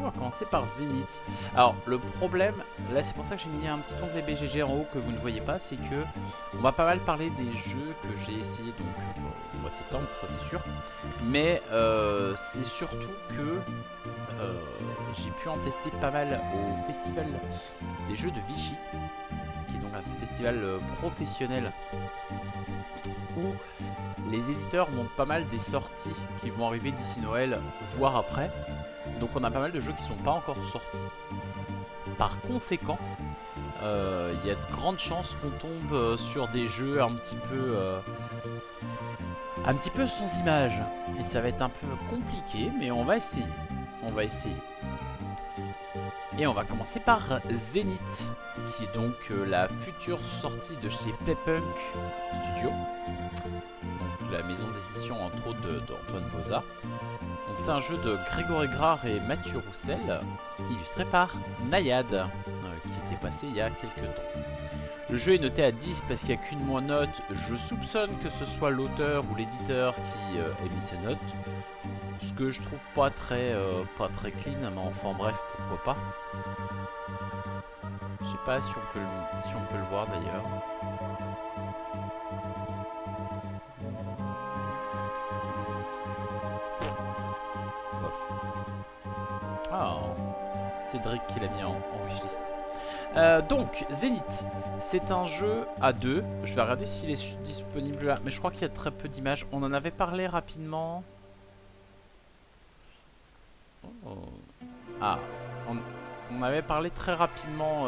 on va commencer par Zenith. Alors le problème, là c'est pour ça que j'ai mis un petit onglet BGG en haut que vous ne voyez pas, c'est que on va pas mal parler des jeux que j'ai essayé donc au mois de septembre, ça c'est sûr. Mais c'est surtout que j'ai pu en tester pas mal au festival des jeux de Vichy, qui est donc un festival professionnel où les éditeurs montrent pas mal des sorties qui vont arriver d'ici Noël, voire après. Donc on a pas mal de jeux qui sont pas encore sortis. Par conséquent, il y a de grandes chances qu'on tombe sur des jeux un petit peu sans image. Et ça va être un peu compliqué, mais on va essayer. On va essayer. Et on va commencer par Zenith, qui est donc la future sortie de chez Playpunk Studio. Donc la maison d'édition entre autres d'Antoine Boza. Donc c'est un jeu de Grégory Grard et Mathieu Roussel, illustré par Nayad, qui était passé il y a quelques temps. Le jeu est noté à 10 parce qu'il n'y a qu'une note. Je soupçonne que ce soit l'auteur ou l'éditeur qui ait mis ses notes. Ce que je trouve pas très clean, mais enfin bref, pourquoi pas. Je sais pas si on peut le voir d'ailleurs. Ah, Cédric qui l'a mis en wishlist. Donc, Zenith, c'est un jeu à 2. Je vais regarder s'il est disponible là, mais je crois qu'il y a très peu d'images. On en avait parlé rapidement. Oh. Ah, on avait parlé très rapidement,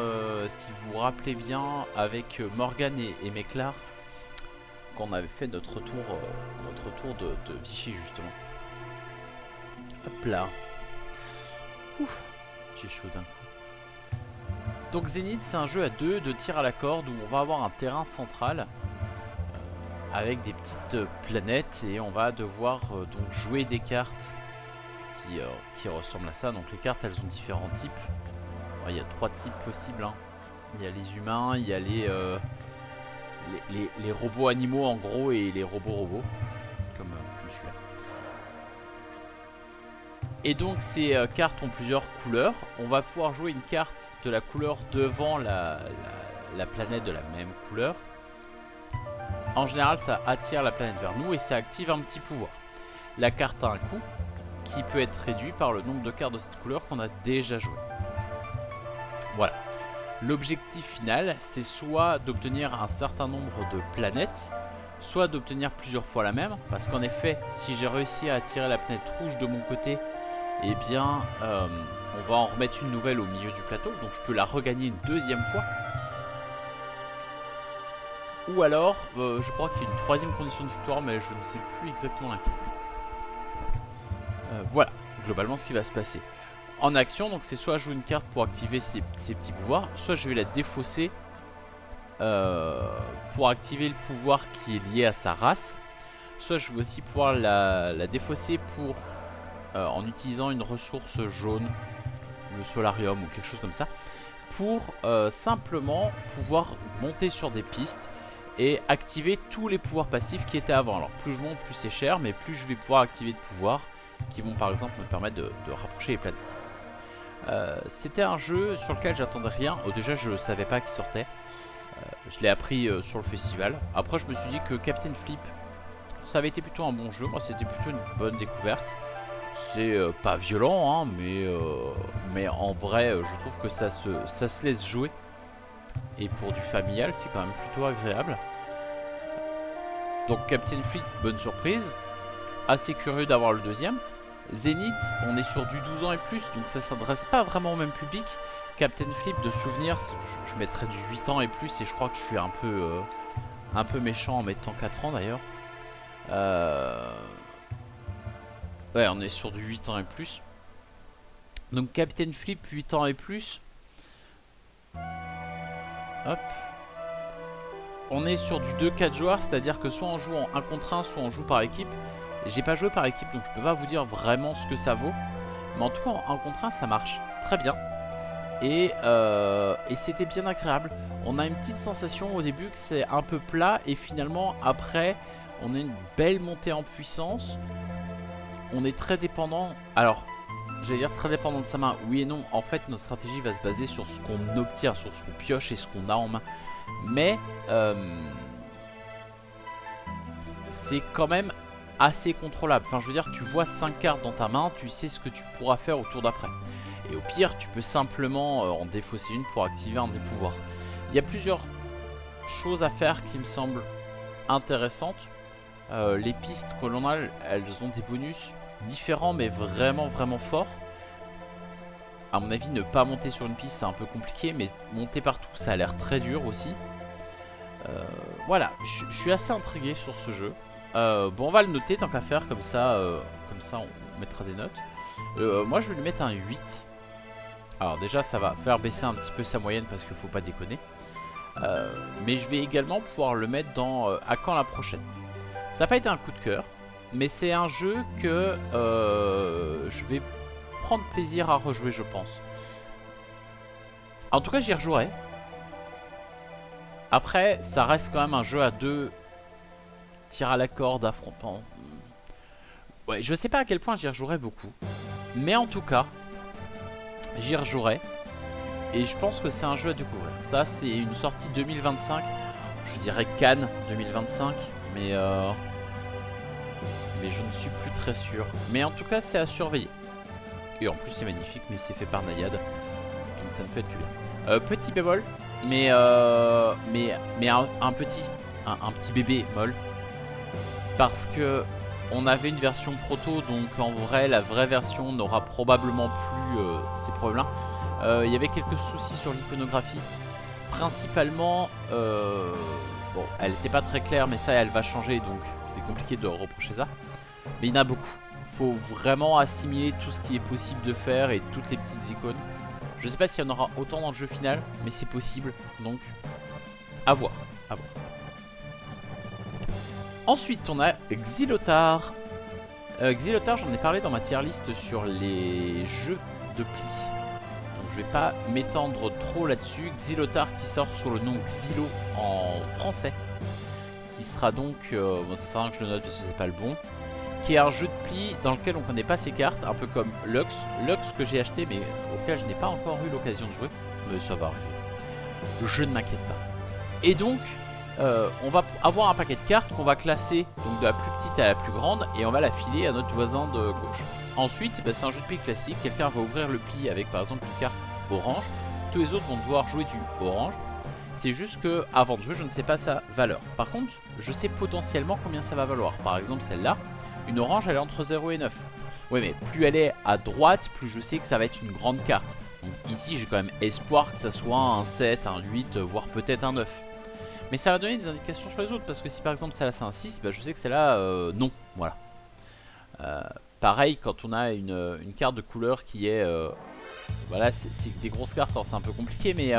si vous vous rappelez bien, avec Morgan et Méclar, quand on avait fait notre tour de Vichy justement. Hop là. Ouf, j'ai chaud d'un coup. Donc Zenith, c'est un jeu à 2 de tir à la corde où on va avoir un terrain central avec des petites planètes et on va devoir donc jouer des cartes qui ressemblent à ça. Donc les cartes, elles ont différents types. Alors, il y a 3 types possibles, hein. Il y a les humains, il y a les robots animaux en gros et les robots comme celui-là. Et donc ces cartes ont plusieurs couleurs. On va pouvoir jouer une carte de la couleur devant la planète de la même couleur. En général, ça attire la planète vers nous et ça active un petit pouvoir. La carte a un coût qui peut être réduit par le nombre de cartes de cette couleur qu'on a déjà joué. Voilà. L'objectif final, c'est soit d'obtenir un certain nombre de planètes, soit d'obtenir plusieurs fois la même. Parce qu'en effet, si j'ai réussi à attirer la planète rouge de mon côté, eh bien, on va en remettre une nouvelle au milieu du plateau. Donc je peux la regagner une deuxième fois. Ou alors, je crois qu'il y a une troisième condition de victoire, mais je ne sais plus exactement laquelle. Voilà, globalement ce qui va se passer. En action, donc c'est soit jouer une carte pour activer ses petits pouvoirs, soit je vais la défausser pour activer le pouvoir qui est lié à sa race. Soit je vais aussi pouvoir la défausser pour en utilisant une ressource jaune, le solarium ou quelque chose comme ça, pour simplement pouvoir monter sur des pistes et activer tous les pouvoirs passifs qui étaient avant. Alors plus je monte, plus c'est cher, mais plus je vais pouvoir activer de pouvoirs qui vont par exemple me permettre de rapprocher les planètes. C'était un jeu sur lequel j'attendais rien. Déjà je ne savais pas qu'il sortait. Je l'ai appris sur le festival. Après je me suis dit que Captain Flip, ça avait été plutôt un bon jeu. Moi c'était plutôt une bonne découverte. C'est pas violent, hein, mais en vrai je trouve que ça se laisse jouer. Et pour du familial c'est quand même plutôt agréable. Donc Captain Flip, bonne surprise. Assez curieux d'avoir le deuxième. Zenith, on est sur du 12 ans et plus, donc ça s'adresse pas vraiment au même public. Captain Flip, de souvenir, je mettrais du 8 ans et plus, et je crois que je suis un peu méchant en mettant 4 ans d'ailleurs. Ouais, on est sur du 8 ans et plus. Donc Captain Flip, 8 ans et plus. Hop. On est sur du 2-4 joueurs, c'est-à-dire que soit on joue en 1 contre 1, soit on joue par équipe. J'ai pas joué par équipe donc je peux pas vous dire vraiment ce que ça vaut. Mais en tout cas en 1 contre 1 ça marche très bien. Et c'était bien agréable. On a une petite sensation au début que c'est un peu plat. Et finalement après on a une belle montée en puissance. On est très dépendant. Alors j'allais dire très dépendant de sa main. Oui et non, en fait notre stratégie va se baser sur ce qu'on obtient, sur ce qu'on pioche et ce qu'on a en main. Mais c'est quand même assez contrôlable. Enfin je veux dire, tu vois 5 cartes dans ta main, tu sais ce que tu pourras faire au tour d'après. Et au pire, tu peux simplement en défausser une pour activer un des pouvoirs. Il y a plusieurs choses à faire qui me semblent intéressantes. Les pistes que l'on a, elles ont des bonus différents mais vraiment forts. À mon avis, ne pas monter sur une piste c'est un peu compliqué, mais monter partout ça a l'air très dur aussi. Voilà, je suis assez intrigué sur ce jeu. Bon, on va le noter tant qu'à faire, comme ça on mettra des notes. Moi je vais lui mettre un 8. Alors déjà ça va faire baisser un petit peu sa moyenne parce qu'il faut pas déconner. Mais je vais également pouvoir le mettre dans à quand la prochaine. Ça n'a pas été un coup de cœur, mais c'est un jeu que je vais prendre plaisir à rejouer, je pense. En tout cas, j'y rejouerai. Après, ça reste quand même un jeu à 2, tir à la corde, affrontant. Ouais, je sais pas à quel point j'y rejouerai beaucoup, mais en tout cas, j'y rejouerai. Et je pense que c'est un jeu à découvrir. Ça, c'est une sortie 2025. Je dirais Cannes 2025, mais je ne suis plus très sûr. Mais en tout cas, c'est à surveiller. Et en plus, c'est magnifique, mais c'est fait par Nayad. Donc ça ne peut être que bien. Petit bémol, mais un petit bébé molle. Parce que on avait une version proto, donc en vrai, la vraie version n'aura probablement plus ces problèmes-là. Il y avait quelques soucis sur l'iconographie. Principalement, bon, elle n'était pas très claire, mais ça, elle va changer, donc c'est compliqué de reprocher ça. Mais il y en a beaucoup. Il faut vraiment assimiler tout ce qui est possible de faire et toutes les petites icônes. Je sais pas s'il y en aura autant dans le jeu final, mais c'est possible, donc à voir, à voir. Ensuite, on a Xylotar. Xylotar, j'en ai parlé dans ma tier list sur les jeux de pli. Je vais pas m'étendre trop là-dessus. Xylotar qui sort sous le nom Xylo en français, qui sera donc, bon, c'est ça que je le note parce que c'est pas le bon, qui est un jeu de pli dans lequel on connaît pas ses cartes, un peu comme Lux. Lux que j'ai acheté mais auquel je n'ai pas encore eu l'occasion de jouer, mais ça va arriver. Je ne m'inquiète pas. Et donc, on va avoir un paquet de cartes qu'on va classer donc de la plus petite à la plus grande et on va la filer à notre voisin de gauche. Ensuite, bah, c'est un jeu de pli classique. Quelqu'un va ouvrir le pli avec par exemple une carte orange. Tous les autres vont devoir jouer du orange. C'est juste que avant de jouer, je ne sais pas sa valeur. Par contre, je sais potentiellement combien ça va valoir. Par exemple, celle-là, une orange, elle est entre 0 et 9. Oui, mais plus elle est à droite, plus je sais que ça va être une grande carte. Donc ici, j'ai quand même espoir que ça soit un 7, un 8, voire peut-être un 9. Mais ça va donner des indications sur les autres. Parce que si par exemple celle-là c'est un 6, bah, je sais que celle-là, non. Voilà. Pareil, quand on a une carte de couleur qui est... voilà, c'est des grosses cartes, alors c'est un peu compliqué, mais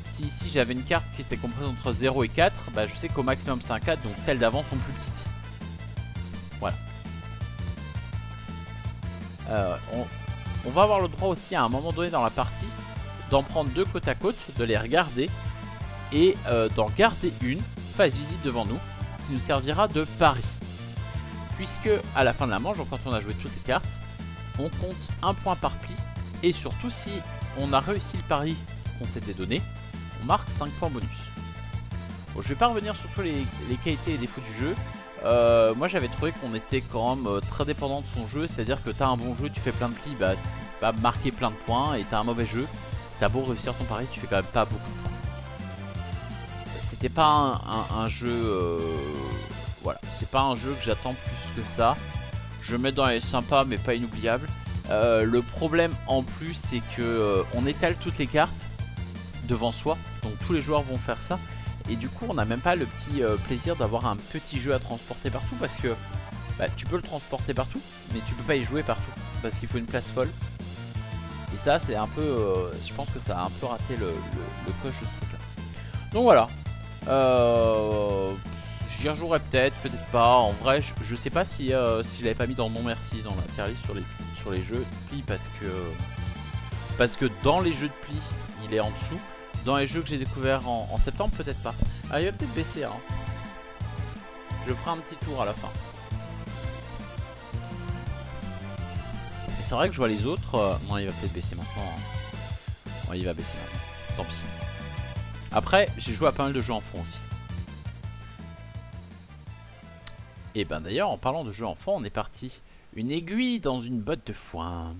si ici j'avais une carte qui était comprise entre 0 et 4, bah, je sais qu'au maximum c'est un 4, donc celles d'avant sont plus petites. Voilà. On va avoir le droit aussi à un moment donné dans la partie d'en prendre deux côte à côte, de les regarder et d'en garder une face visible devant nous qui nous servira de pari. Puisque à la fin de la manche, donc quand on a joué toutes les cartes, on compte un point par pli. Et surtout si on a réussi le pari qu'on s'était donné, on marque 5 points bonus. Bon, je vais pas revenir sur tous les qualités et défauts du jeu. Moi j'avais trouvé qu'on était quand même très dépendant de son jeu. C'est-à-dire que t'as un bon jeu, tu fais plein de plis, bah tu vas marquer plein de points. Et t'as un mauvais jeu, t'as beau réussir ton pari, tu fais quand même pas beaucoup de points. C'était pas un jeu... voilà, c'est pas un jeu que j'attends plus que ça. Je vais mettre dans les sympas mais pas inoubliables. Le problème en plus c'est que on étale toutes les cartes devant soi. Donc tous les joueurs vont faire ça. Et du coup on n'a même pas le petit plaisir d'avoir un petit jeu à transporter partout. Parce que bah, tu peux le transporter partout, mais tu peux pas y jouer partout. Parce qu'il faut une place folle. Et ça c'est un peu... je pense que ça a un peu raté le coche de ce truc là. Donc voilà. J'y rejouerai peut-être, peut-être pas. En vrai, je sais pas si je l'avais pas mis dans non merci dans la tier list sur les jeux de pli parce que dans les jeux de pli, il est en dessous. Dans les jeux que j'ai découvert en septembre, peut-être pas. Ah, il va peut-être baisser. Hein. Je ferai un petit tour à la fin. c'est vrai que je vois les autres. Non, il va peut-être baisser maintenant. Hein. Ouais, il va baisser maintenant. Tant pis. Après, j'ai joué à pas mal de jeux enfants aussi. Et ben d'ailleurs, en parlant de jeux enfants, on est parti. Une aiguille dans une botte de foin.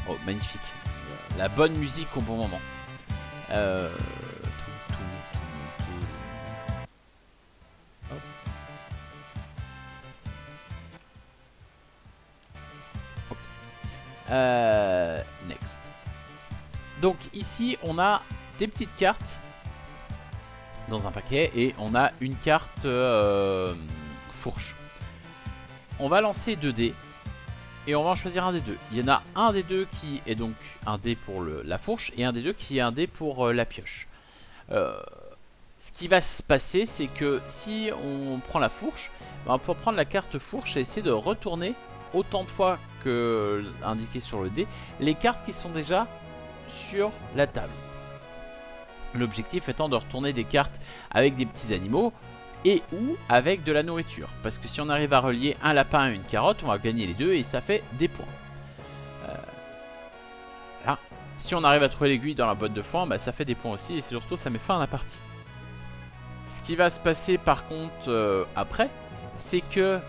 Oh, magnifique. La bonne musique au bon moment. Next. Donc ici, on a des petites cartes dans un paquet et on a une carte fourche. On va lancer 2 dés et on va en choisir un des deux. Il y en a un des deux qui est donc un dé pour la fourche et un des deux qui est un dé pour la pioche. Ce qui va se passer, c'est que si on prend la fourche, ben pour prendre la carte fourche et essayer de retourner autant de fois que indiqué sur le dé les cartes qui sont déjà sur la table. L'objectif étant de retourner des cartes avec des petits animaux et ou avec de la nourriture. Parce que si on arrive à relier un lapin à une carotte, on va gagner les deux et ça fait des points. Là. Si on arrive à trouver l'aiguille dans la botte de foin, bah, ça fait des points aussi et surtout ça met fin à la partie. Ce qui va se passer par contre après, c'est que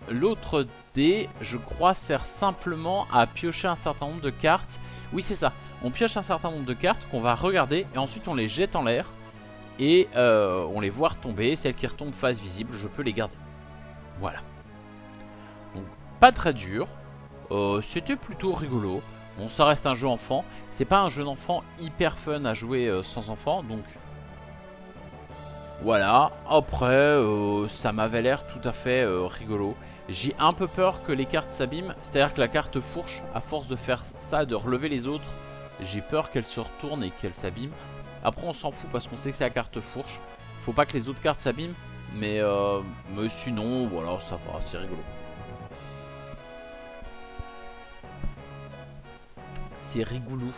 l'autre dé, je crois, sert simplement à piocher un certain nombre de cartes. Oui, c'est ça. On pioche un certain nombre de cartes qu'on va regarder et ensuite on les jette en l'air et on les voit retomber. Celles qui retombent face visible, je peux les garder. Voilà. Donc, pas très dur. C'était plutôt rigolo. Bon, ça reste un jeu enfant. C'est pas un jeu d'enfant hyper fun à jouer sans enfant. Donc, voilà. Après, ça m'avait l'air tout à fait rigolo. J'ai un peu peur que les cartes s'abîment. C'est-à-dire que la carte fourche, à force de faire ça, de relever les autres, j'ai peur qu'elle se retourne et qu'elle s'abîme. Après, on s'en fout parce qu'on sait que c'est la carte fourche. Faut pas que les autres cartes s'abîment. Mais sinon, voilà, ça va, c'est rigolo. C'est rigoulou.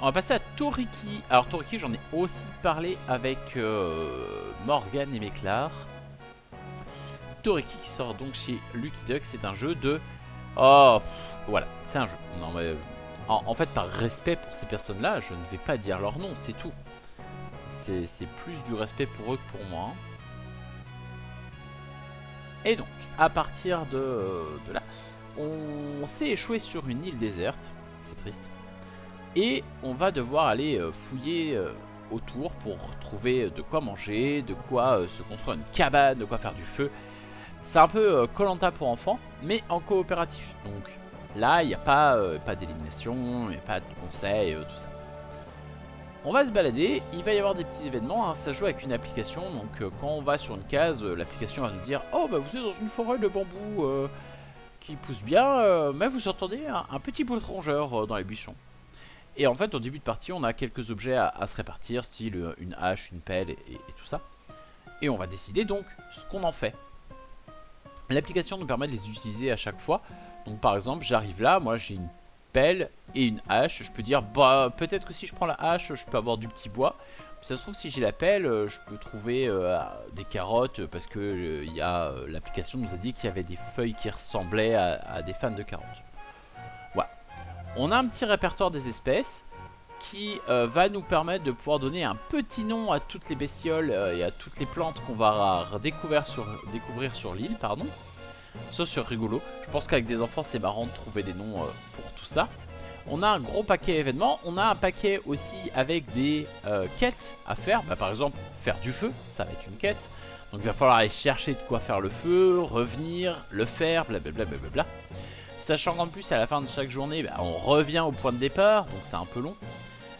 On va passer à Toriki. Alors Toriki, j'en ai aussi parlé avec Morgan et Méclar. Toriki qui sort donc chez Lucky Duck. C'est un jeu de... Oh, voilà, c'est un jeu. Non mais... En fait, par respect pour ces personnes-là, je ne vais pas dire leur nom, c'est tout. C'est plus du respect pour eux que pour moi. Et donc, à partir de là, on s'est échoué sur une île déserte. C'est triste. Et on va devoir aller fouiller autour pour trouver de quoi manger, de quoi se construire une cabane, de quoi faire du feu. C'est un peu Koh-Lanta pour enfants, mais en coopératif. Donc là, il n'y a pas d'élimination, il n'y a pas de conseils, tout ça. On va se balader, il va y avoir des petits événements, hein, ça joue avec une application. Donc quand on va sur une case, l'application va nous dire « Oh, bah vous êtes dans une forêt de bambou qui pousse bien, mais vous entendez un petit bout de rongeur dans les buissons. » Et en fait, au début de partie, on a quelques objets à se répartir, style une hache, une pelle et tout ça. Et on va décider donc ce qu'on en fait. L'application nous permet de les utiliser à chaque fois. Donc par exemple, j'arrive là, moi j'ai une pelle et une hache. Je peux dire, bah peut-être que si je prends la hache, je peux avoir du petit bois. Mais ça se trouve, si j'ai la pelle, je peux trouver des carottes parce que l'application nous a dit qu'il y avait des feuilles qui ressemblaient à des fans de carottes. Voilà. On a un petit répertoire des espèces qui va nous permettre de pouvoir donner un petit nom à toutes les bestioles et à toutes les plantes qu'on va découvrir sur l'île, pardon. Ça c'est rigolo. Je pense qu'avec des enfants c'est marrant de trouver des noms pour tout ça. On a un gros paquet événements. On a un paquet aussi avec des quêtes à faire. Bah, par exemple, faire du feu, ça va être une quête. Donc il va falloir aller chercher de quoi faire le feu, revenir, le faire, blablabla. Blablabla. Sachant qu'en plus à la fin de chaque journée, bah, on revient au point de départ. Donc c'est un peu long.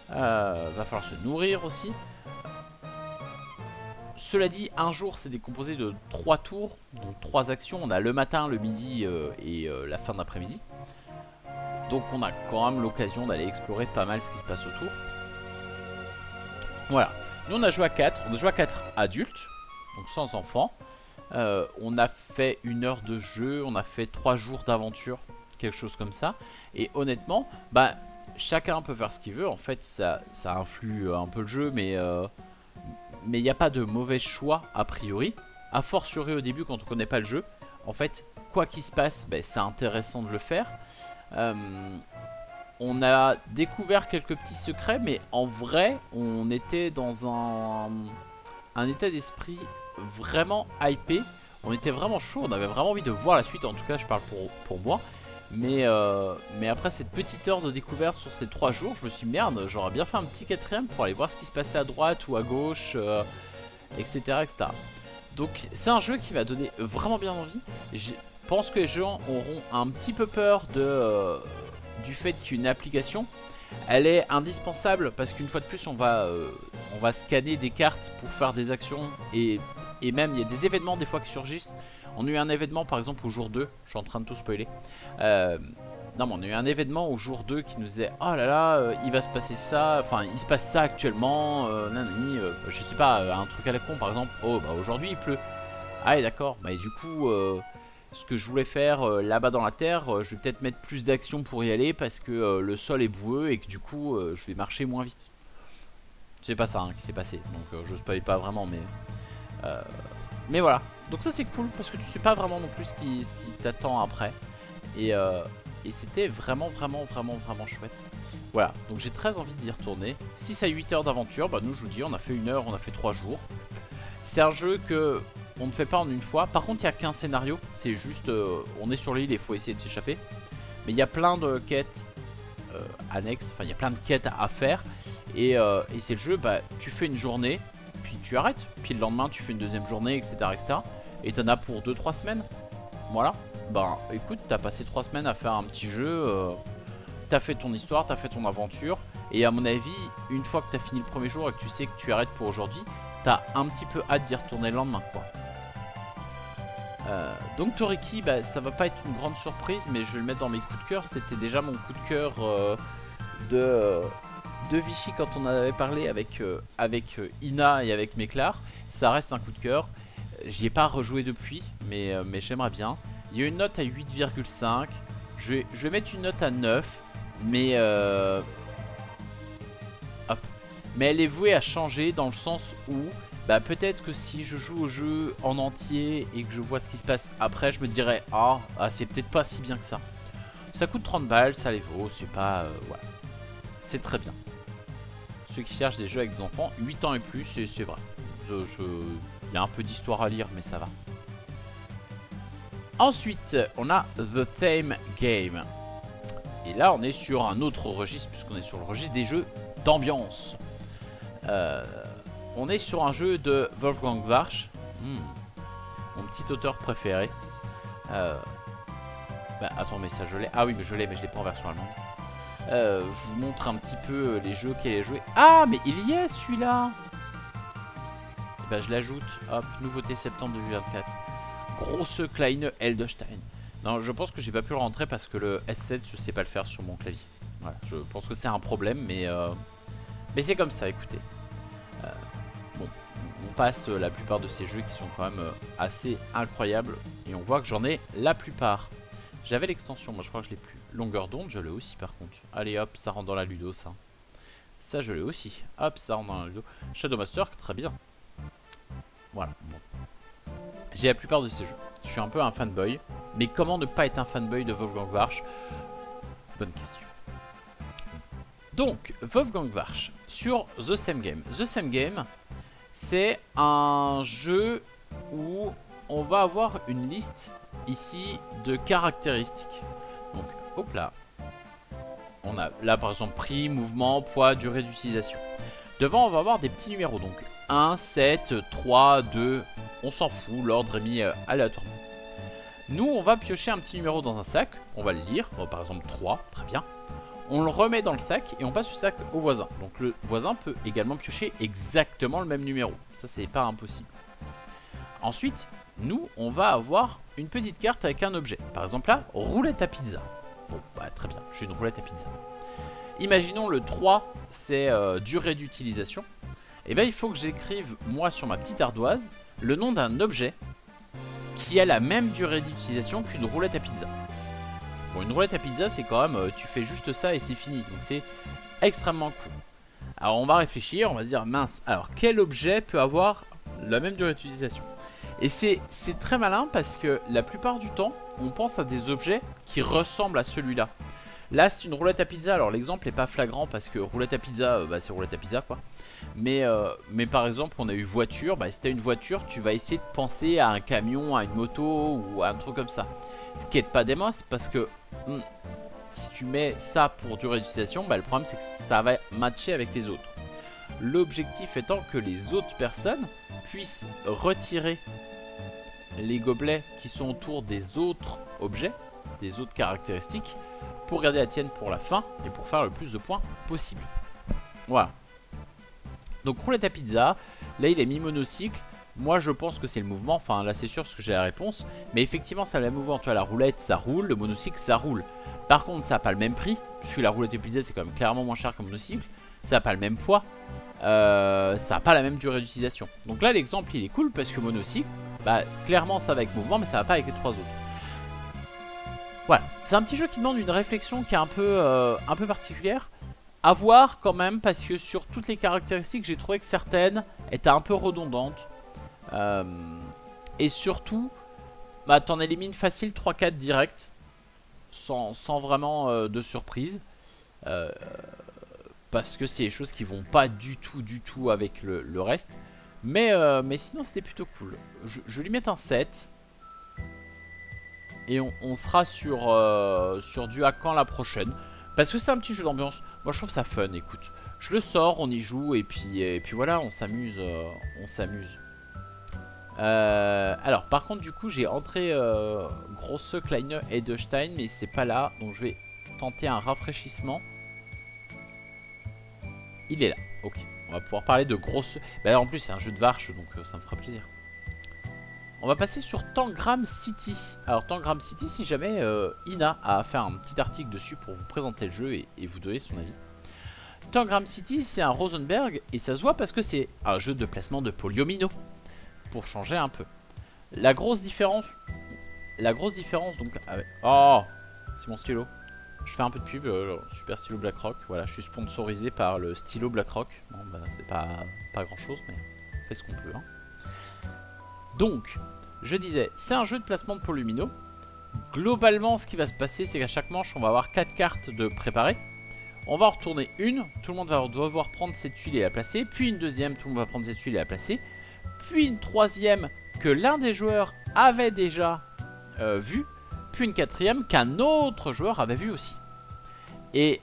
Va falloir se nourrir aussi. Cela dit, un jour c'est décomposé de 3 tours, donc 3 actions. On a le matin, le midi et la fin d'après-midi. Donc on a quand même l'occasion d'aller explorer pas mal ce qui se passe autour. Voilà. Nous on a joué à 4. On a joué à 4 adultes, donc sans enfants. On a fait 1 heure de jeu. On a fait 3 jours d'aventure, quelque chose comme ça. Et honnêtement, bah, chacun peut faire ce qu'il veut. En fait ça influe un peu le jeu, mais mais il n'y a pas de mauvais choix a priori. A fortiori au début quand on connaît pas le jeu. En fait, quoi qu'il se passe, ben, c'est intéressant de le faire. On a découvert quelques petits secrets, mais en vrai, on était dans un état d'esprit vraiment hypé. On était vraiment chaud, on avait vraiment envie de voir la suite, en tout cas je parle pour moi. Mais après cette petite heure de découverte sur ces 3 jours, je me suis dit merde, j'aurais bien fait un petit 4ème pour aller voir ce qui se passait à droite ou à gauche, etc., etc. Donc c'est un jeu qui m'a donné vraiment bien envie. Je pense que les gens auront un petit peu peur du fait qu'une application, elle est indispensable parce qu'une fois de plus on va scanner des cartes pour faire des actions et même il y a des événements des fois qui surgissent. On a eu un événement par exemple au jour 2, je suis en train de tout spoiler. Non mais on a eu un événement au jour 2 qui nous disait oh là là il va se passer ça, enfin il se passe ça actuellement, je sais pas, un truc à la con par exemple, oh bah aujourd'hui il pleut. Ah et d'accord, bah et du coup ce que je voulais faire là-bas dans la terre, je vais peut-être mettre plus d'action pour y aller parce que le sol est boueux et que du coup je vais marcher moins vite. C'est pas ça hein, qui s'est passé, donc je spoil pas vraiment mais voilà. Donc ça c'est cool parce que tu sais pas vraiment non plus ce qui t'attend après. Et c'était vraiment chouette. Voilà, donc j'ai très envie d'y retourner. 6 à 8 heures d'aventure, bah nous je vous dis on a fait 1 heure, on a fait 3 jours. C'est un jeu que on ne fait pas en une fois. Par contre il n'y a qu'un scénario, c'est juste on est sur l'île et il faut essayer de s'échapper. Mais il y a plein de quêtes annexes, enfin il y a plein de quêtes à faire. Et c'est le jeu, bah tu fais une journée, puis tu arrêtes. Puis le lendemain tu fais une deuxième journée, etc. Et t'en as pour 2-3 semaines. Voilà. Bah écoute, t'as passé 3 semaines à faire un petit jeu, t'as fait ton histoire, t'as fait ton aventure. Et à mon avis, une fois que t'as fini le premier jour et que tu sais que tu arrêtes pour aujourd'hui, t'as un petit peu hâte d'y retourner le lendemain quoi. Donc Toriki, bah, ça va pas être une grande surprise, mais je vais le mettre dans mes coups de cœur. C'était déjà mon coup de cœur de Vichy quand on en avait parlé avec Ina et avec Méclar. Ça reste un coup de cœur. J'y ai pas rejoué depuis, mais j'aimerais bien. Il y a une note à 8,5. Je vais mettre une note à 9, mais hop. Mais elle est vouée à changer dans le sens où bah, peut-être que si je joue au jeu en entier et que je vois ce qui se passe après, je me dirais ah c'est peut-être pas si bien que ça. Ça coûte 30 balles, ça les vaut, c'est pas... voilà. C'est très bien. Ceux qui cherchent des jeux avec des enfants, 8 ans et plus, c'est vrai. Il y a un peu d'histoire à lire, mais ça va. Ensuite, on a The Same Game. Et là, on est sur un autre registre, puisqu'on est sur le registre des jeux d'ambiance. On est sur un jeu de Wolfgang Warsch, mon petit auteur préféré. Bah, attends, mais ça je l'ai. Ah oui, mais je l'ai, mais je l'ai pas en version allemande. Je vous montre un petit peu les jeux qu'elle a joué. Ah, mais il y est celui-là. Bah, je l'ajoute. Hop, nouveauté septembre 2024. Grosse Kleine Edelstein. Non, je pense que j'ai pas pu le rentrer parce que le S7, je sais pas le faire sur mon clavier. Voilà, je pense que c'est un problème, mais c'est comme ça, écoutez. Bon, on passe la plupart de ces jeux qui sont quand même assez incroyables. Et on voit que j'en ai la plupart. J'avais l'extension, moi je crois que je l'ai plus. Longueur d'onde, je l'ai aussi par contre. Allez hop, ça rentre dans la ludo ça. Ça je l'ai aussi. Hop, ça rentre dans la ludo. Shadow Master, très bien. Voilà, bon. J'ai la plupart de ces jeux. Je suis un peu un fanboy. Mais comment ne pas être un fanboy de Wolfgang Warsch? Bonne question. Donc, Wolfgang Warsch sur The Same Game. The Same Game, c'est un jeu où on va avoir une liste ici de caractéristiques. Donc, hop là. On a là par exemple prix, mouvement, poids, durée d'utilisation. Devant, on va avoir des petits numéros. Donc 1, 7, 3, 2, on s'en fout, l'ordre est mis aléatoirement. Nous, on va piocher un petit numéro dans un sac, on va le lire, par exemple 3, très bien. On le remet dans le sac et on passe le sac au voisin. Donc le voisin peut également piocher exactement le même numéro. Ça, c'est pas impossible. Ensuite, nous, on va avoir une petite carte avec un objet. Par exemple là, roulette à pizza. Bon, bah très bien, j'ai une roulette à pizza. Imaginons le 3, c'est durée d'utilisation. Et bien il faut que j'écrive, moi, sur ma petite ardoise, le nom d'un objet qui a la même durée d'utilisation qu'une roulette à pizza. Bon, une roulette à pizza, c'est quand même, tu fais juste ça et c'est fini. Donc c'est extrêmement cool. Alors on va réfléchir, on va se dire mince, alors quel objet peut avoir la même durée d'utilisation? Et c'est très malin parce que la plupart du temps, on pense à des objets qui ressemblent à celui-là. Là c'est une roulette à pizza, alors l'exemple n'est pas flagrant parce que roulette à pizza, bah, c'est roulette à pizza quoi. Mais par exemple on a eu voiture, bah, si tu as une voiture tu vas essayer de penser à un camion, à une moto ou à un truc comme ça. Ce qui est pas démos parce que si tu mets ça pour durée d'utilisation, bah, le problème c'est que ça va matcher avec les autres. L'objectif étant que les autres personnes puissent retirer les gobelets qui sont autour des autres objets, des autres caractéristiques, pour garder la tienne pour la fin et pour faire le plus de points possible. Voilà. Donc roulette à pizza, là il a mis monocycle. Moi je pense que c'est le mouvement, enfin là c'est sûr parce que j'ai la réponse. Mais effectivement ça a le mouvement, tu vois la roulette ça roule, le monocycle ça roule. Par contre ça n'a pas le même prix, puisque la roulette à pizza c'est quand même clairement moins cher qu'un monocycle. Ça n'a pas le même poids, ça n'a pas la même durée d'utilisation. Donc là l'exemple il est cool parce que monocycle, bah clairement ça va avec mouvement mais ça va pas avec les trois autres. Voilà, c'est un petit jeu qui demande une réflexion qui est un peu particulière. À voir quand même parce que sur toutes les caractéristiques j'ai trouvé que certaines étaient un peu redondantes. Et surtout, bah, t'en élimines facile 3-4 direct sans vraiment de surprise. Parce que c'est des choses qui vont pas du tout avec le reste. Mais sinon c'était plutôt cool. Je vais lui mettre un 7. Et on sera sur du à quand la prochaine. Parce que c'est un petit jeu d'ambiance. Moi je trouve ça fun, écoute. Je le sors, on y joue et puis voilà, on s'amuse. Alors par contre du coup j'ai entré Grosse Kleine Edelstein, mais c'est pas là. Donc je vais tenter un rafraîchissement. Il est là, ok. On va pouvoir parler de Grosse... Bah en plus c'est un jeu de Varche, donc ça me fera plaisir. On va passer sur Tangram City. Alors Tangram City, si jamais Ina a fait un petit article dessus pour vous présenter le jeu et vous donner son avis. Tangram City, c'est un Rosenberg et ça se voit parce que c'est un jeu de placement de Poliomino. Pour changer un peu. La grosse différence donc avec... Oh, c'est mon stylo. Je fais un peu de pub, super stylo BlackRock. Voilà, je suis sponsorisé par le stylo BlackRock. Bon bah c'est pas grand chose mais on fait ce qu'on peut hein. Donc, je disais, c'est un jeu de placement de Poliomino. Globalement, ce qui va se passer, c'est qu'à chaque manche, on va avoir 4 cartes de préparer. On va en retourner une. Tout le monde va devoir prendre cette tuile et la placer. Puis une deuxième, tout le monde va prendre cette tuile et la placer. Puis une troisième que l'un des joueurs avait déjà vue. Puis une quatrième qu'un autre joueur avait vue aussi. Et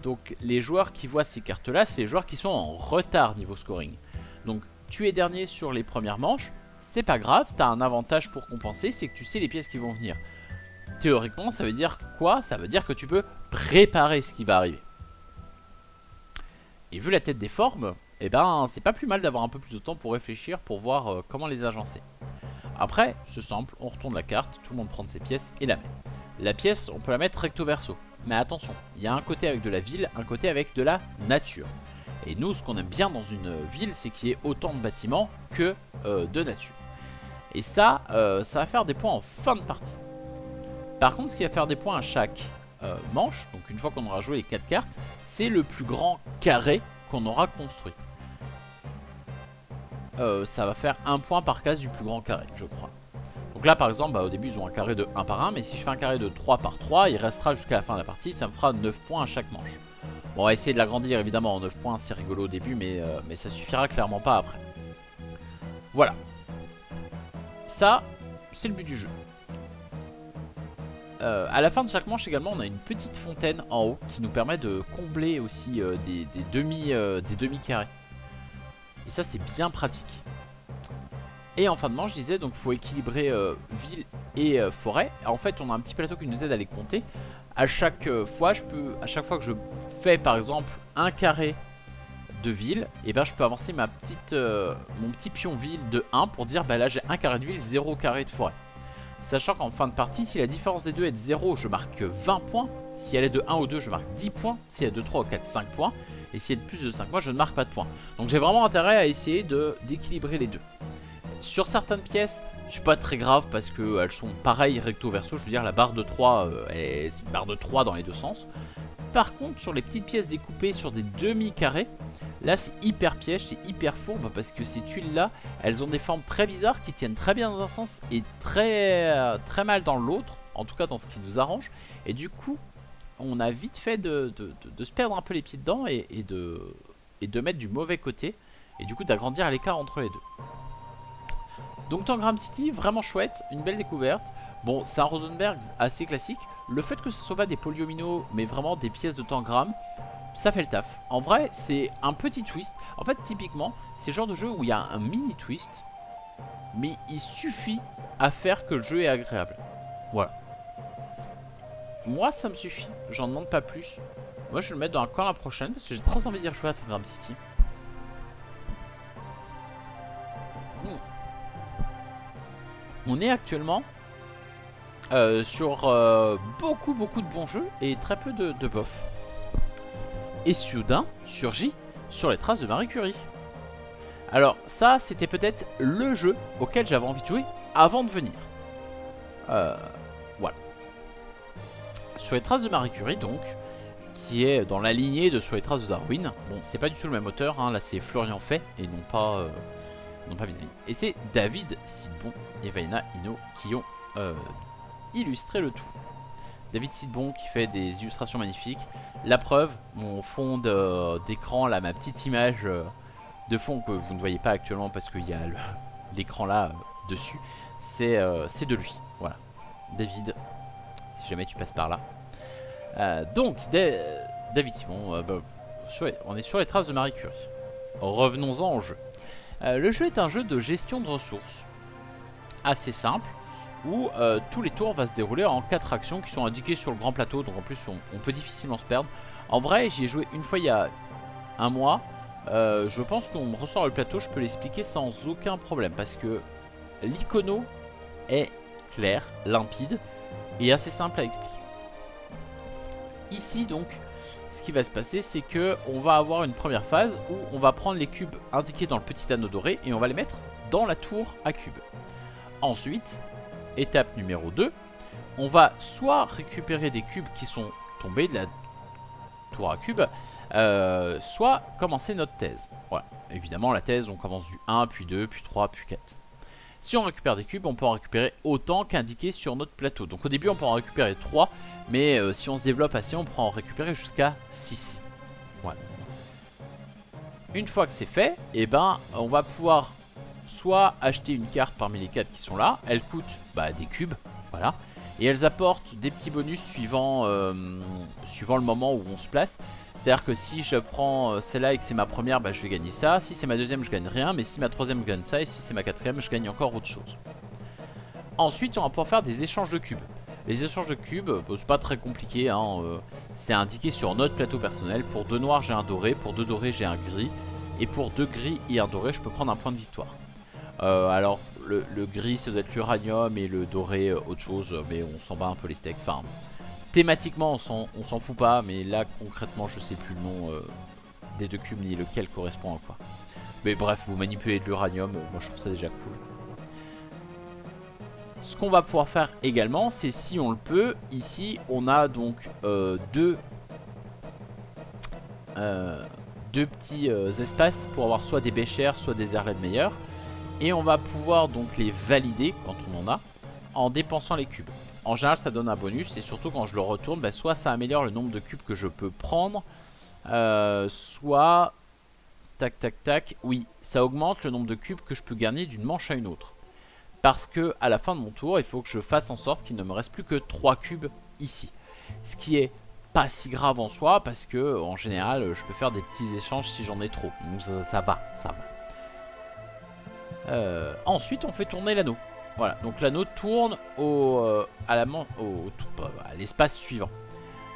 donc, les joueurs qui voient ces cartes-là, c'est les joueurs qui sont en retard niveau scoring. Donc, tu es dernier sur les premières manches. C'est pas grave, t'as un avantage pour compenser, c'est que tu sais les pièces qui vont venir. Théoriquement, ça veut dire quoi? Ça veut dire que tu peux préparer ce qui va arriver. Et vu la tête des formes, eh ben, c'est pas plus mal d'avoir un peu plus de temps pour réfléchir, pour voir comment les agencer. Après, c'est simple, on retourne la carte, tout le monde prend ses pièces et la met. La pièce, on peut la mettre recto verso. Mais attention, il y a un côté avec de la ville, un côté avec de la nature. Et nous, ce qu'on aime bien dans une ville, c'est qu'il y ait autant de bâtiments que de nature. Et ça, ça va faire des points en fin de partie. Par contre, ce qui va faire des points à chaque manche, donc une fois qu'on aura joué les 4 cartes, c'est le plus grand carré qu'on aura construit. Ça va faire 1 point par case du plus grand carré, je crois. Donc là, par exemple, bah, au début, ils ont un carré de 1 par 1, mais si je fais un carré de 3 par 3, il restera jusqu'à la fin de la partie, ça me fera 9 points à chaque manche. Bon, on va essayer de l'agrandir évidemment en 9 points, c'est rigolo au début, mais ça suffira clairement pas après. Voilà. Ça, c'est le but du jeu. À la fin de chaque manche également, on a une petite fontaine en haut qui nous permet de combler aussi des demi-carrés. Et ça, c'est bien pratique. Et en fin de manche, je disais, donc il faut équilibrer ville et forêt. En fait, on a un petit plateau qui nous aide à les compter. À chaque fois que je fais par exemple un carré de ville, et ben je peux avancer mon petit pion ville de 1 pour dire bah là j'ai un carré de ville, 0 carré de forêt. Sachant qu'en fin de partie, si la différence des deux est de 0, je marque 20 points. Si elle est de 1 ou 2, je marque 10 points. Si elle est de 3 ou 4, 5 points. Et si elle est de plus de 5 points, je ne marque pas de points. Donc j'ai vraiment intérêt à essayer d'équilibrer les deux. Sur certaines pièces, c'est pas très grave parce qu'elles sont pareilles recto verso. Je veux dire, la barre de 3 est une barre de 3 dans les deux sens. par contre sur les petites pièces découpées sur des demi-carrés, là c'est hyper piège, c'est hyper fourbe parce que ces tuiles là, elles ont des formes très bizarres qui tiennent très bien dans un sens et très mal dans l'autre, en tout cas dans ce qui nous arrange. Et du coup, on a vite fait de se perdre un peu les pieds dedans et de mettre du mauvais côté et du coup d'agrandir l'écart entre les deux. Donc Tangram City, vraiment chouette, une belle découverte. Bon, c'est un Rosenberg assez classique. Le fait que ce soit pas des polyomino, mais vraiment des pièces de Tangram, ça fait le taf. En vrai, c'est un petit twist. En fait, typiquement, c'est le genre de jeu où il y a un mini twist, mais il suffit à faire que le jeu est agréable. Voilà. Moi, ça me suffit. J'en demande pas plus. Moi, je vais le mettre dans un coin la prochaine parce que j'ai très envie d'y rejouer à Tangram City. On est actuellement sur beaucoup de bons jeux et très peu de bof. Et soudain surgit Sur les traces de Marie Curie. Alors ça c'était peut-être le jeu auquel j'avais envie de jouer avant de venir. Voilà. Sur les traces de Marie Curie donc, qui est dans la lignée de Sur les traces de Darwin. Bon, c'est pas du tout le même auteur, hein. Là c'est Florian Fay et non pas vis-à-vis. Et c'est David Sidbon et Vaina Ino qui ont illustré le tout. David Sidbon qui fait des illustrations magnifiques. La preuve, mon fond d'écran, là, ma petite image de fond que vous ne voyez pas actuellement parce qu'il y a l'écran là dessus, c'est de lui. Voilà, David, si jamais tu passes par là. Donc, David Sidbon, on est sur les traces de Marie Curie. Revenons-en au jeu. Le jeu est un jeu de gestion de ressources assez simple où tous les tours vont se dérouler en 4 actions qui sont indiquées sur le grand plateau, donc en plus on peut difficilement se perdre. En vrai, j'y ai joué une fois il y a un mois. Je pense qu'on me ressort le plateau, je peux l'expliquer sans aucun problème parce que l'icono est clair, limpide et assez simple à expliquer. Ici donc, ce qui va se passer, c'est que on va avoir une première phase où on va prendre les cubes indiqués dans le petit anneau doré et on va les mettre dans la tour à cubes. Ensuite, étape numéro 2, on va soit récupérer des cubes qui sont tombés de la tour à cubes, soit commencer notre thèse. Voilà. Évidemment, la thèse, on commence du 1, puis 2, puis 3, puis 4. Si on récupère des cubes, on peut en récupérer autant qu'indiqué sur notre plateau. Donc au début, on peut en récupérer 3, mais si on se développe assez, on peut en récupérer jusqu'à 6. Voilà. Une fois que c'est fait, eh ben, on va pouvoir soit acheter une carte parmi les 4 qui sont là. Elles coûtent des cubes, voilà. Et elles apportent des petits bonus suivant le moment où on se place. C'est-à-dire que si je prends celle-là et que c'est ma première, je vais gagner ça. Si c'est ma deuxième, je gagne rien. Mais si ma troisième, je gagne ça. Et si c'est ma quatrième, je gagne encore autre chose. Ensuite, on va pouvoir faire des échanges de cubes. Les échanges de cubes, c'est pas très compliqué, hein, c'est indiqué sur notre plateau personnel. Pour 2 noirs, j'ai un doré. Pour 2 dorés, j'ai un gris. Et pour 2 gris et un doré, je peux prendre un point de victoire. Alors, le gris, ça doit être l'uranium et le doré, autre chose. Mais on s'en bat un peu les steaks. Enfin, thématiquement, on s'en fout pas. Mais là, concrètement, je sais plus le nom des 2 cubes ni lequel correspond à quoi. Mais bref, vous manipulez de l'uranium. Moi, je trouve ça déjà cool. Ce qu'on va pouvoir faire également, c'est si on le peut, ici on a donc deux petits espaces pour avoir soit des béchers, soit des Erlenmeyer. Et on va pouvoir donc les valider quand on en a, en dépensant les cubes. En général ça donne un bonus et surtout quand je le retourne, soit ça améliore le nombre de cubes que je peux prendre, soit... Tac tac tac, oui, ça augmente le nombre de cubes que je peux gagner d'une manche à une autre. Parce que à la fin de mon tour, il faut que je fasse en sorte qu'il ne me reste plus que 3 cubes ici. Ce qui est pas si grave en soi parce que en général, je peux faire des petits échanges si j'en ai trop. Donc ça va. Ensuite, on fait tourner l'anneau. Voilà, donc l'anneau tourne à l'espace suivant.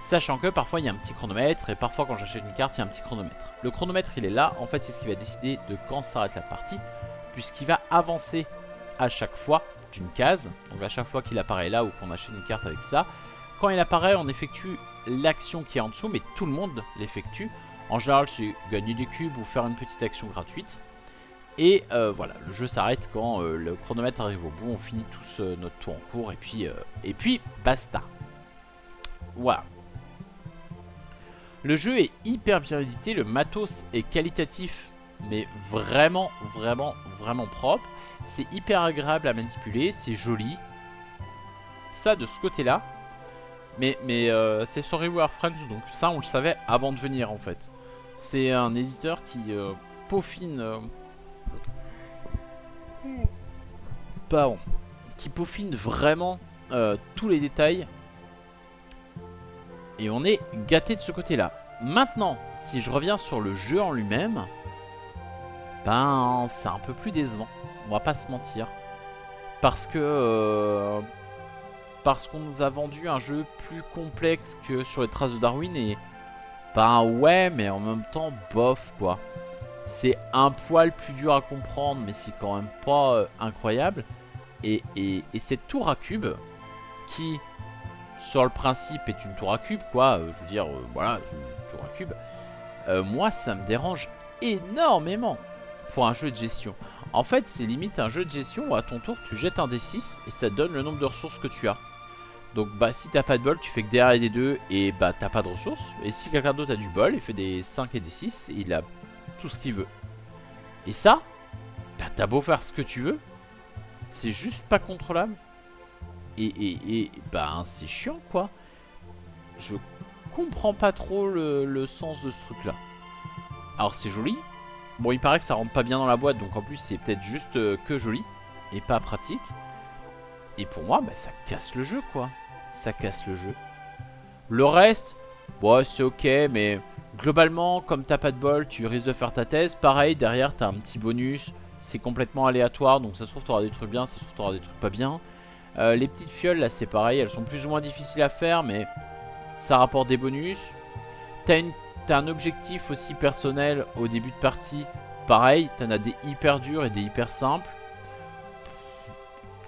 Sachant que parfois il y a un petit chronomètre et parfois quand j'achète une carte, il y a un petit chronomètre. Le chronomètre, il est là. En fait, c'est ce qui va décider de quand s'arrête la partie, puisqu'il va avancer à chaque fois d'une case. Donc à chaque fois qu'il apparaît là ou qu'on achète une carte avec ça, quand il apparaît on effectue l'action qui est en dessous, mais tout le monde l'effectue. En général c'est gagner des cubes ou faire une petite action gratuite. Et voilà, le jeu s'arrête quand le chronomètre arrive au bout. On finit tous notre tour en cours et puis basta. Voilà. Le jeu est hyper bien édité, le matos est qualitatif, mais vraiment, vraiment, vraiment propre. C'est hyper agréable à manipuler, c'est joli. Ça, de ce côté-là. Mais c'est sur Reward Friends, donc ça, on le savait avant de venir, en fait. C'est un éditeur qui peaufine... pardon. Qui peaufine vraiment tous les détails. Et on est gâté de ce côté-là. Maintenant, si je reviens sur le jeu en lui-même, ben, c'est un peu plus décevant. On va pas se mentir. Parce qu'on nous a vendu un jeu plus complexe que sur les traces de Darwin. Et ben ouais, mais en même temps, bof quoi. C'est un poil plus dur à comprendre, mais c'est quand même pas incroyable. Et cette tour à cube, qui sur le principe est une tour à cube quoi, je veux dire, voilà, une tour à cube. Moi ça me dérange énormément pour un jeu de gestion. En fait c'est limite un jeu de gestion où à ton tour tu jettes un D6 et ça te donne le nombre de ressources que tu as. Donc bah si t'as pas de bol tu fais que des 1 et des 2 et bah t'as pas de ressources. Et si quelqu'un d'autre a du bol, il fait des 5 et des 6 et il a tout ce qu'il veut. Et ça, bah t'as beau faire ce que tu veux, c'est juste pas contrôlable. Et bah c'est chiant quoi. Je comprends pas trop le sens de ce truc là. Alors c'est joli. Bon il paraît que ça rentre pas bien dans la boîte, donc en plus c'est peut-être juste que joli et pas pratique. Et pour moi bah, ça casse le jeu quoi. Ça casse le jeu. Le reste, bon c'est ok, mais globalement comme t'as pas de bol tu risques de faire ta thèse. Pareil derrière t'as un petit bonus. C'est complètement aléatoire, donc ça se trouve t'auras des trucs bien, ça se trouve t'auras des trucs pas bien. Les petites fioles là c'est pareil, elles sont plus ou moins difficiles à faire, mais ça rapporte des bonus. T'as un objectif aussi personnel au début de partie. Pareil, t'en as des hyper durs et des hyper simples.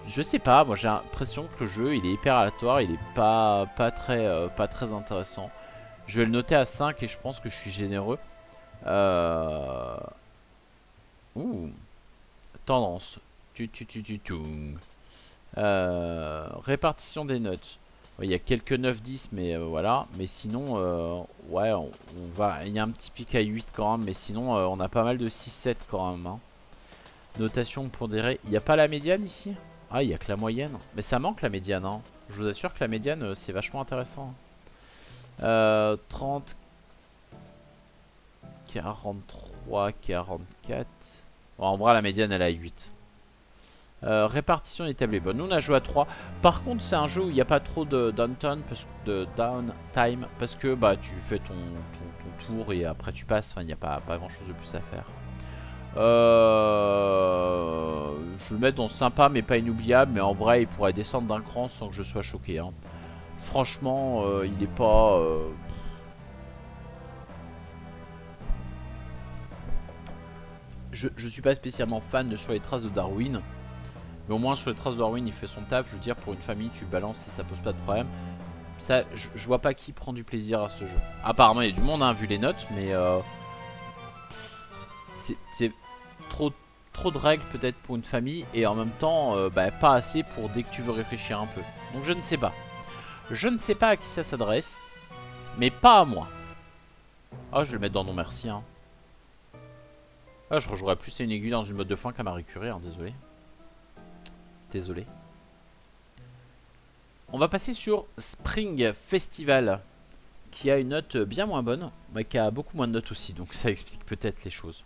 Je sais pas, moi j'ai l'impression que le jeu il est hyper aléatoire, il est pas très intéressant. Je vais le noter à 5 et je pense que je suis généreux. Ouh. Tendance. Répartition des notes. Il y a quelques 9-10 mais voilà. Mais sinon ouais on va. Il y a un petit pic à 8 quand même. Mais sinon on a pas mal de 6-7 quand même hein. Notation pondérée. Il n'y a pas la médiane ici? Ah il n'y a que la moyenne. Mais ça manque la médiane hein. Je vous assure que la médiane c'est vachement intéressant. 30 43 44. Bon, en vrai la médiane elle est à 8. Répartition des tables est bonne. Nous on a joué à 3. Par contre c'est un jeu où il n'y a pas trop de downtime parce que bah tu fais ton tour et après tu passes. Enfin il n'y a pas grand chose de plus à faire. Je vais le mettre dans sympa mais pas inoubliable. Mais en vrai il pourrait descendre d'un cran sans que je sois choqué hein. Franchement il est pas... Je suis pas spécialement fan de Sur les traces de Darwin. Mais au moins sur les traces de Darwin il fait son taf. Je veux dire pour une famille tu balances et ça pose pas de problème. Ça je vois pas qui prend du plaisir à ce jeu. Apparemment il y a du monde hein, vu les notes. Mais c'est trop de règles peut-être pour une famille. Et en même temps bah, pas assez pour dès que tu veux réfléchir un peu. Donc je ne sais pas. Je ne sais pas à qui ça s'adresse. Mais pas à moi. Ah je vais le mettre dans non merci hein. Ah je rejouerais plus à une aiguille dans une botte de foin qu'à Marie Curie hein, désolé. Désolé. On va passer sur Spring Festival, qui a une note bien moins bonne, mais qui a beaucoup moins de notes aussi, donc ça explique peut-être les choses.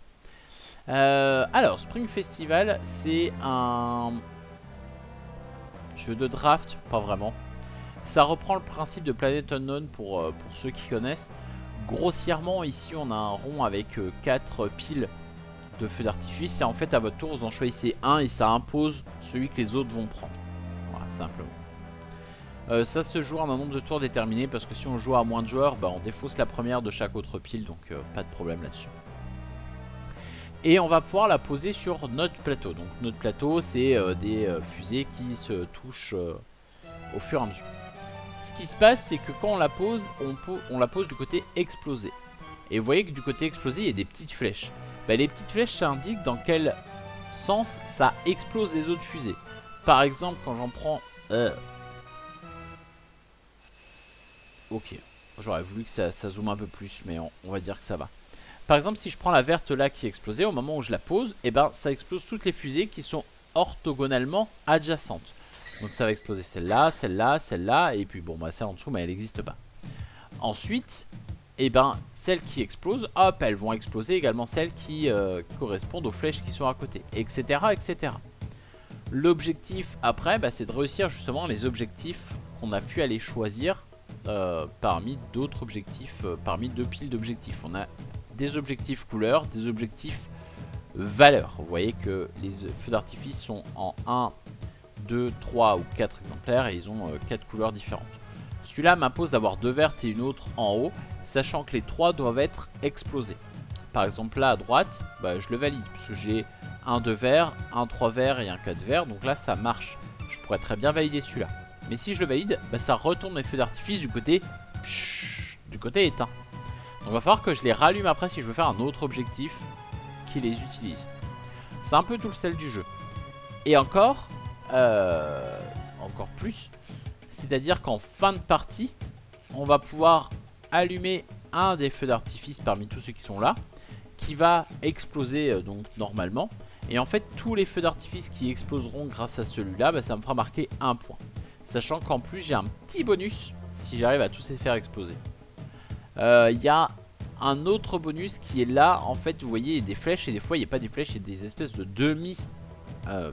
Alors, Spring Festival, c'est un jeu de draft, pas vraiment. Ça reprend le principe de Planet Unknown pour ceux qui connaissent. Grossièrement, ici, on a un rond avec 4 piles de feux d'artifice et en fait à votre tour vous en choisissez un et ça impose celui que les autres vont prendre. Voilà simplement. Ça se joue en un nombre de tours déterminé parce que si on joue à moins de joueurs bah, on défausse la première de chaque autre pile donc pas de problème là-dessus. Et on va pouvoir la poser sur notre plateau. Donc notre plateau c'est des fusées qui se touchent au fur et à mesure. Ce qui se passe c'est que quand on la pose, on la pose du côté explosé. Et vous voyez que du côté explosé il y a des petites flèches. Bah, les petites flèches ça indique dans quel sens ça explose les autres fusées. Par exemple quand j'en prends... Ok. J'aurais voulu que ça zoome un peu plus, mais on va dire que ça va. Par exemple, si je prends la verte là qui explosait, au moment où je la pose, et ben ça explose toutes les fusées qui sont orthogonalement adjacentes. Donc ça va exploser celle-là, celle-là, celle-là, et puis bon, bah celle en dessous, mais elle n'existe pas. Ensuite, et ben celles qui explosent, hop, elles vont exploser également celles qui correspondent aux flèches qui sont à côté, etc. etc. L'objectif après, bah, c'est de réussir justement les objectifs qu'on a pu aller choisir parmi d'autres objectifs, parmi deux piles d'objectifs. On a des objectifs couleurs, des objectifs valeurs. Vous voyez que les feux d'artifice sont en 1, 2, 3 ou 4 exemplaires et ils ont 4 couleurs différentes. Celui-là m'impose d'avoir deux vertes et une autre en haut, sachant que les 3 doivent être explosés. Par exemple là à droite, bah, je le valide parce que j'ai un 2 vert, un 3 vert et un 4 vert, donc là ça marche. Je pourrais très bien valider celui-là. Mais si je le valide, bah, ça retourne mes feux d'artifice du côté éteint. Donc il va falloir que je les rallume après si je veux faire un autre objectif qui les utilise. C'est un peu tout le sel du jeu. Et encore plus, c'est-à-dire qu'en fin de partie, on va pouvoir allumer un des feux d'artifice parmi tous ceux qui sont là, qui va exploser donc normalement. Et en fait, tous les feux d'artifice qui exploseront grâce à celui-là, bah, ça me fera marquer un point. Sachant qu'en plus, j'ai un petit bonus si j'arrive à tous les faire exploser. Il y a un autre bonus qui est là. En fait, vous voyez, il y a des flèches et des fois, il n'y a pas des flèches, il y a des espèces de demi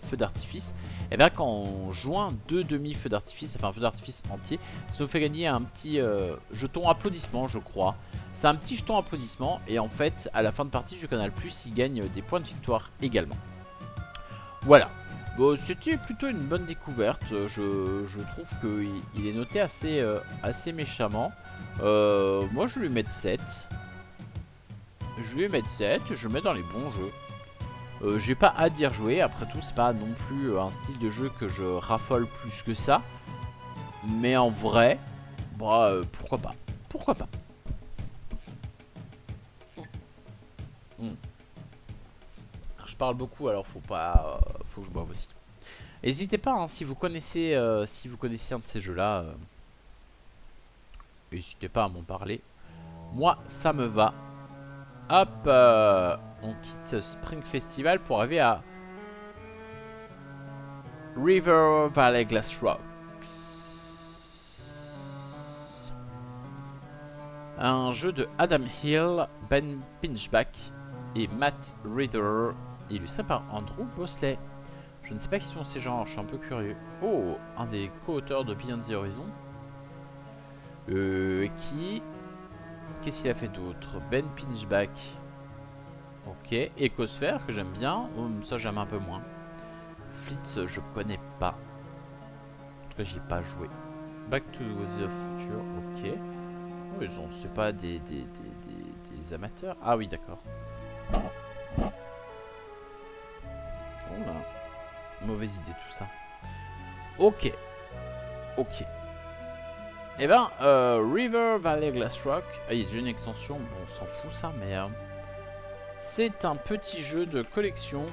feux d'artifice. Et bien, quand on joint deux demi feux d'artifice, enfin un feu d'artifice entier, ça nous fait gagner un petit jeton applaudissement, je crois. C'est un petit jeton applaudissement. Et en fait, à la fin de partie du Canal+, il gagne des points de victoire également. Voilà. Bon, c'était plutôt une bonne découverte. Je trouve qu'il est noté assez méchamment. Moi, je vais lui mettre 7. Je vais mettre 7. Je le mets dans les bons jeux. J'ai pas hâte d'y rejouer. Après tout, c'est pas non plus un style de jeu que je raffole plus que ça. Mais en vrai, bah, pourquoi pas. Pourquoi pas. Je parle beaucoup, alors faut que je boive aussi. N'hésitez pas, hein, si vous connaissez un de ces jeux-là, n'hésitez pas à m'en parler. Moi, ça me va. Hop, on quitte Spring Festival pour arriver à River Valley Glass Rocks. Un jeu de Adam Hill, Ben Pinchback et Matt Reader, illustré par Andrew Bosley. Je ne sais pas qui sont ces gens, je suis un peu curieux. Oh, un des co-auteurs de Beyond the Horizon. Qu'est-ce qu'il a fait d'autre? Ben Pinchback. Ok, Ecosphere que j'aime bien. Oh, ça j'aime un peu moins. Fleet, je connais pas. En tout cas, j'y ai pas joué. Back to the Future, ok. Oh, c'est pas des amateurs. Ah oui, d'accord. Oh là. Mauvaise idée tout ça. Ok. Ok. Et ben, River Valley Glass Rock. Ah, il y a déjà une extension. Bon, on s'en fout ça, mais c'est un petit jeu de collection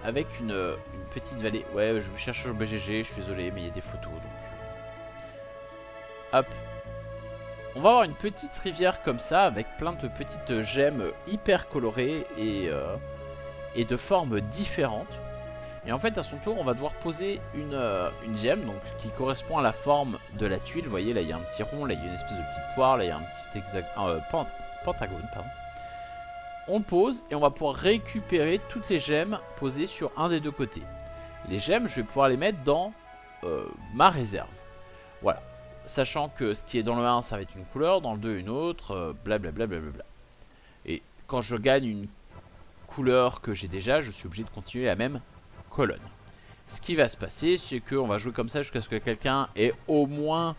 avec une petite vallée. Ouais, je vous cherche sur le BGG. Je suis désolé, mais il y a des photos. Donc, hop. On va avoir une petite rivière comme ça avec plein de petites gemmes hyper colorées et de formes différentes. Et en fait, à son tour, on va devoir poser une gemme donc, qui correspond à la forme de la tuile. Vous voyez, là, il y a un petit rond, là, il y a une espèce de petite poire, là, il y a un petit pentagone. Pardon. On le pose et on va pouvoir récupérer toutes les gemmes posées sur un des deux côtés. Les gemmes, je vais pouvoir les mettre dans ma réserve. Voilà. Sachant que ce qui est dans le 1, ça va être une couleur, dans le 2, une autre, blablabla. Et quand je gagne une couleur que j'ai déjà, je suis obligé de continuer la même colonne. Ce qui va se passer, c'est qu'on va jouer comme ça jusqu'à ce que quelqu'un ait au moins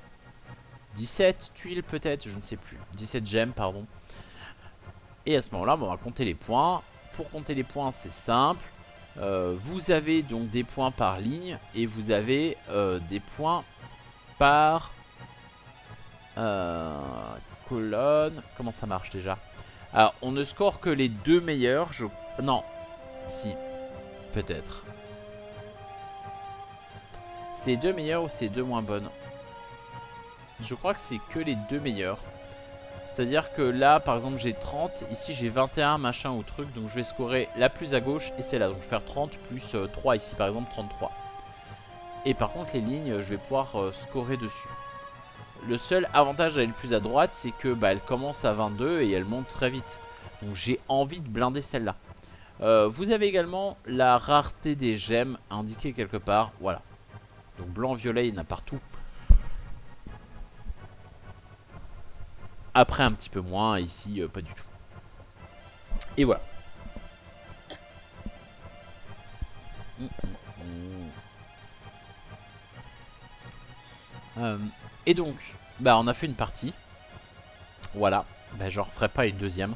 17 tuiles peut-être, je ne sais plus. 17 gemmes, pardon. Et à ce moment-là, on va compter les points. Pour compter les points, c'est simple. Vous avez donc des points par ligne et vous avez des points par colonne. Comment ça marche déjà? Alors, on ne score que les deux meilleurs. Non, si, peut-être. C'est les deux meilleurs ou c'est les deux moins bonnes? je crois que c'est que les deux meilleurs. C'est-à-dire que là, par exemple, j'ai 30. Ici, j'ai 21, machin ou truc. Donc, je vais scorer la plus à gauche et celle-là. Donc, je vais faire 30 plus 3 ici, par exemple, 33. Et par contre, les lignes, je vais pouvoir scorer dessus. Le seul avantage d'aller le plus à droite, c'est que bah, elle commence à 22 et elle monte très vite. Donc, j'ai envie de blinder celle-là. Vous avez également la rareté des gemmes indiquée quelque part. Voilà. Donc, blanc, violet, il y en a partout. Après un petit peu moins, ici pas du tout. Et voilà. Et donc, bah on a fait une partie. Voilà. Bah je referai pas une deuxième.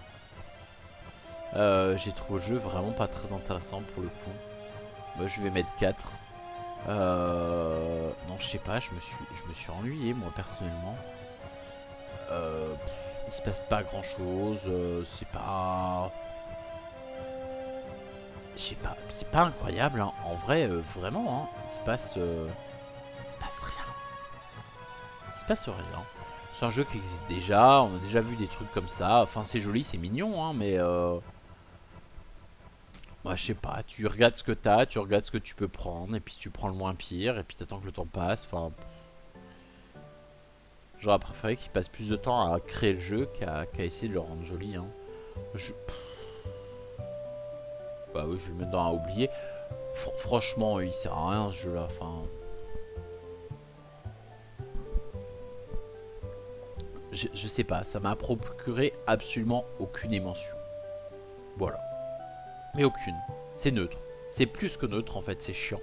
J'ai trouvé le jeu vraiment pas très intéressant pour le coup. Bah, je vais mettre 4. Non je sais pas, je me suis ennuyé moi personnellement. Il se passe pas grand chose, c'est pas... Je sais pas, c'est pas incroyable hein. En vrai, vraiment, hein, il se passe rien. Il se passe rien. C'est un jeu qui existe déjà, on a déjà vu des trucs comme ça. Enfin c'est joli, c'est mignon hein, mais moi je sais pas, tu regardes ce que t'as, tu regardes ce que tu peux prendre, et puis tu prends le moins pire, et puis t'attends que le temps passe, enfin... J'aurais préféré qu'il passe plus de temps à créer le jeu qu'à essayer de le rendre joli. Hein. Bah oui, je vais le mettre dans à oublier. Franchement, il sert à rien ce jeu là. Enfin... Je sais pas, ça m'a procuré absolument aucune émotion. Voilà. Mais aucune. C'est neutre. C'est plus que neutre en fait, c'est chiant.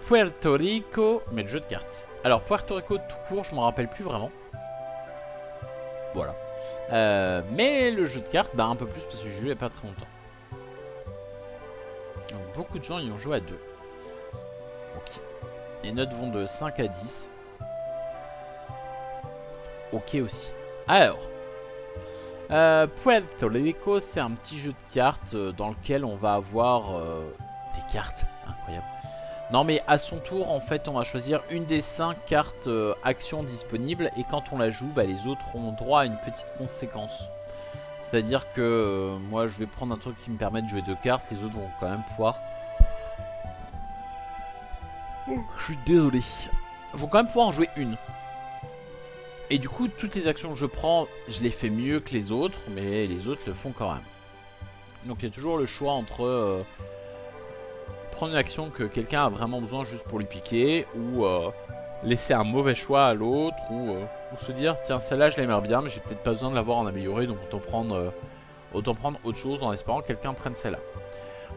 Puerto Rico, mais le jeu de cartes. Alors Puerto Rico tout court, je m'en rappelle plus vraiment. Voilà. Mais le jeu de cartes, bah un peu plus parce que j'ai joué il n'y a pas très longtemps. Donc beaucoup de gens y ont joué à 2. Ok. Les notes vont de 5 à 10. Ok aussi. Alors. Puerto Rico, c'est un petit jeu de cartes dans lequel on va avoir des cartes. Incroyable. Non mais à son tour en fait on va choisir une des 5 cartes actions disponibles. Et quand on la joue bah, les autres ont droit à une petite conséquence. C'est à dire que moi je vais prendre un truc qui me permet de jouer 2 cartes. Les autres vont quand même pouvoir... Je suis désolé. Ils vont quand même pouvoir en jouer une. Et du coup toutes les actions que je prends je les fais mieux que les autres. Mais les autres le font quand même. Donc il y a toujours le choix entre... prendre une action que quelqu'un a vraiment besoin juste pour lui piquer, ou laisser un mauvais choix à l'autre, ou se dire tiens celle-là je l'aimerais bien mais j'ai peut-être pas besoin de l'avoir en amélioré, donc autant prendre autre chose en espérant que quelqu'un prenne celle-là.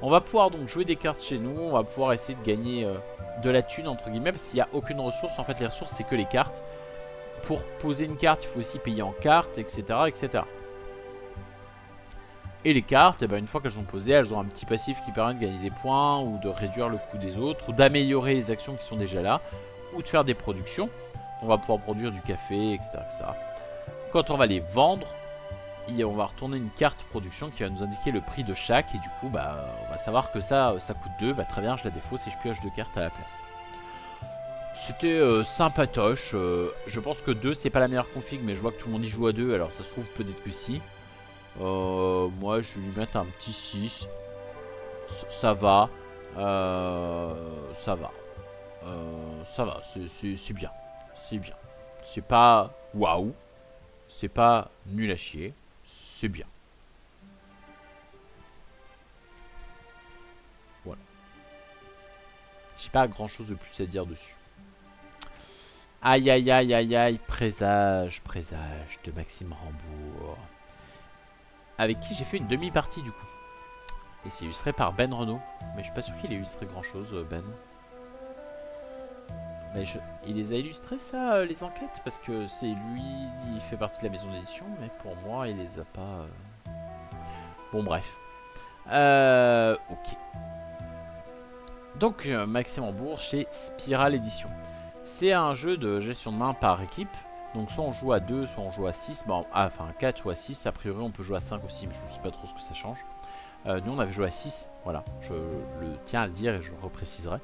On va pouvoir donc jouer des cartes chez nous, on va pouvoir essayer de gagner de la thune entre guillemets parce qu'il n'y a aucune ressource, en fait les ressources c'est que les cartes. Pour poser une carte il faut aussi payer en cartes, etc. etc. Et les cartes, eh ben, une fois qu'elles sont posées, elles ont un petit passif qui permet de gagner des points, ou de réduire le coût des autres, ou d'améliorer les actions qui sont déjà là, ou de faire des productions. On va pouvoir produire du café, etc. etc. Quand on va les vendre, on va retourner une carte production qui va nous indiquer le prix de chaque, et du coup bah, on va savoir que ça coûte 2, bah, très bien je la défausse et je pioche 2 cartes à la place. C'était sympatoche, je pense que 2 c'est pas la meilleure config, mais je vois que tout le monde y joue à 2, alors ça se trouve peut-être que si. Moi je vais lui mettre un petit 6. Ça va. Ça va. Ça va, c'est bien. C'est bien. C'est pas waouh. C'est pas nul à chier. C'est bien. Voilà. J'ai pas grand chose de plus à dire dessus. Aïe aïe aïe aïe aïe. Présage de Maxime Rambourg. Avec qui j'ai fait une demi-partie du coup. Et c'est illustré par Ben Renault. Mais je suis pas sûr qu'il ait illustré grand chose, Ben. Mais il les a illustrés ça, les enquêtes. Parce que c'est lui, il fait partie de la maison d'édition. Mais pour moi, il les a pas... Bon bref. Ok. Donc Maxime Rambourg chez Spiral Edition. C'est un jeu de gestion de main par équipe. Donc soit on joue à 2, soit on joue à 6. Bon, enfin 4 ou à 6. A priori on peut jouer à 5 aussi, mais je ne sais pas trop ce que ça change. Nous on avait joué à 6. Voilà, je le tiens à le dire et je le repréciserai.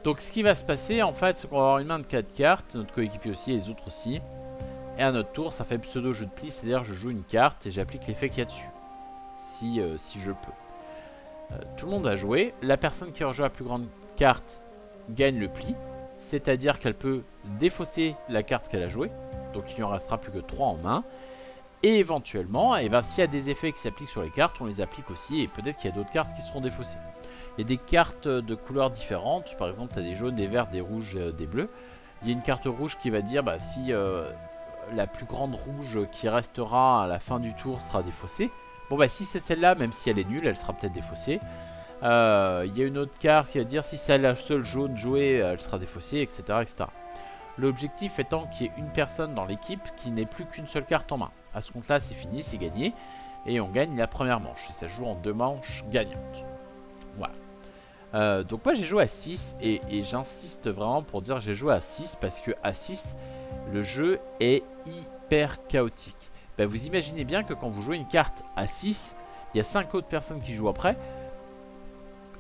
Donc ce qui va se passer en fait, c'est qu'on va avoir une main de 4 cartes, notre coéquipier aussi et les autres aussi. Et à notre tour, ça fait pseudo jeu de pli, c'est-à-dire je joue une carte et j'applique l'effet qu'il y a dessus. Si je peux. Tout le monde va jouer. La personne qui rejoue la plus grande carte gagne le pli. C'est-à-dire qu'elle peut défausser la carte qu'elle a jouée. Donc il n'y en restera plus que 3 en main. Et éventuellement, eh ben, s'il y a des effets qui s'appliquent sur les cartes, on les applique aussi. Et peut-être qu'il y a d'autres cartes qui seront défaussées. Il y a des cartes de couleurs différentes. Par exemple, tu as des jaunes, des verts, des rouges, des bleus. Il y a une carte rouge qui va dire bah, si la plus grande rouge qui restera à la fin du tour sera défaussée. Bon bah si c'est celle-là, même si elle est nulle, elle sera peut-être défaussée. Il y a une autre carte qui va dire si c'est la seule jaune jouée, elle sera défaussée, etc. etc. L'objectif étant qu'il y ait une personne dans l'équipe qui n'ait plus qu'une seule carte en main. À ce compte-là, c'est fini, c'est gagné. Et on gagne la première manche. Et ça joue en 2 manches gagnantes. Voilà. Donc moi j'ai joué à 6 et j'insiste vraiment pour dire que j'ai joué à 6 parce que à 6, le jeu est hyper chaotique. Bah, vous imaginez bien que quand vous jouez une carte à 6, il y a 5 autres personnes qui jouent après.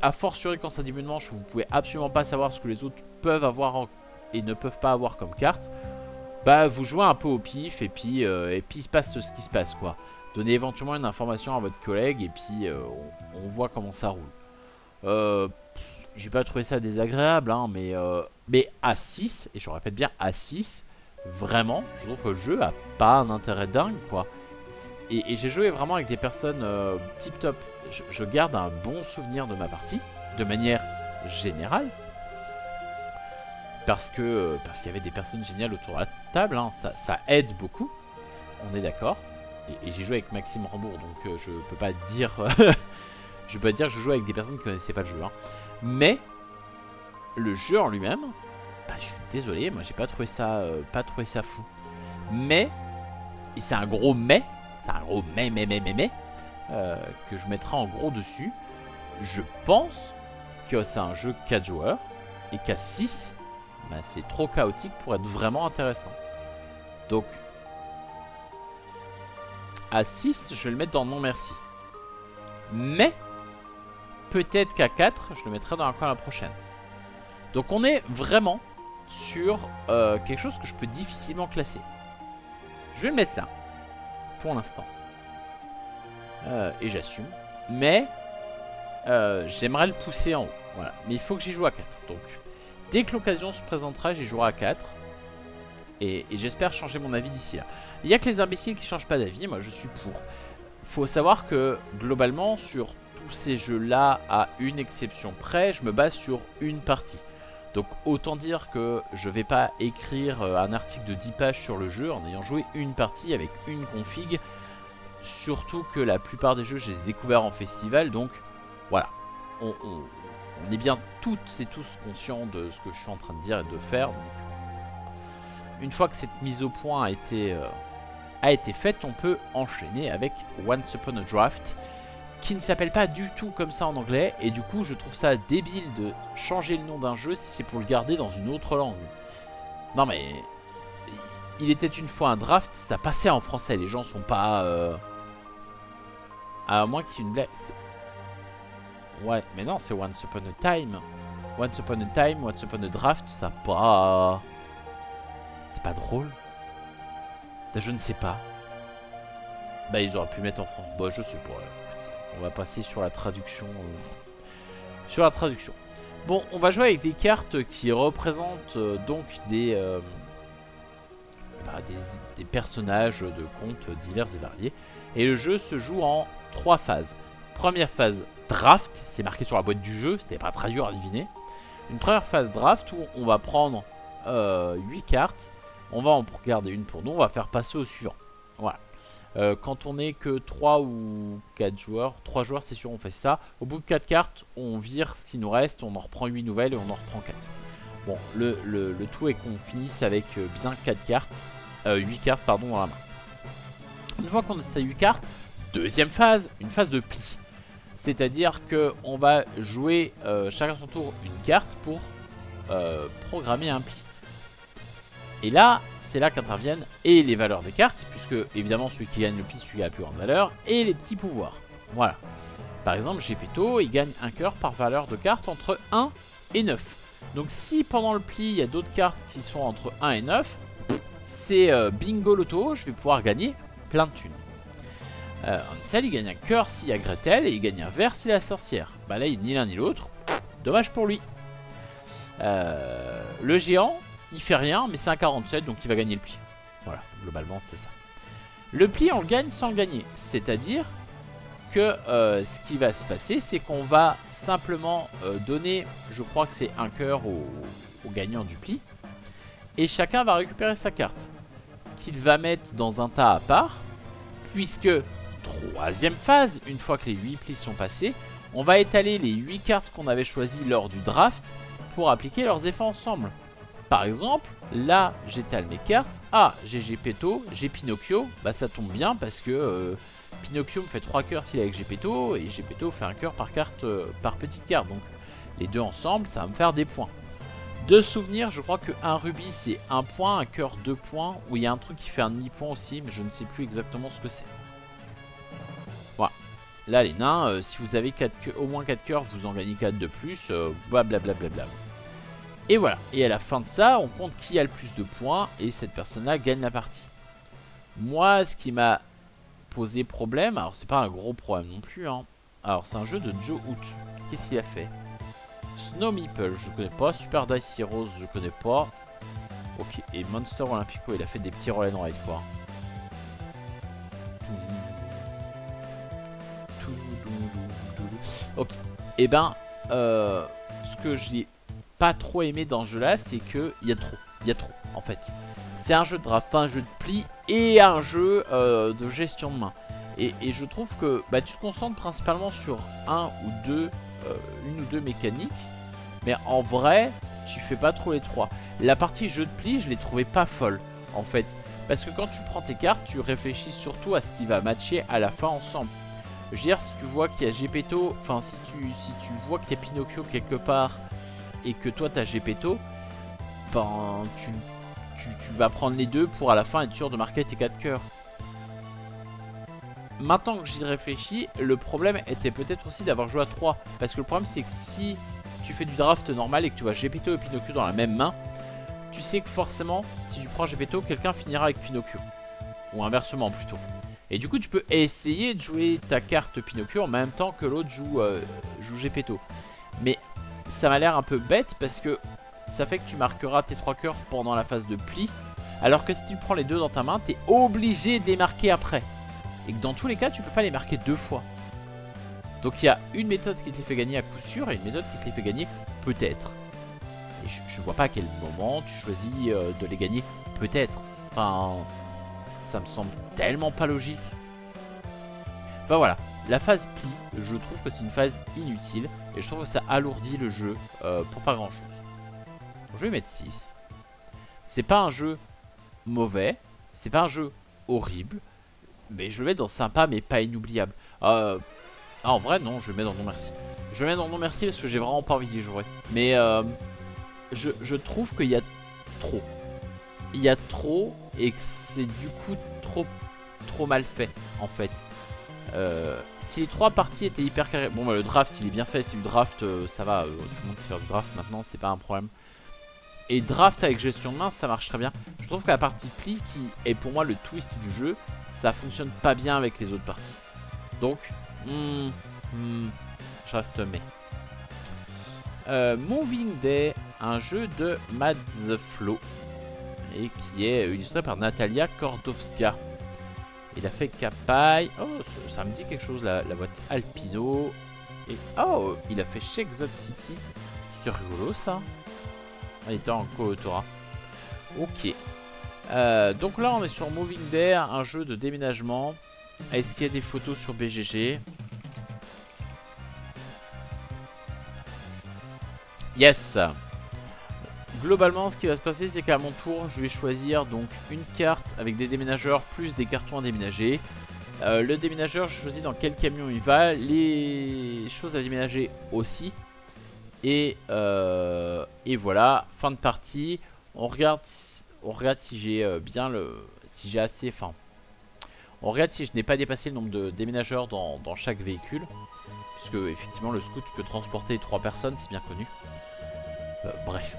A fortiori quand ça débute de manche, vous pouvez absolument pas savoir ce que les autres peuvent avoir et ne peuvent pas avoir comme carte. Bah vous jouez un peu au pif et puis il se passe ce qui se passe quoi. Donnez éventuellement une information à votre collègue et puis on voit comment ça roule. J'ai pas trouvé ça désagréable hein, mais à 6, et je répète bien à 6, vraiment, je trouve que le jeu a pas un intérêt dingue quoi. Et j'ai joué vraiment avec des personnes tip top. Je garde un bon souvenir de ma partie, de manière générale. Parce qu'il y avait des personnes géniales autour de la table, hein. Ça aide beaucoup, on est d'accord. Et j'ai joué avec Maxime Rambourg, donc je peux pas dire je peux pas dire que je joue avec des personnes qui connaissaient pas le jeu. Hein. Mais le jeu en lui-même, bah, je suis désolé, moi j'ai pas trouvé ça fou. Mais, et c'est un gros mais, c'est un gros mais, que je mettrai en gros dessus. Je pense que c'est un jeu 4 joueurs et qu'à 6, bah, c'est trop chaotique pour être vraiment intéressant. Donc, à 6, je vais le mettre dans non merci. Mais, peut-être qu'à 4, je le mettrai dans la prochaine. Donc on est vraiment sur quelque chose que je peux difficilement classer. Je vais le mettre là, pour l'instant. Et j'assume. Mais, j'aimerais le pousser en haut. Voilà. Mais il faut que j'y joue à 4. Donc, dès que l'occasion se présentera, j'y jouerai à 4. Et j'espère changer mon avis d'ici là. Il n'y a que les imbéciles qui ne changent pas d'avis. Moi, je suis pour. Faut savoir que, globalement, sur tous ces jeux-là, à une exception près, je me base sur une partie. Donc, autant dire que je ne vais pas écrire un article de 10 pages sur le jeu en ayant joué une partie avec une config. Surtout que la plupart des jeux, je les ai découverts en festival. Donc, voilà. On est bien toutes et tous conscients de ce que je suis en train de dire et de faire. Donc, une fois que cette mise au point a été faite, on peut enchaîner avec Once Upon a Draft, qui ne s'appelle pas du tout comme ça en anglais. Et du coup, je trouve ça débile de changer le nom d'un jeu si c'est pour le garder dans une autre langue. Non mais, il était une fois un draft, ça passait en français. Les gens sont pas... À moins qu'il y ait une blague... Ouais, mais non, c'est Once Upon a Time. Once Upon a Time, Once Upon a Draft, ça pas... C'est pas drôle. Je ne sais pas. Bah ils auraient pu mettre en français. Bah je sais pas. Écoute, on va passer sur la traduction. Bon, on va jouer avec des cartes qui représentent donc des personnages de contes divers et variés. Et le jeu se joue en 3 phases. Première phase draft, c'est marqué sur la boîte du jeu, c'était pas traduit à deviner. Une première phase draft où on va prendre 8 cartes. On va en garder une pour nous, on va faire passer au suivant. Voilà. Quand on n'est que 3 ou 4 joueurs, 3 joueurs c'est sûr on fait ça. Au bout de 4 cartes, on vire ce qui nous reste, on en reprend 8 nouvelles et on en reprend 4. Bon, le tout est qu'on finisse avec bien 4 cartes, 8 cartes pardon dans la main. Une fois qu'on a ces 8 cartes, deuxième phase, une phase de pli. C'est-à-dire qu'on va jouer chacun son tour une carte pour programmer un pli. Et là, c'est là qu'interviennent et les valeurs des cartes, puisque évidemment celui qui gagne le pli, celui qui a la plus grande valeur, et les petits pouvoirs. Voilà. Par exemple, Gepetto, il gagne un cœur par valeur de carte entre 1 et 9. Donc si pendant le pli, il y a d'autres cartes qui sont entre 1 et 9, c'est bingo loto, je vais pouvoir gagner plein de thunes. Hansel, il gagne un cœur s'il y a Gretel et il gagne un verre s'il y a la sorcière. Bah là, il ni l'un ni l'autre. Dommage pour lui. Le géant, il fait rien, mais c'est un 47, donc il va gagner le pli. Voilà, globalement, c'est ça. Le pli, on le gagne sans le gagner. C'est-à-dire que ce qui va se passer, c'est qu'on va simplement donner, je crois que c'est un cœur au gagnant du pli. Et chacun va récupérer sa carte, qu'il va mettre dans un tas à part, puisque, troisième phase, une fois que les 8 plis sont passés, on va étaler les 8 cartes qu'on avait choisies lors du draft pour appliquer leurs effets ensemble. Par exemple, là, j'étale mes cartes. Ah, j'ai Geppetto, j'ai Pinocchio. Bah, ça tombe bien parce que Pinocchio me fait 3 cœurs s'il est avec Geppetto, et Geppetto fait un cœur par carte, par petite carte. Donc, les deux ensemble, ça va me faire des points. De souvenir, je crois qu'un rubis c'est 1 point, un cœur 2 points, où il y a un truc qui fait un demi-point aussi, mais je ne sais plus exactement ce que c'est. Voilà. Là, les nains, si vous avez au moins 4 cœurs, vous en gagnez 4 de plus, blablabla. Et voilà. Et à la fin de ça, on compte qui a le plus de points, et cette personne-là gagne la partie. Moi, ce qui m'a posé problème, alors c'est pas un gros problème non plus, hein. Alors, c'est un jeu de Joe Hoot. Qu'est-ce qu'il a fait ? Snow Meeple, je connais pas. Super Dice Heroes, je connais pas. Ok, et Monster Olympico, il a fait des petits roll and ride quoi. Ok, et ben, ce que je n'ai pas trop aimé dans ce jeu là, c'est que il y a trop en fait. C'est un jeu de draft, un jeu de pli et un jeu de gestion de main. Et je trouve que bah, tu te concentres principalement sur une ou deux mécaniques, mais en vrai tu fais pas trop les trois. La partie jeu de pli, je l'ai trouvé pas folle en fait, parce que quand tu prends tes cartes, tu réfléchis surtout à ce qui va matcher à la fin ensemble. Je veux dire, si tu vois qu'il y a Geppetto, enfin si tu vois qu'il y a Pinocchio quelque part et que toi t'as Geppetto, ben tu vas prendre les deux pour à la fin être sûr de marquer tes 4 cœurs. Maintenant que j'y réfléchis, le problème était peut-être aussi d'avoir joué à 3. Parce que le problème c'est que si tu fais du draft normal et que tu vois Geppetto et Pinocchio dans la même main, tu sais que forcément, si tu prends Geppetto, quelqu'un finira avec Pinocchio. Ou inversement plutôt. Et du coup tu peux essayer de jouer ta carte Pinocchio en même temps que l'autre joue Geppetto. Mais ça m'a l'air un peu bête parce que ça fait que tu marqueras tes 3 cœurs pendant la phase de pli. Alors que si tu prends les deux dans ta main, tu es obligé de les marquer après. Et que dans tous les cas, tu peux pas les marquer 2 fois. Donc il y a une méthode qui te les fait gagner à coup sûr et une méthode qui te les fait gagner peut-être. Et je vois pas à quel moment tu choisis de les gagner peut-être. Enfin, ça me semble tellement pas logique. Enfin voilà, la phase pli, je trouve que c'est une phase inutile. Et je trouve que ça alourdit le jeu pour pas grand chose. Je vais mettre 6. C'est pas un jeu mauvais, c'est pas un jeu horrible. Mais je le mets dans sympa mais pas inoubliable. En vrai non, je le mets dans non merci. Je le mets dans non merci parce que j'ai vraiment pas envie d'y jouer. Mais je trouve qu'il y a trop. Il y a trop et que c'est du coup trop mal fait en fait. Si les 3 parties étaient hyper carrées. Bon bah, le draft il est bien fait. Si le draft ça va, tout le monde sait faire du draft maintenant, c'est pas un problème. Et draft avec gestion de main, ça marche très bien. Je trouve que la partie pli, qui est pour moi le twist du jeu, ça fonctionne pas bien avec les autres parties. Donc, je reste mais. Moving Day, un jeu de Mads Flo. Et qui est illustré par Natalia Kordowska. Il a fait Capaille. Oh, ça me dit quelque chose, la boîte Alpino. Et oh, il a fait Shake City. C'était rigolo ça. Il était en co-autorat. Ok. Donc là on est sur Moving Day, un jeu de déménagement. Est-ce qu'il y a des photos sur BGG? Yes. Globalement ce qui va se passer c'est qu'à mon tour je vais choisir donc une carte avec des déménageurs plus des cartons à déménager. Le déménageur je choisis dans quel camion il va. Les choses à déménager aussi. Et voilà, fin de partie. On regarde si j'ai bien si j'ai assez. Enfin, on regarde si je n'ai pas dépassé le nombre de déménageurs dans chaque véhicule. Puisque effectivement le scout peut transporter 3 personnes, c'est bien connu. Bref.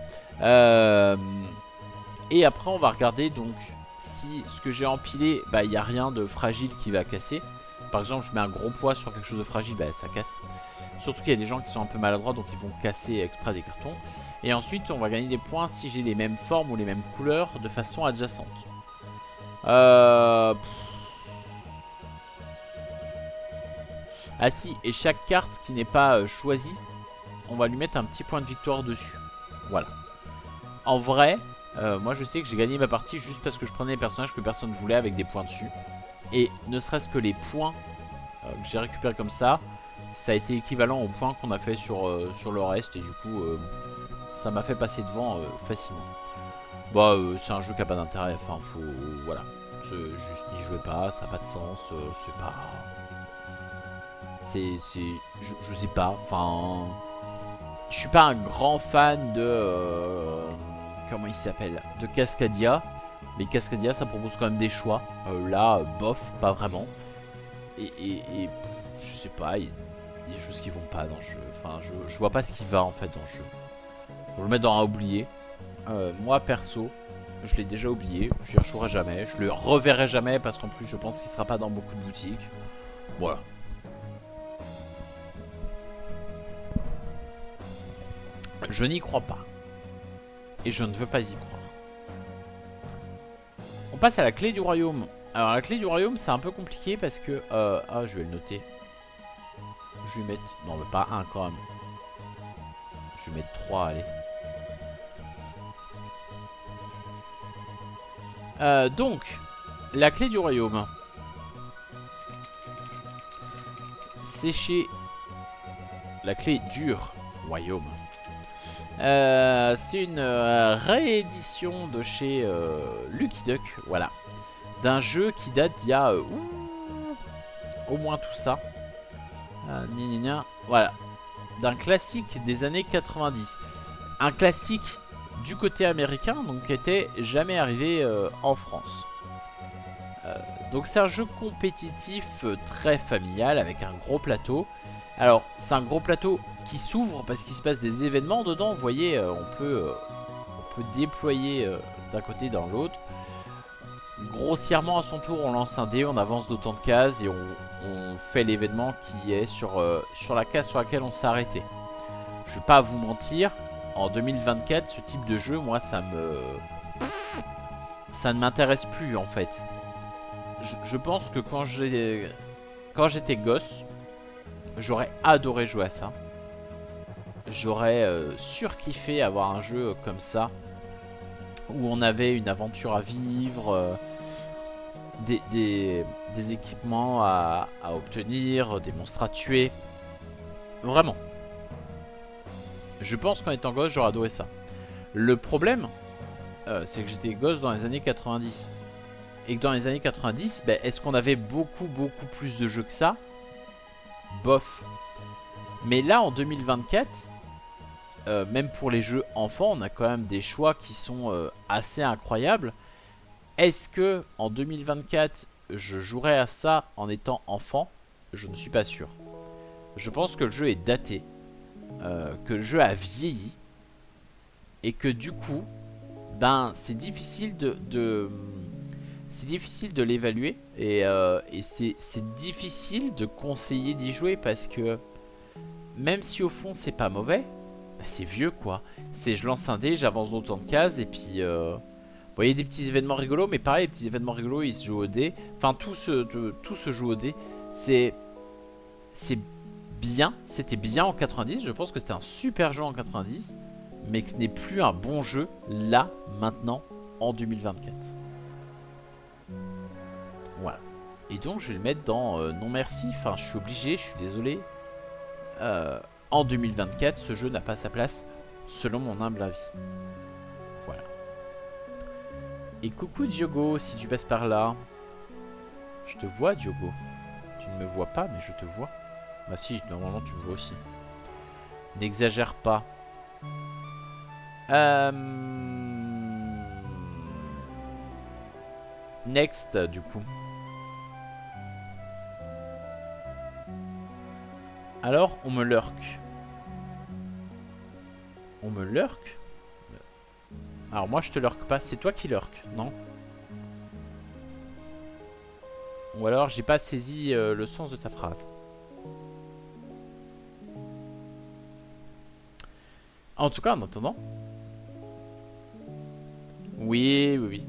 Et après on va regarder donc si ce que j'ai empilé, bah il n'y a rien de fragile qui va casser. Par exemple je mets un gros poids sur quelque chose de fragile, bah ça casse. Surtout qu'il y a des gens qui sont un peu maladroits, donc ils vont casser exprès des cartons. Et ensuite on va gagner des points si j'ai les mêmes formes ou les mêmes couleurs de façon adjacente. Ah si, et chaque carte qui n'est pas choisie, on va lui mettre un petit point de victoire dessus. Voilà. En vrai, moi je sais que j'ai gagné ma partie juste parce que je prenais les personnages que personne ne voulait avec des points dessus. Et ne serait-ce que les points que j'ai récupérés comme ça a été équivalent aux points qu'on a fait sur le reste. Et du coup, ça m'a fait passer devant facilement. Bah, c'est un jeu qui n'a pas d'intérêt. Enfin, faut... voilà. Juste n'y jouez pas, ça n'a pas de sens. C'est pas... Je sais pas. Enfin... Je suis pas un grand fan de... comment il s'appelle? De Cascadia. Mais Cascadia, ça propose quand même des choix. Là, bof, pas vraiment. Et je sais pas, il y a des choses qui vont pas dans le jeu. Enfin, je vois pas ce qui va en fait dans le jeu. On va le mettre dans un oublié. Moi, perso, je l'ai déjà oublié. Je n'y rejouerai jamais. Je le reverrai jamais parce qu'en plus, je pense qu'il sera pas dans beaucoup de boutiques. Voilà. Je n'y crois pas. Et je ne veux pas y croire. On passe à la clé du royaume. Alors la clé du royaume c'est un peu compliqué parce que... ah je vais le noter. Je vais mettre... Non mais pas un quand même. Je vais mettre 3, allez. Donc, la clé du royaume. C'est chez... La clé du royaume. C'est une réédition de chez Lucky Duck, voilà. D'un jeu qui date d'il y a au moins tout ça. Voilà. D'un classique des années 90. Un classique du côté américain, donc qui était jamais arrivé en France. Donc c'est un jeu compétitif très familial avec un gros plateau. Alors c'est un gros plateau qui s'ouvre parce qu'il se passe des événements dedans. Vous voyez, on peut déployer d'un côté dans l'autre. Grossièrement à son tour on lance un dé, on avance d'autant de cases et on fait l'événement qui est sur la case sur laquelle on s'est arrêté. Je vais pas vous mentir, en 2024 ce type de jeu moi ça ne m'intéresse plus en fait. Je pense que quand j'étais gosse, j'aurais adoré jouer à ça. J'aurais surkiffé avoir un jeu comme ça où on avait une aventure à vivre, des équipements à obtenir, des monstres à tuer. Vraiment. Je pense qu'en étant gosse, j'aurais adoré ça. Le problème, c'est que j'étais gosse dans les années 90. Et que dans les années 90, ben, est-ce qu'on avait beaucoup plus de jeux que ça? Bof. Mais là, en 2024, même pour les jeux enfants, on a quand même des choix qui sont assez incroyables. Est-ce que en 2024, je jouerai à ça en étant enfant? Je ne suis pas sûr. Je pense que le jeu est daté, que le jeu a vieilli, et que du coup, ben, c'est difficile c'est difficile de l'évaluer, et c'est difficile de conseiller d'y jouer parce que même si au fond c'est pas mauvais, bah, c'est vieux quoi. C'est je lance un dé, j'avance d'autant de cases et puis vous voyez des petits événements rigolos, mais pareil les petits événements rigolos ils se jouent au dé. Enfin tout se joue au dé. C'est bien, c'était bien en 90, je pense que c'était un super jeu en 90, mais que ce n'est plus un bon jeu là, maintenant, en 2024. Voilà. Et donc je vais le mettre dans non merci, enfin je suis obligé, je suis désolé. En 2024, ce jeu n'a pas sa place, selon mon humble avis. Voilà. Et coucou Diogo, si tu passes par là. Je te vois Diogo. Tu ne me vois pas, mais je te vois. Bah si, normalement tu me vois aussi. N'exagère pas. Next, du coup. Alors, on me lurk. On me lurk? Alors moi je te lurk pas, c'est toi qui lurk, non? Ou alors j'ai pas saisi le sens de ta phrase. En tout cas, en attendant. Oui, oui, oui.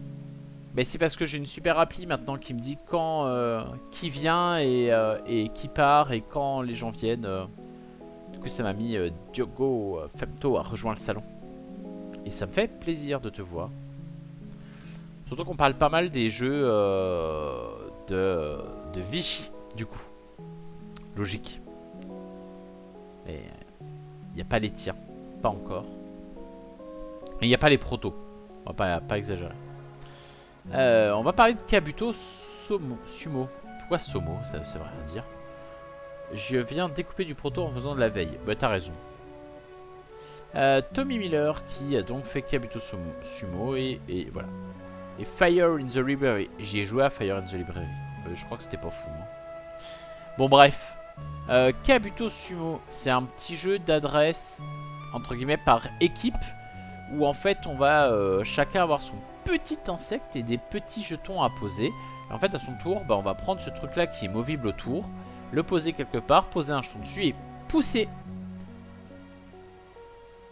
Mais c'est parce que j'ai une super appli maintenant qui me dit quand qui vient et qui part et quand les gens viennent. Du coup, ça m'a mis Diogo Femto a rejoint le salon. Et ça me fait plaisir de te voir. Surtout qu'on parle pas mal des jeux de Vichy, du coup. Logique. Et il n'y a pas les tiens. Pas encore. Et il n'y a pas les protos. On va pas exagérer. On va parler de Kabuto Sumo. Pourquoi Somo? Ça veut rien dire. Je viens découper du proto en faisant de la veille. Bah t'as raison. Tommy Miller qui a donc fait Kabuto Sumo et voilà. Et Fire in the Library. J'y ai joué à Fire in the Library. Je crois que c'était pas fou. Hein. Bon bref. Kabuto Sumo, c'est un petit jeu d'adresse entre guillemets par équipe où en fait on va chacun avoir son petit insecte et des petits jetons à poser. Et en fait à son tour, bah, on va prendre ce truc là qui est movible autour, le poser quelque part, poser un jeton dessus et pousser.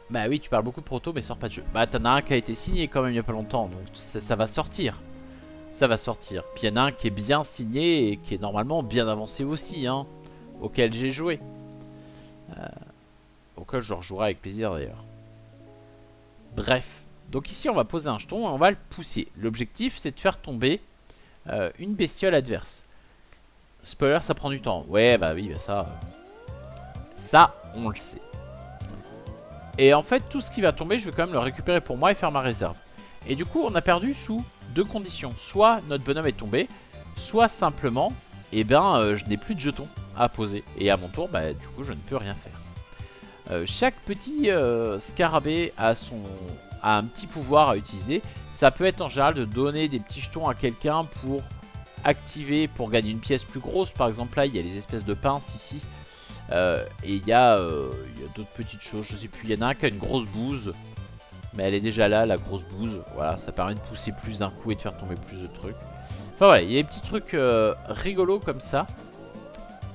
Bah oui, tu parles beaucoup de proto mais sort pas de jeu. Bah t'en as un qui a été signé quand même il y a pas longtemps, donc ça va sortir. Ça va sortir. Puis il y en a un qui est bien signé et qui est normalement bien avancé aussi, hein, auquel j'ai joué. Auquel je rejouerai avec plaisir d'ailleurs. Bref. Donc ici on va poser un jeton et on va le pousser. L'objectif c'est de faire tomber une bestiole adverse. Spoiler, ça prend du temps. Ouais bah oui, bah ça... ça on le sait. Et en fait tout ce qui va tomber je vais quand même le récupérer pour moi et faire ma réserve. Et du coup on a perdu sous deux conditions. Soit notre bonhomme est tombé, soit simplement eh ben, je n'ai plus de jetons à poser. Et à mon tour bah, du coup je ne peux rien faire. Chaque petit scarabée a un petit pouvoir à utiliser. Ça peut être en général de donner des petits jetons à quelqu'un pour activer, pour gagner une pièce plus grosse. Par exemple là il y a les espèces de pinces ici. Et il y a d'autres petites choses, je sais plus, il y en a un qui a une grosse bouse. Mais elle est déjà là, la grosse bouse. Voilà, ça permet de pousser plus d'un coup et de faire tomber plus de trucs. Enfin voilà, il y a des petits trucs rigolos comme ça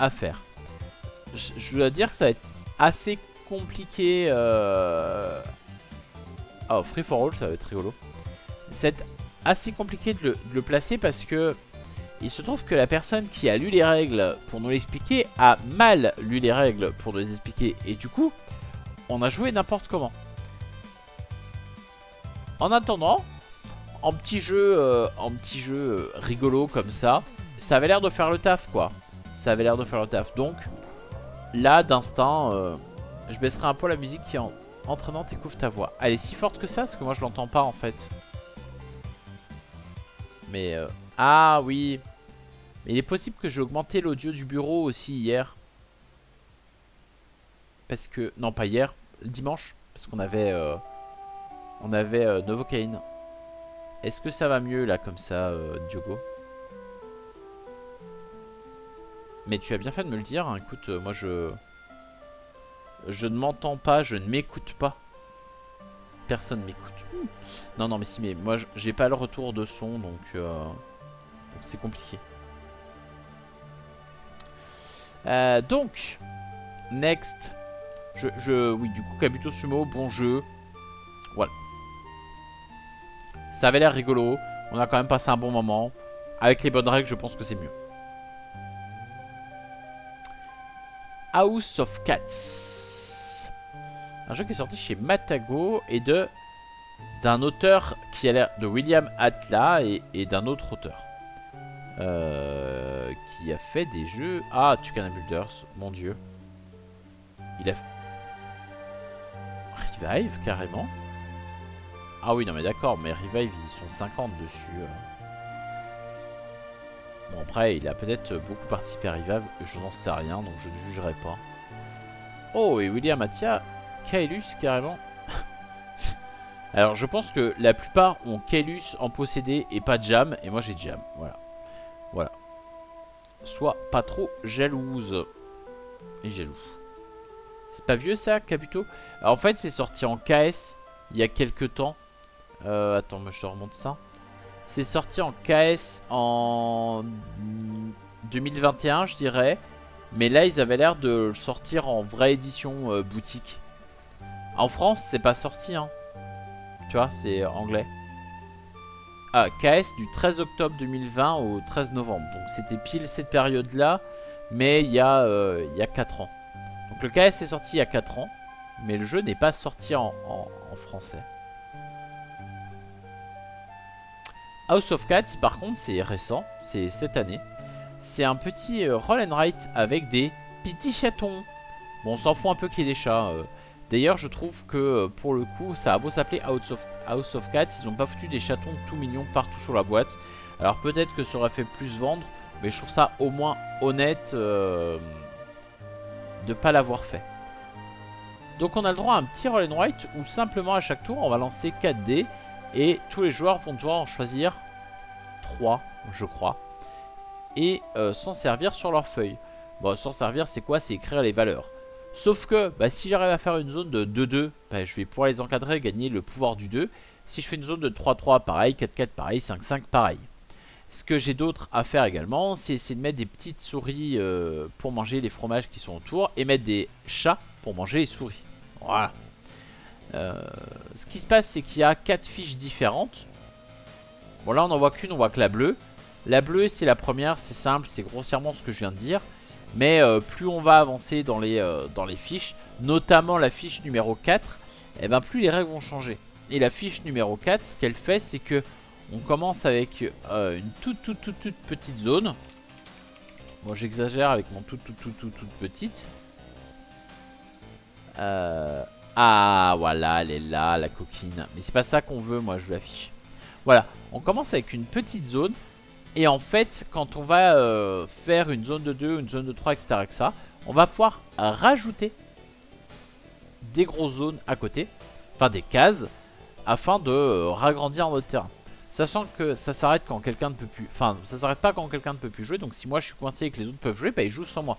à faire. Je dois dire que ça va être assez compliqué. Oh, Free for All, ça va être rigolo. Ça va être assez compliqué de le placer parce que il se trouve que la personne qui a lu les règles pour nous l'expliquer a mal lu les règles pour nous les expliquer. Et du coup, on a joué n'importe comment. En attendant, en petit jeu rigolo comme ça avait l'air de faire le taf quoi. Ça avait l'air de faire le taf. Donc, là d'instinct, je baisserai un peu la musique qui est entraînante et couvre ta voix. Elle est si forte que ça parce que moi je l'entends pas en fait. Mais, ah oui. Mais il est possible que j'ai augmenté l'audio du bureau aussi hier. Parce que... Non, pas hier. Le dimanche. Parce qu'on avait... Novocaine. Est-ce que ça va mieux là comme ça, Diogo? Mais tu as bien fait de me le dire. Hein. Écoute, moi je ne m'entends pas. Je ne m'écoute pas. Personne m'écoute. Non, non, mais si, mais moi j'ai pas le retour de son. Donc c'est compliqué. Donc, next. Oui, du coup, Kabuto Sumo, bon jeu. Voilà. Ça avait l'air rigolo. On a quand même passé un bon moment. Avec les bonnes règles, je pense que c'est mieux. House of Cats. Un jeu qui est sorti chez Matago et d'un auteur qui a l'air de William Atla et d'un autre auteur. Qui a fait des jeux... Ah, Tucana Builders, mon dieu. Il a... Revive, carrément. Ah oui, non mais d'accord, mais Revive, ils sont 50 dessus. Bon, après, il a peut-être beaucoup participé à Revive, je n'en sais rien, donc je ne jugerai pas. Oh, et William Atia, Kaelus, carrément. Alors, je pense que la plupart ont Kaelus en possédé et pas Jam, et moi j'ai Jam, voilà. Voilà. Sois pas trop jalouse. Et jaloux. C'est pas vieux ça, Kabuto? Alors, en fait, c'est sorti en KS il y a quelques temps. Attends, moi je te remonte ça. C'est sorti en KS en 2021, je dirais. Mais là, ils avaient l'air de le sortir en vraie édition boutique. En France, c'est pas sorti, hein. Tu vois, c'est anglais. Ah, KS du 13 octobre 2020 au 13 novembre. Donc c'était pile cette période-là, mais il y a 4 ans. Donc le KS est sorti il y a 4 ans, mais le jeu n'est pas sorti en français. House of Cats, par contre, c'est récent, c'est cette année. C'est un petit roll and write avec des petits chatons. Bon, on s'en fout un peu qu'il y ait des chats. D'ailleurs, je trouve que pour le coup, ça a beau s'appeler House of Cats, ils n'ont pas foutu des chatons tout mignons partout sur la boîte. Alors peut-être que ça aurait fait plus vendre, mais je trouve ça au moins honnête de pas l'avoir fait. Donc on a le droit à un petit roll and write où simplement à chaque tour, on va lancer 4 dés et tous les joueurs vont devoir en choisir 3, je crois, et s'en servir sur leur feuille. Bon, s'en servir, c'est quoi? C'est écrire les valeurs. Sauf que bah, si j'arrive à faire une zone de 2-2, bah, je vais pouvoir les encadrer et gagner le pouvoir du 2. Si je fais une zone de 3-3, pareil, 4-4, pareil, 5-5, pareil. Ce que j'ai d'autre à faire également, c'est essayer de mettre des petites souris pour manger les fromages qui sont autour et mettre des chats pour manger les souris. Voilà. Ce qui se passe, c'est qu'il y a 4 fiches différentes. Bon, là, on n'en voit qu'une, on voit que la bleue. La bleue, c'est la première, c'est simple, c'est grossièrement ce que je viens de dire. Mais plus on va avancer dans les fiches, notamment la fiche numéro 4, et ben plus les règles vont changer. Et la fiche numéro 4, ce qu'elle fait, c'est que on commence avec une toute petite zone. Bon, j'exagère avec mon toute petite. Ah, voilà, elle est là, la coquine. Mais c'est pas ça qu'on veut, moi, je veux la fiche. Voilà, on commence avec une petite zone. Et en fait, quand on va faire une zone de 2, une zone de 3, etc., on va pouvoir rajouter des grosses zones à côté, enfin des cases, afin de ragrandir notre terrain. Sachant que ça s'arrête quand quelqu'un ne peut plus, enfin ça s'arrête pas quand quelqu'un ne peut plus jouer, donc si moi je suis coincé et que les autres peuvent jouer, bah ils jouent sans moi.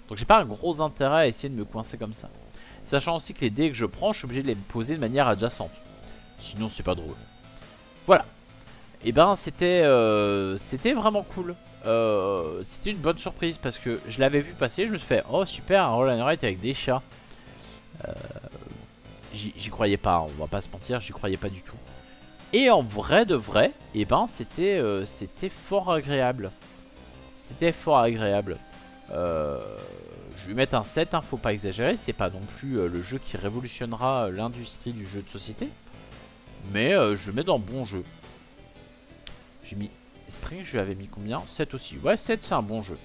Donc j'ai pas un gros intérêt à essayer de me coincer comme ça. Sachant aussi que les dés que je prends, je suis obligé de les poser de manière adjacente. Sinon c'est pas drôle. Voilà. Et ben c'était vraiment cool. C'était une bonne surprise parce que je l'avais vu passer, je me suis fait oh super, un roll and write avec des chats. J'y croyais pas, on va pas se mentir, j'y croyais pas du tout. Et en vrai de vrai, et ben c'était fort agréable. C'était fort agréable. Je vais mettre un 7, hein, faut pas exagérer, c'est pas non plus le jeu qui révolutionnera l'industrie du jeu de société. Mais je le mets dans bon jeu. J'ai mis Spring, je lui avais mis combien? 7 aussi. Ouais, 7 c'est un bon jeu.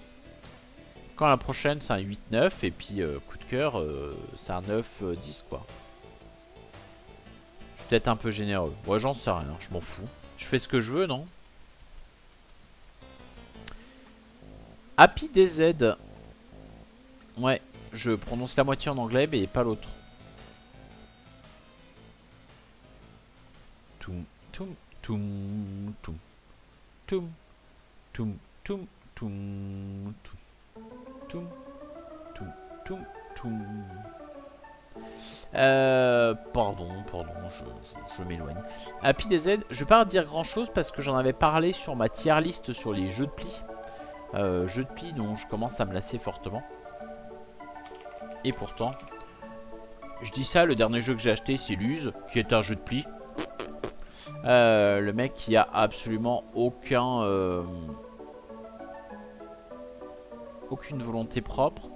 Quand la prochaine c'est un 8-9 et puis coup de cœur c'est un 9-10 quoi. Je suis peut-être un peu généreux. Ouais, j'en sais rien, je m'en fous. Je fais ce que je veux, non? Happy DZ. Ouais, je prononce la moitié en anglais mais pas l'autre. Toum, toum, toum, toum. Toum, toum, toum, toum, toum, toum, toum, toum. Pardon, je m'éloigne. Happy DZ, je vais pas dire grand chose parce que j'en avais parlé sur ma tier list sur les jeux de pli. Jeux de pli dont je commence à me lasser fortement. Et pourtant, je dis ça, le dernier jeu que j'ai acheté c'est Luz, qui est un jeu de pli. Le mec qui a absolument aucune volonté propre.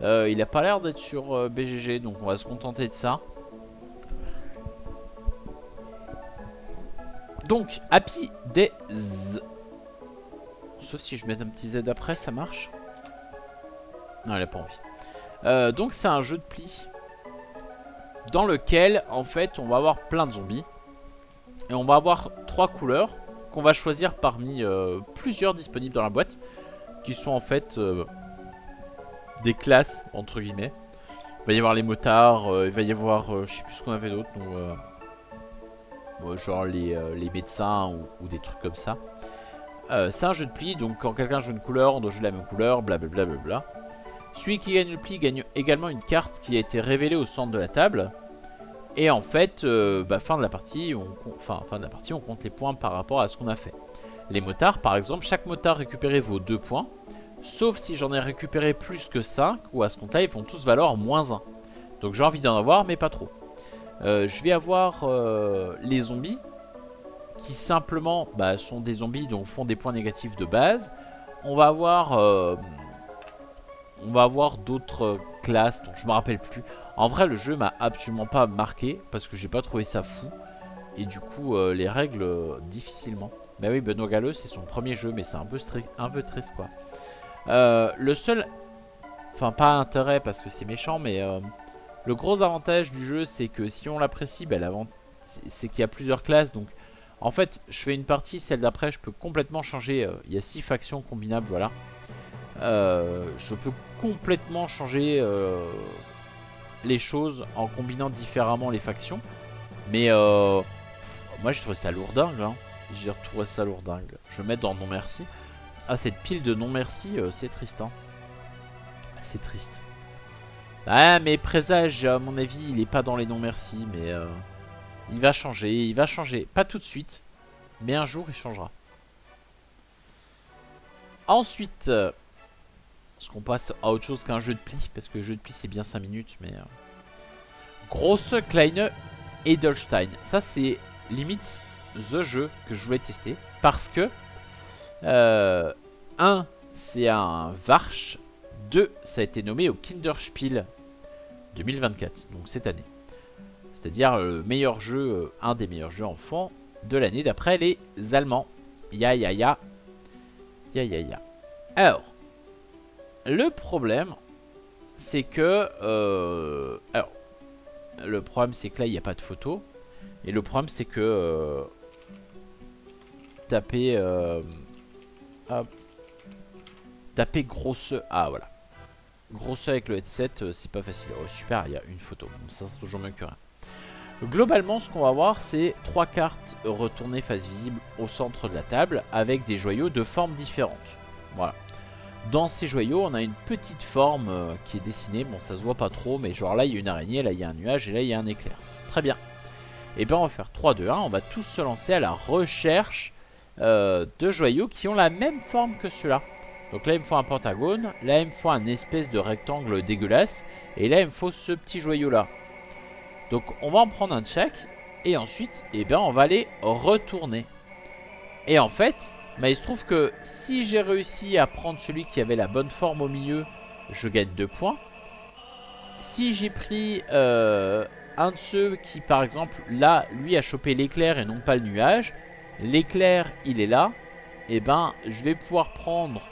Il a pas l'air d'être sur BGG, donc on va se contenter de ça. Donc Happy DZ. Sauf si je mets un petit Z après, ça marche. Non, il a pas envie. Donc c'est un jeu de pli dans lequel en fait on va avoir plein de zombies. Et on va avoir 3 couleurs qu'on va choisir parmi plusieurs disponibles dans la boîte, qui sont en fait des classes entre guillemets. Il va y avoir les motards, il va y avoir je sais plus ce qu'on avait d'autre, genre les médecins ou des trucs comme ça. C'est un jeu de pli, donc quand quelqu'un joue une couleur, on doit jouer la même couleur, blablabla. Celui qui gagne le pli gagne également une carte qui a été révélée au centre de la table. Et en fait, fin de la partie, on compte les points par rapport à ce qu'on a fait. Les motards, par exemple, chaque motard récupéré vaut 2 points. Sauf si j'en ai récupéré plus que 5, ou à ce compte-là, ils vont tous valoir -1. Donc j'ai envie d'en avoir, mais pas trop. Je vais avoir les zombies, qui simplement sont des zombies, donc font des points négatifs de base. On va avoir d'autres classes dont je me rappelle plus. En vrai, le jeu m'a absolument pas marqué parce que j'ai pas trouvé ça fou. Et du coup, les règles, difficilement. Bah oui, Benoît Galleux, c'est son premier jeu, mais c'est un peu triste, quoi. Le seul... Enfin, pas intérêt parce que c'est méchant, mais... le gros avantage du jeu, c'est que si on l'apprécie, c'est qu'il y a plusieurs classes. Donc, en fait, je fais une partie, celle d'après, je peux complètement changer. Il y a 6 factions combinables, voilà. Je peux complètement changer les choses en combinant différemment les factions. Mais moi j'ai trouvé ça lourdingue, hein. J'ai retrouvé ça lourdingue. Je vais mettre dans non merci. Ah, cette pile de non merci, c'est triste, hein. C'est triste. Ah, mais présage, à mon avis, il est pas dans les non merci. Mais il va changer. Pas tout de suite, mais un jour il changera. Ensuite, est-ce qu'on passe à autre chose qu'un jeu de pli? Parce que le jeu de pli c'est bien 5 minutes, mais... Grosse Kleine Edelstein. Ça c'est limite the jeu que je voulais tester. Parce que 1, c'est un Varch. 2, ça a été nommé au Kinderspiel 2024, donc cette année. C'est-à-dire le meilleur jeu, un des meilleurs jeux enfants de l'année d'après les Allemands. Ya. Alors, le problème, c'est que... le problème, c'est que là, il n'y a pas de photo. Et le problème, c'est que... taper grosse... Ah, voilà. Grosse avec le headset, c'est pas facile. Oh, super, il y a une photo. Bon, ça, c'est toujours mieux que rien. Globalement, ce qu'on va voir, c'est 3 cartes retournées face visible au centre de la table avec des joyaux de formes différentes. Voilà. Dans ces joyaux, on a une petite forme qui est dessinée. Bon, ça se voit pas trop, mais genre là, il y a une araignée, là, il y a un nuage et là, il y a un éclair. Très bien. Et bien, on va faire 3, 2, 1. On va tous se lancer à la recherche de joyaux qui ont la même forme que ceux-là. Donc là, il me faut un pentagone. Là, il me faut un espèce de rectangle dégueulasse. Et là, il me faut ce petit joyau-là. Donc, on va en prendre un de chaque. Et ensuite, on va les retourner. Et en fait... il se trouve que si j'ai réussi à prendre celui qui avait la bonne forme au milieu, je gagne 2 points. Si j'ai pris un de ceux qui, par exemple, là, lui a chopé l'éclair et non pas le nuage, l'éclair, il est là, et je vais pouvoir prendre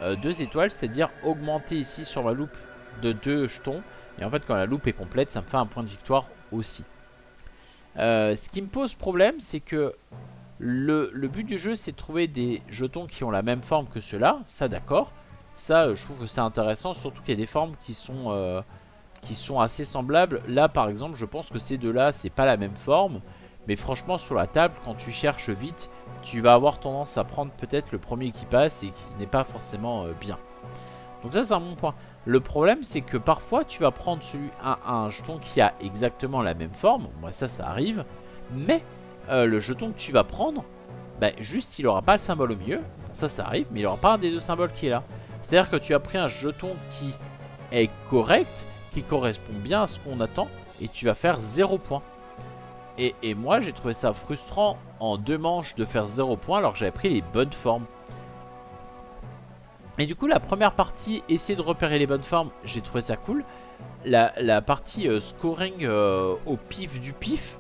2 étoiles, c'est-à-dire augmenter ici sur ma loupe de 2 jetons. Et en fait, quand la loupe est complète, ça me fait un point de victoire aussi. Ce qui me pose problème, c'est que le but du jeu, c'est de trouver des jetons qui ont la même forme que ceux-là. Ça, d'accord. Ça, je trouve que c'est intéressant. Surtout qu'il y a des formes qui sont assez semblables. Là, par exemple, je pense que ces deux-là, c'est pas la même forme. Mais franchement, sur la table, quand tu cherches vite, tu vas avoir tendance à prendre peut-être le premier qui passe et qui n'est pas forcément bien. Donc ça, c'est un bon point. Le problème, c'est que parfois, tu vas prendre un jeton qui a exactement la même forme. Moi, ça arrive. Mais... le jeton que tu vas prendre, juste il aura pas le symbole au milieu. Bon, ça arrive, mais il aura pas un des deux symboles qui est là. C'est-à-dire que tu as pris un jeton qui est correct, qui correspond bien à ce qu'on attend, et tu vas faire 0 points. Et moi j'ai trouvé ça frustrant en 2 manches de faire 0 points alors que j'avais pris les bonnes formes. Et du coup la première partie, essayer de repérer les bonnes formes, j'ai trouvé ça cool. La partie scoring au pif du pif.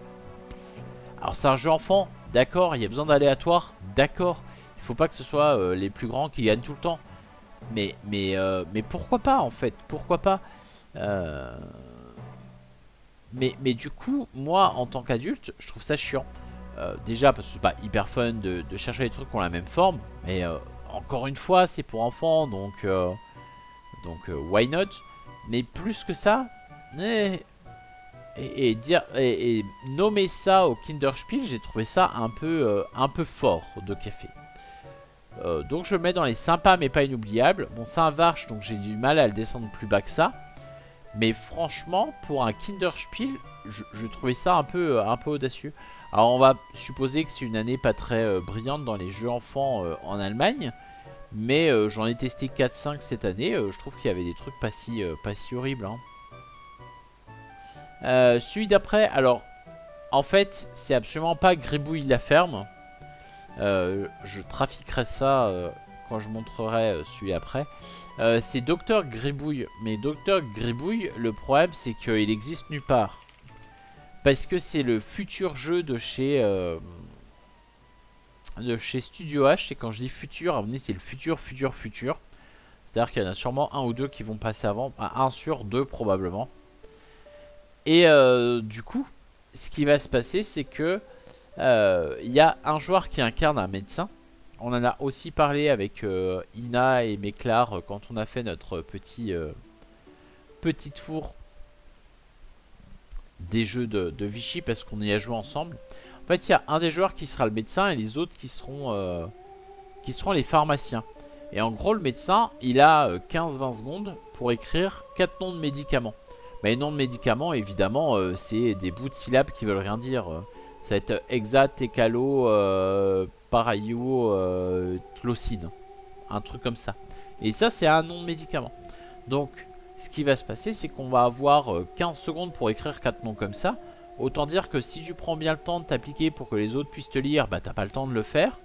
Alors c'est un jeu enfant, d'accord, il y a besoin d'aléatoire, d'accord. Il faut pas que ce soit les plus grands qui gagnent tout le temps. Mais pourquoi pas en fait, pourquoi pas mais du coup, moi en tant qu'adulte, je trouve ça chiant. Déjà parce que c'est pas hyper fun de chercher des trucs qui ont la même forme. Mais encore une fois, c'est pour enfants, donc why not. Mais plus que ça, et nommer ça au Kinderspiel, j'ai trouvé ça un peu fort de café. Donc je le mets dans les sympas mais pas inoubliables. Bon, c'est un Varche, donc j'ai du mal à le descendre plus bas que ça. Mais franchement, pour un Kinderspiel, je trouvais ça un peu audacieux. Alors on va supposer que c'est une année pas très brillante dans les jeux enfants en Allemagne. Mais j'en ai testé 4-5 cette année. Je trouve qu'il y avait des trucs pas si horribles. Hein. Celui d'après, alors en fait c'est absolument pas Gribouille la ferme. Je trafiquerai ça quand je montrerai celui après. C'est Docteur Gribouille. Mais Docteur Gribouille, le problème c'est qu'il existe nulle part. Parce que c'est le futur jeu de chez Studio H. Et quand je dis futur, à mon avis c'est le futur. C'est-à-dire qu'il y en a sûrement un ou deux qui vont passer avant. Un sur deux probablement. Et du coup, ce qui va se passer c'est que il y a un joueur qui incarne un médecin. On en a aussi parlé avec Ina et Méclar quand on a fait notre petit tour des jeux de Vichy, parce qu'on y a joué ensemble. En fait, il y a un des joueurs qui sera le médecin et les autres qui seront les pharmaciens. Et en gros, le médecin, il a 15-20 secondes pour écrire 4 noms de médicaments. Mais les noms de médicaments, évidemment, c'est des bouts de syllabes qui veulent rien dire. Ça va être Exa, Tecalo, Parayo, Tlocine. Un truc comme ça. Et ça, c'est un nom de médicament. Donc, ce qui va se passer, c'est qu'on va avoir 15 secondes pour écrire 4 noms comme ça. Autant dire que si tu prends bien le temps de t'appliquer pour que les autres puissent te lire, bah t'as pas le temps de le faire.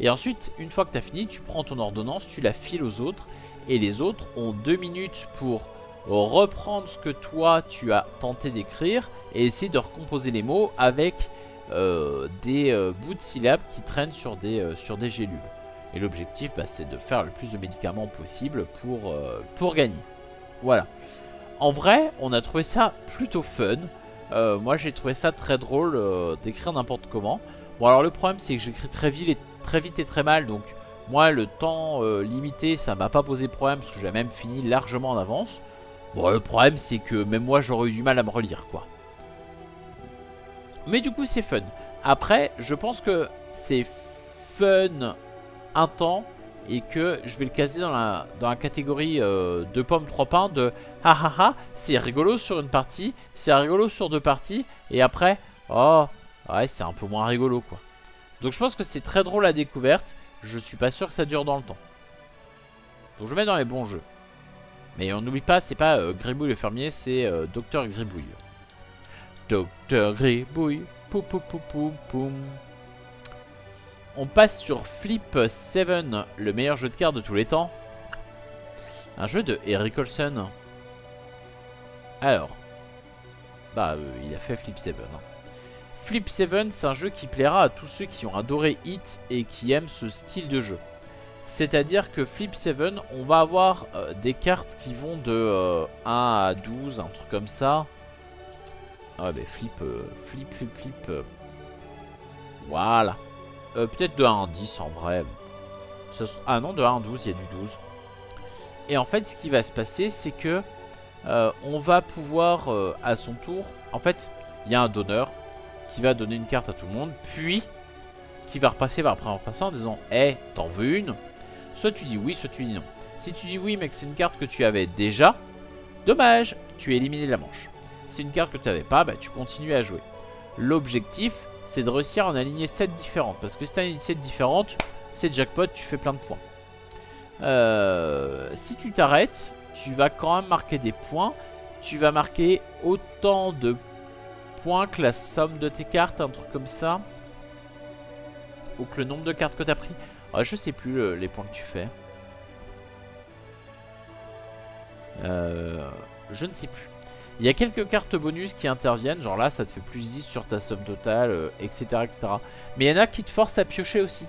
Et ensuite, une fois que t'as fini, tu prends ton ordonnance, tu la files aux autres. Et les autres ont 2 minutes pour reprendre ce que toi tu as tenté d'écrire et essayer de recomposer les mots avec des bouts de syllabes qui traînent sur des gélules. Et l'objectif, bah, c'est de faire le plus de médicaments possible pour gagner. Voilà. En vrai, on a trouvé ça plutôt fun. Moi, j'ai trouvé ça très drôle d'écrire n'importe comment. Bon, alors le problème, c'est que j'écris très vite et très mal. Donc, moi, le temps limité, ça m'a pas posé problème parce que j'ai même fini largement en avance. Bon, le problème, c'est que même moi, j'aurais eu du mal à me relire, quoi. Mais du coup, c'est fun. Après, je pense que c'est fun un temps et que je vais le caser dans la catégorie 2 pommes 3 pains de hahaha, c'est rigolo sur une partie, c'est rigolo sur 2 parties, et après, oh, ouais, c'est un peu moins rigolo, quoi. Donc je pense que c'est très drôle à découverte, je suis pas sûr que ça dure dans le temps. Donc je le mets dans les bons jeux. Mais on n'oublie pas, c'est pas Gribouille le fermier, c'est Docteur Gribouille. Docteur Gribouille, poum poum poum poum poum. On passe sur Flip 7, le meilleur jeu de cartes de tous les temps. Un jeu de Eric Olsen. Alors, bah il a fait Flip 7. Hein. Flip 7, c'est un jeu qui plaira à tous ceux qui ont adoré Hit et qui aiment ce style de jeu. C'est-à-dire que Flip 7, on va avoir des cartes qui vont de 1 à 12, un truc comme ça. Ah bah flip. Voilà. Peut-être de 1 à 10 en vrai. Ah non, de 1 à 12, il y a du 12. Et en fait, ce qui va se passer, c'est que on va pouvoir à son tour... En fait, il y a un donneur qui va donner une carte à tout le monde, puis qui va repasser par le premier passant en disant « Hey, t'en veux une ?» Soit tu dis oui, soit tu dis non. Si tu dis oui, mais que c'est une carte que tu avais déjà, dommage, tu es éliminé de la manche. Si c'est une carte que tu n'avais pas, bah, tu continues à jouer. L'objectif, c'est de réussir à en aligner 7 différentes. Parce que si tu alignes 7 différentes, c'est jackpot, tu fais plein de points. Si tu t'arrêtes, tu vas quand même marquer des points. Tu vas marquer autant de points que la somme de tes cartes, un truc comme ça. Ou que le nombre de cartes que tu as pris. Ah, je sais plus les points que tu fais. Je ne sais plus. Il y a quelques cartes bonus qui interviennent, genre là ça te fait plus 10 sur ta somme totale, etc., etc. Mais il y en a qui te forcent à piocher aussi.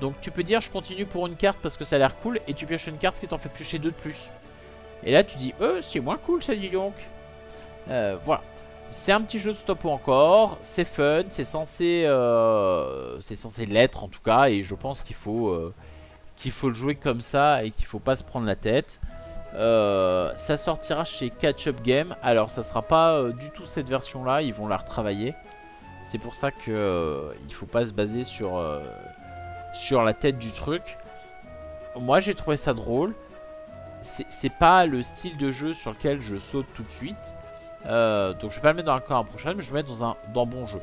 Donc tu peux dire je continue pour une carte parce que ça a l'air cool, et tu pioches une carte qui t'en fait piocher 2 de plus. Et là tu dis c'est moins cool ça, dis donc. Voilà. C'est un petit jeu de stop ou encore, c'est fun, c'est censé l'être en tout cas, et je pense qu'il faut le jouer comme ça et qu'il faut pas se prendre la tête. Ça sortira chez Catch Up Game. Alors ça sera pas du tout cette version là, ils vont la retravailler. C'est pour ça que il faut pas se baser sur la tête du truc. moi j'ai trouvé ça drôle. C'est pas le style de jeu sur lequel je saute tout de suite. Donc je vais pas le mettre dans la campagne prochaine, mais je vais le mettre dans bon jeu.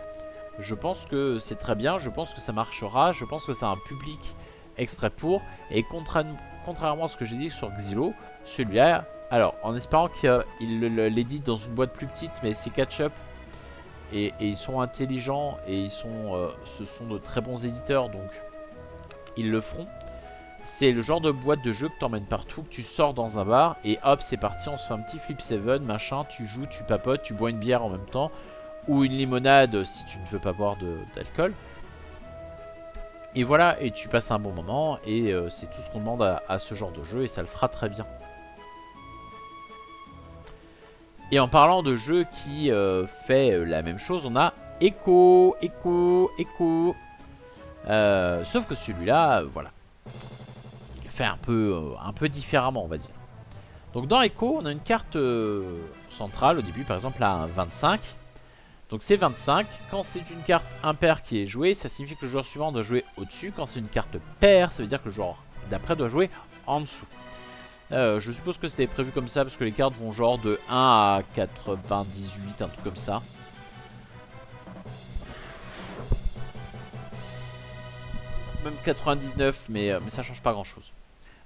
Je pense que c'est très bien, je pense que ça marchera, je pense que c'est un public exprès pour. Et contrairement à ce que j'ai dit sur Xylo, celui-là, alors en espérant qu'il l'édite dans une boîte plus petite, mais c'est catch-up. Et ils sont intelligents et ce sont de très bons éditeurs, donc ils le feront. C'est le genre de boîte de jeu que t'emmènes partout, que tu sors dans un bar et hop c'est parti, on se fait un petit flip 7, machin, tu joues, tu papotes, tu bois une bière en même temps. Ou une limonade si tu ne veux pas boire d'alcool. Et voilà, et tu passes un bon moment et c'est tout ce qu'on demande à ce genre de jeu et ça le fera très bien. Et en parlant de jeu qui fait la même chose, on a Echo. Sauf que celui-là, voilà. Il fait un peu différemment, on va dire. Donc dans Echo, on a une carte centrale au début, par exemple là, un 25. Donc c'est 25. Quand c'est une carte impair qui est jouée, ça signifie que le joueur suivant doit jouer au-dessus. Quand c'est une carte paire, ça veut dire que le joueur d'après doit jouer en dessous. Je suppose que c'était prévu comme ça parce que les cartes vont genre de 1 à 98, un truc comme ça. Même 99, mais ça change pas grand chose.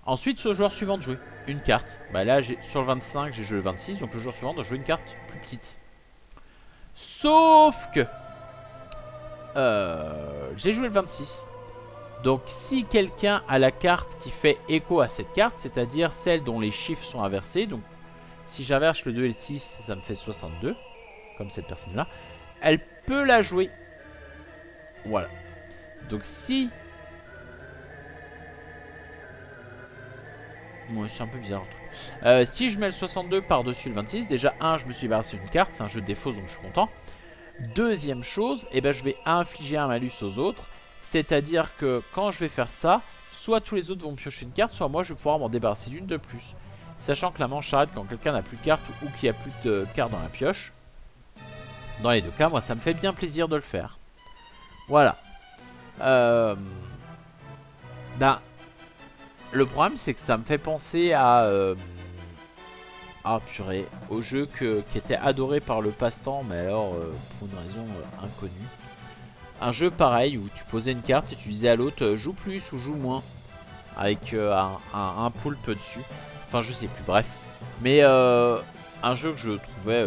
Ensuite, c'est au joueur suivant de jouer une carte. Bah là, sur le 25, j'ai joué le 26, donc le joueur suivant doit jouer une carte plus petite. Sauf que j'ai joué le 26. Donc si quelqu'un a la carte qui fait écho à cette carte, c'est-à-dire celle dont les chiffres sont inversés, donc si j'inverse le 2 et le 6, ça me fait 62, comme cette personne-là, elle peut la jouer. Voilà. Donc si... Moi, c'est un peu bizarre le truc. Si je mets le 62 par-dessus le 26, déjà, je me suis débarrassé d'une carte, c'est un jeu de défausse, donc je suis content. Deuxième chose, je vais infliger un malus aux autres. C'est-à-dire que quand je vais faire ça, soit tous les autres vont piocher une carte, soit moi je vais pouvoir m'en débarrasser d'une de plus. Sachant que la manche s'arrête quand quelqu'un n'a plus de carte ou qu'il n'y a plus de cartes dans la pioche. Dans les deux cas, moi ça me fait bien plaisir de le faire. Voilà. Le problème c'est que ça me fait penser à... purée, au jeu qui était adoré par le passe-temps, mais alors pour une raison inconnue. Un jeu pareil où tu posais une carte et tu disais à l'autre joue plus ou joue moins. Avec un poulpe dessus. Enfin je sais plus, bref. Mais un jeu que je trouvais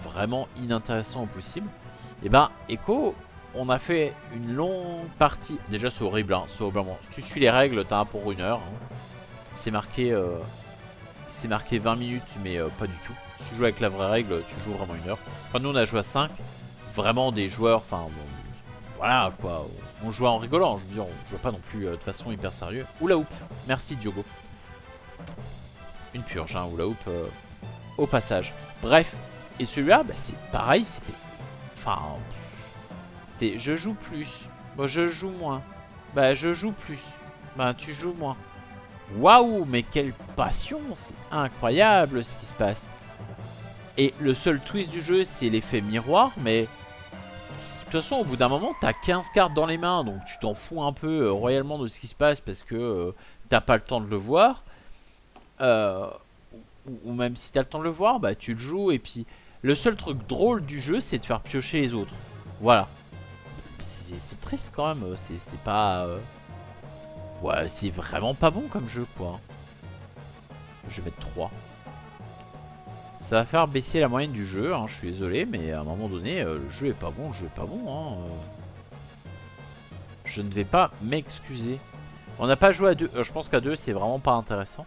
vraiment inintéressant au possible. Et Echo, on a fait une longue partie. Déjà c'est horrible, hein, c'est horriblement. Si tu suis les règles, t'as un pour 1 heure. Hein. C'est marqué 20 minutes, mais pas du tout. Si tu joues avec la vraie règle, tu joues vraiment 1 heure. Enfin nous on a joué à 5. Vraiment des joueurs, enfin... Voilà quoi, on jouait en rigolant, je veux dire, on jouait pas non plus de façon hyper sérieux. Hula hoop, merci Diogo. Une purge, hein, hula hoop au passage. Bref, et celui-là, c'est pareil, c'était... Enfin, c'est je joue plus, moi je joue moins, je joue plus, tu joues moins. Waouh, mais quelle passion, c'est incroyable ce qui se passe. Et le seul twist du jeu, c'est l'effet miroir, mais... De toute façon, au bout d'un moment, t'as 15 cartes dans les mains, donc tu t'en fous un peu royalement de ce qui se passe parce que t'as pas le temps de le voir. Ou même si t'as le temps de le voir, tu le joues et puis le seul truc drôle du jeu, c'est de faire piocher les autres. Voilà. C'est triste quand même, c'est pas... Ouais, c'est vraiment pas bon comme jeu, quoi. Je vais mettre 3. Ça va faire baisser la moyenne du jeu, hein, je suis désolé, mais à un moment donné, le jeu est pas bon, hein. Je ne vais pas m'excuser. On n'a pas joué à 2, je pense qu'à 2 c'est vraiment pas intéressant.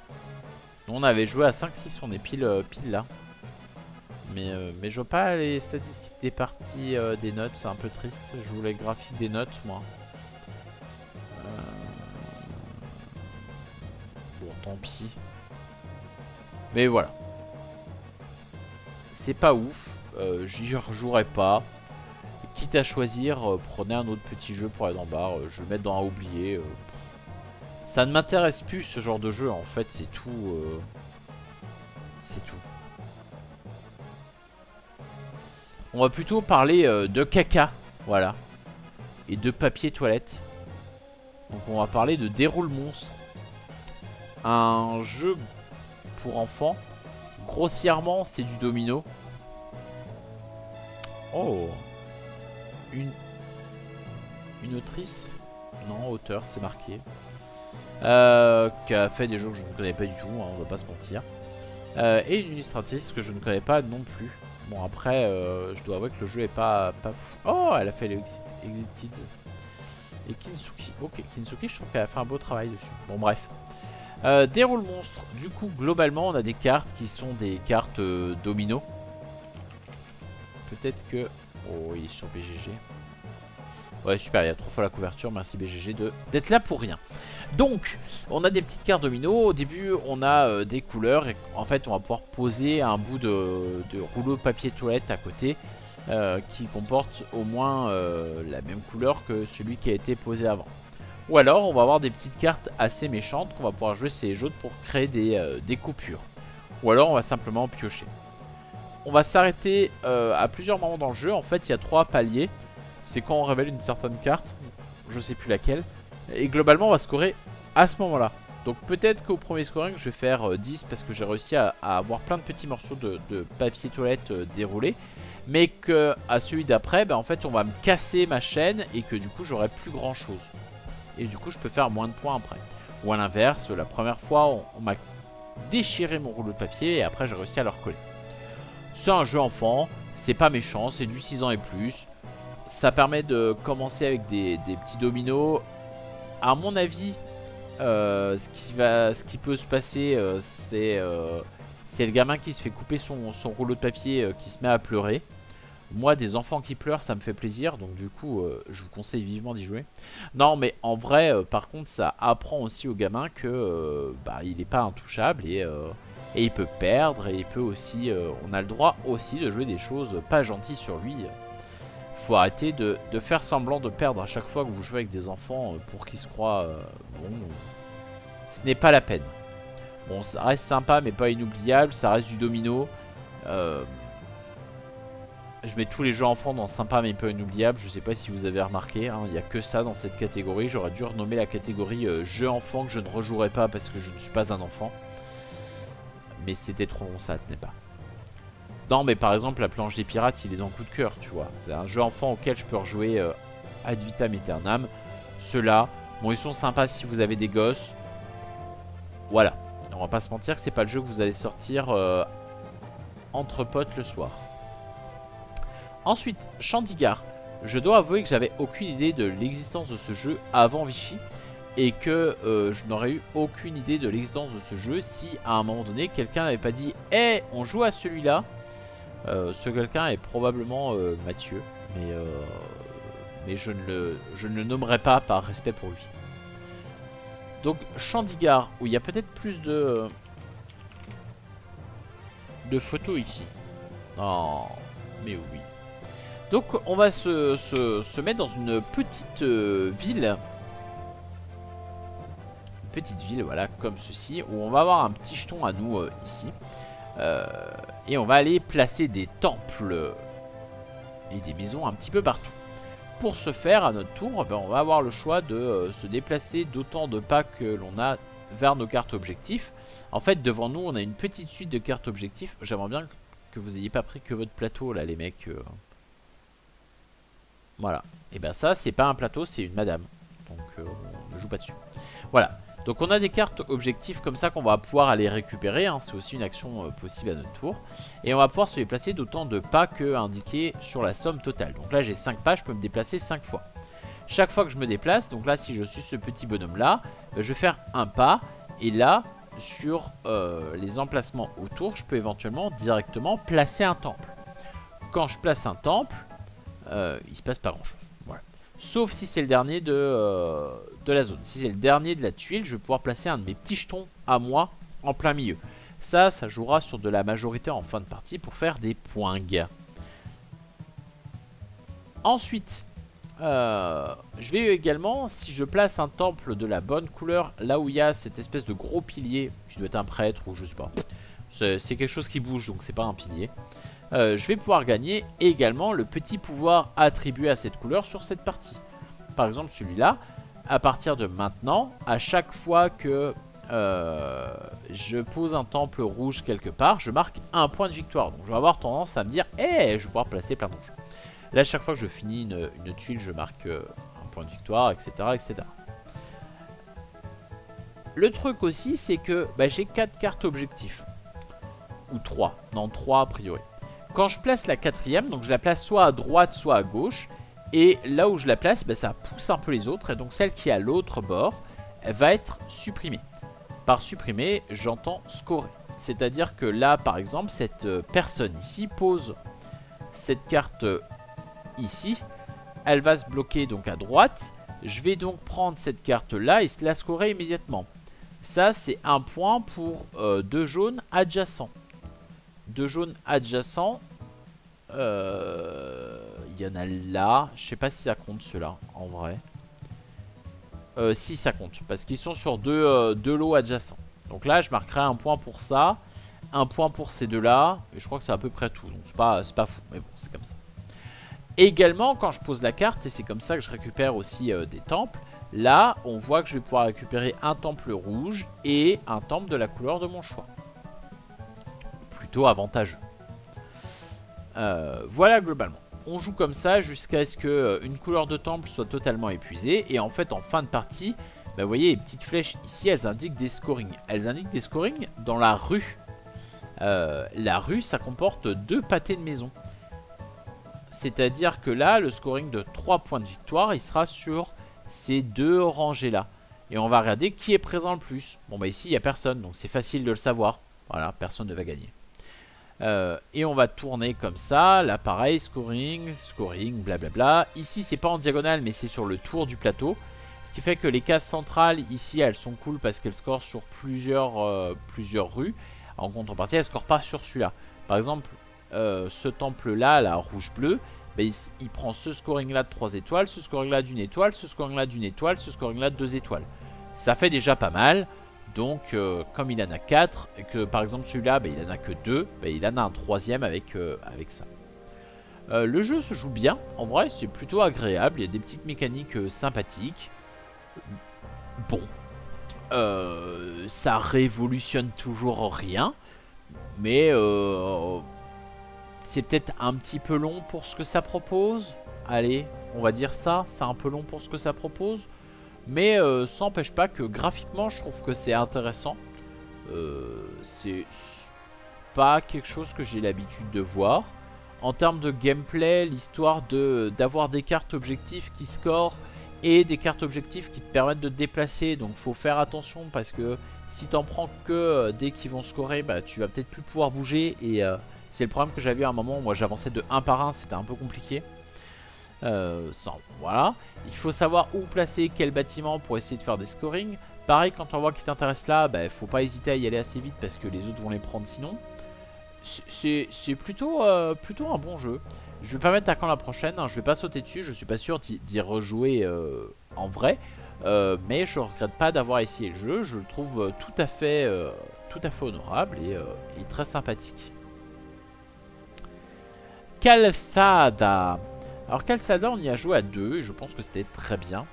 Nous on avait joué à 5-6, on est pile là. Mais je vois pas les statistiques des parties, des notes, c'est un peu triste. Je joue les graphiques des notes, moi. Bon, tant pis. Mais voilà. C'est pas ouf, j'y rejouerai pas. Quitte à choisir, prenez un autre petit jeu pour aller dans le bar, je vais le mettre dans un oublié. Ça ne m'intéresse plus ce genre de jeu en fait, c'est tout. C'est tout. On va plutôt parler de caca, voilà. Et de papier toilette. Donc on va parler de Déroule Monstre. un jeu pour enfants. Grossièrement, c'est du domino. Oh, une autrice? Non, auteur, c'est marqué. Qui a fait des jeux que je ne connais pas du tout, hein, on va pas se mentir. Et une illustratrice que je ne connais pas non plus. Bon, après, je dois avouer que le jeu est pas fou. Oh, elle a fait le Exit Kids. Et Kinsuki. Ok, Kinsuki, je trouve qu'elle a fait un beau travail dessus. Bon, bref. Des rôles monstres. Du coup, globalement, on a des cartes qui sont des cartes domino. Peut-être que... Oh, il est sur BGG. Ouais, super, il y a 3 fois la couverture. Merci BGG d'être là pour rien. Donc, on a des petites cartes domino. Au début, on a des couleurs. Et en fait, on va pouvoir poser un bout de rouleau papier toilette à côté. Qui comporte au moins la même couleur que celui qui a été posé avant. Ou alors, on va avoir des petites cartes assez méchantes qu'on va pouvoir jouer ces jeux pour créer des coupures. Ou alors, on va simplement piocher. On va s'arrêter à plusieurs moments dans le jeu. En fait, il y a 3 paliers. C'est quand on révèle une certaine carte. Je sais plus laquelle. Et globalement, on va scorer à ce moment-là. Donc peut-être qu'au premier scoring, je vais faire 10 parce que j'ai réussi à avoir plein de petits morceaux de papier toilette déroulés. Mais qu'à celui d'après, en fait, on va me casser ma chaîne et que du coup, j'aurai plus grand-chose. Et du coup, je peux faire moins de points après. Ou à l'inverse, la première fois, on m'a déchiré mon rouleau de papier et après, j'ai réussi à le recoller. C'est un jeu enfant, c'est pas méchant, c'est du 6 ans et plus. Ça permet de commencer avec des petits dominos. À mon avis, ce qui peut se passer, c'est le gamin qui se fait couper son rouleau de papier qui se met à pleurer. Moi, des enfants qui pleurent, ça me fait plaisir. Donc du coup, je vous conseille vivement d'y jouer. Non, mais en vrai, par contre, ça apprend aussi au gamin que il n'est pas intouchable et il peut perdre. Et il peut aussi, on a le droit aussi de jouer des choses pas gentilles sur lui. Faut arrêter de faire semblant de perdre à chaque fois que vous jouez avec des enfants pour qu'ils se croient bon. Ce n'est pas la peine. Bon, ça reste sympa mais pas inoubliable. Ça reste du domino. Je mets tous les jeux enfants dans sympa mais pas inoubliable. Je sais pas si vous avez remarqué, hein, il n'y a que ça dans cette catégorie. J'aurais dû renommer la catégorie jeux enfants que je ne rejouerai pas parce que je ne suis pas un enfant. Mais c'était trop long, ça tenait pas. Non, mais par exemple, la planche des pirates, il est dans coup de cœur, tu vois. C'est un jeu enfant auquel je peux rejouer ad vitam aeternam. Ceux-là, bon, ils sont sympas si vous avez des gosses. Voilà. On va pas se mentir que c'est pas le jeu que vous allez sortir entre potes le soir. Ensuite, Chandigarh. Je dois avouer que j'avais aucune idée de l'existence de ce jeu avant Vichy. Et que je n'aurais eu aucune idée de l'existence de ce jeu si à un moment donné quelqu'un n'avait pas dit « Hey, on joue à celui-là ». Ce quelqu'un est probablement Mathieu, mais je ne le nommerai pas par respect pour lui. Donc Chandigarh, où il y a peut-être plus de photos ici. Oh, mais oui. Donc on va se mettre dans une petite ville. Une petite ville, voilà, comme ceci, où on va avoir un petit jeton à nous ici. Et on va aller placer des temples et des maisons un petit peu partout. Pour ce faire, à notre tour, on va avoir le choix de se déplacer d'autant de pas que l'on a vers nos cartes objectifs. En fait, devant nous, on a une petite suite de cartes objectifs. J'aimerais bien que vous n'ayez pas pris que votre plateau, là, les mecs. Voilà. Et ben ça, c'est pas un plateau, c'est une madame. Donc, on ne joue pas dessus. Voilà. Donc on a des cartes objectifs comme ça qu'on va pouvoir aller récupérer, hein. C'est aussi une action possible à notre tour. Et on va pouvoir se déplacer d'autant de pas que indiqué sur la somme totale. Donc là j'ai 5 pas, je peux me déplacer 5 fois. Chaque fois que je me déplace, donc là si je suis ce petit bonhomme là, je vais faire un pas. Et là sur les emplacements autour, je peux éventuellement directement placer un temple. Quand je place un temple, il se passe pas grand chose. Voilà. Sauf si c'est le dernier de la zone. Si c'est le dernier de la tuile, je vais pouvoir placer un de mes petits jetons à moi en plein milieu. Ça jouera sur de la majorité en fin de partie pour faire des points. Ensuite, je vais également, si je place un temple de la bonne couleur, là où il y a cette espèce de gros pilier, qui doit être un prêtre ou je sais pas. C'est quelque chose qui bouge, donc c'est pas un pilier. Je vais pouvoir gagner également le petit pouvoir attribué à cette couleur sur cette partie. Par exemple celui-là, à partir de maintenant, à chaque fois que je pose un temple rouge quelque part, je marque un point de victoire. Donc je vais avoir tendance à me dire, je vais pouvoir placer plein de rouges. Là, chaque fois que je finis une tuile, je marque un point de victoire, etc. etc. Le truc aussi, c'est que j'ai 4 cartes objectifs. Ou 3. Non, 3 a priori. Quand je place la quatrième, donc je la place soit à droite, soit à gauche. Et là où je la place, ça pousse un peu les autres. Et donc celle qui est à l'autre bord, elle va être supprimée. Par supprimer, j'entends scorer. C'est-à-dire que là, par exemple, cette personne ici pose cette carte ici. Elle va se bloquer donc à droite. Je vais donc prendre cette carte-là et la scorer immédiatement. Ça, c'est un point pour 2 jaunes adjacents. 2 jaunes adjacents. Il y en a là. Je sais pas si ça compte ceux-là, en vrai. Si, ça compte. Parce qu'ils sont sur deux lots adjacents. Donc là, je marquerai un point pour ça. Un point pour ces deux-là. Et je crois que c'est à peu près tout. Donc c'est pas fou. Mais bon, c'est comme ça. Également, quand je pose la carte, et c'est comme ça que je récupère aussi des temples. Là, on voit que je vais pouvoir récupérer un temple rouge et un temple de la couleur de mon choix. Plutôt avantageux. Voilà globalement. On joue comme ça jusqu'à ce qu'une couleur de temple soit totalement épuisée. Et en fait, en fin de partie, vous voyez les petites flèches ici, elles indiquent des scorings. Elles indiquent des scorings dans la rue. La rue, ça comporte 2 pâtés de maison. C'est-à-dire que là, le scoring de 3 points de victoire, il sera sur ces 2 rangées-là. Et on va regarder qui est présent le plus. Bon, ici, il n'y a personne, donc c'est facile de le savoir. Voilà, personne ne va gagner. Et on va tourner comme ça. Là, pareil, scoring, blablabla. Ici, c'est pas en diagonale, mais c'est sur le tour du plateau. Ce qui fait que les cases centrales, ici, elles sont cool parce qu'elles scorent sur plusieurs rues. En contrepartie, elles ne scorent pas sur celui-là. Par exemple, ce temple-là, la rouge-bleu, il prend ce scoring-là de 3 étoiles, ce scoring-là d'une étoile, ce scoring-là d'une étoile, ce scoring-là de 2 étoiles. Ça fait déjà pas mal. Donc, comme il en a 4, et que par exemple celui-là, il en a que 2, il en a un 3e avec ça. Le jeu se joue bien, en vrai, c'est plutôt agréable. Il y a des petites mécaniques sympathiques. Bon, ça révolutionne toujours rien, mais c'est peut-être un petit peu long pour ce que ça propose. Allez, on va dire ça, c'est un peu long pour ce que ça propose. Mais ça n'empêche pas que graphiquement, je trouve que c'est intéressant. C'est pas quelque chose que j'ai l'habitude de voir. En termes de gameplay, l'histoire d'avoir des cartes objectifs qui scorent et des cartes objectifs qui te permettent de te déplacer. Donc faut faire attention parce que si t'en prends que dès qu'ils vont scorer, tu vas peut-être plus pouvoir bouger. Et c'est le problème que j'avais à un moment où moi j'avançais de 1 par 1, c'était un peu compliqué. Voilà. Il faut savoir où placer quel bâtiment pour essayer de faire des scorings. Pareil, quand on voit qui t'intéresse là, faut pas hésiter à y aller assez vite parce que les autres vont les prendre sinon. C'est plutôt un bon jeu. Je vais pas mettre à quand la prochaine, hein, je vais pas sauter dessus, je suis pas sûr d'y rejouer en vrai. Mais je regrette pas d'avoir essayé le jeu, je le trouve tout à fait honorable et très sympathique. Calzada. Alors Calzada, on y a joué à 2 et je pense que c'était très bien.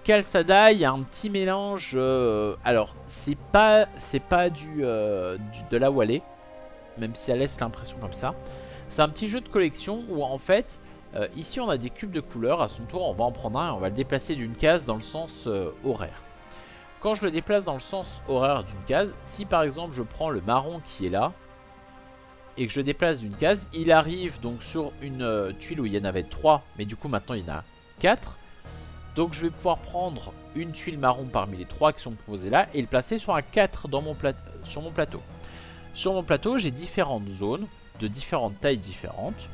Calzada, il y a un petit mélange. Alors, c'est pas de la Wallée, même si ça laisse l'impression comme ça. C'est un petit jeu de collection où en fait, ici on a des cubes de couleurs. À son tour, on va en prendre un et on va le déplacer d'une case dans le sens horaire. Quand je le déplace dans le sens horaire d'une case, si par exemple je prends le marron qui est là et que je déplace d'une case, il arrive donc sur une tuile où il y en avait 3, mais du coup maintenant il y en a 4. Donc je vais pouvoir prendre une tuile marron parmi les 3 qui sont proposées là et le placer sur un 4 dans sur mon plateau. Sur mon plateau, j'ai différentes zones de différentes tailles différentes.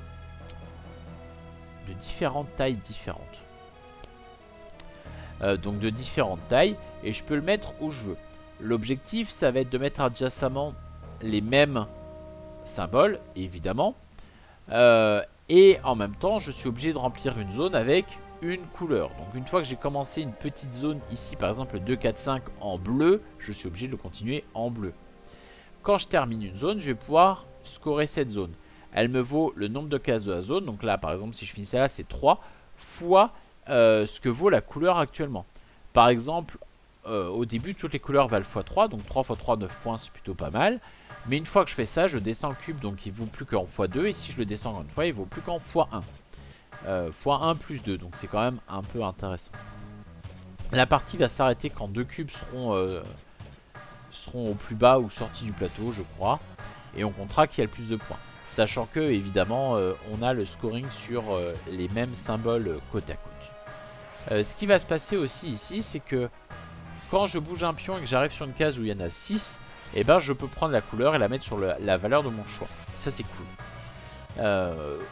Donc de différentes tailles, et je peux le mettre où je veux. L'objectif, ça va être de mettre adjacemment les mêmes symboles, évidemment. Et en même temps, je suis obligé de remplir une zone avec une couleur. Donc une fois que j'ai commencé une petite zone ici, par exemple 2, 4, 5 en bleu, je suis obligé de le continuer en bleu. Quand je termine une zone, je vais pouvoir scorer cette zone. Elle me vaut le nombre de cases de la zone. Donc là, par exemple, si je finis ça là, c'est 3 fois ce que vaut la couleur actuellement. Par exemple, au début, toutes les couleurs valent x3, donc 3 x 3, 9 points, c'est plutôt pas mal. Mais une fois que je fais ça, je descends le cube, donc il vaut plus qu'en x2, et si je le descends encore une fois, il vaut plus qu'en x1. x1 plus 2, donc c'est quand même un peu intéressant. La partie va s'arrêter quand 2 cubes seront au plus bas ou sortis du plateau, je crois. Et on comptera qui a le plus de points. Sachant que, évidemment, on a le scoring sur les mêmes symboles côte à côte. Ce qui va se passer aussi ici, c'est que quand je bouge un pion et que j'arrive sur une case où il y en a 6, et ben je peux prendre la couleur et la mettre sur la valeur de mon choix. Ça, c'est cool.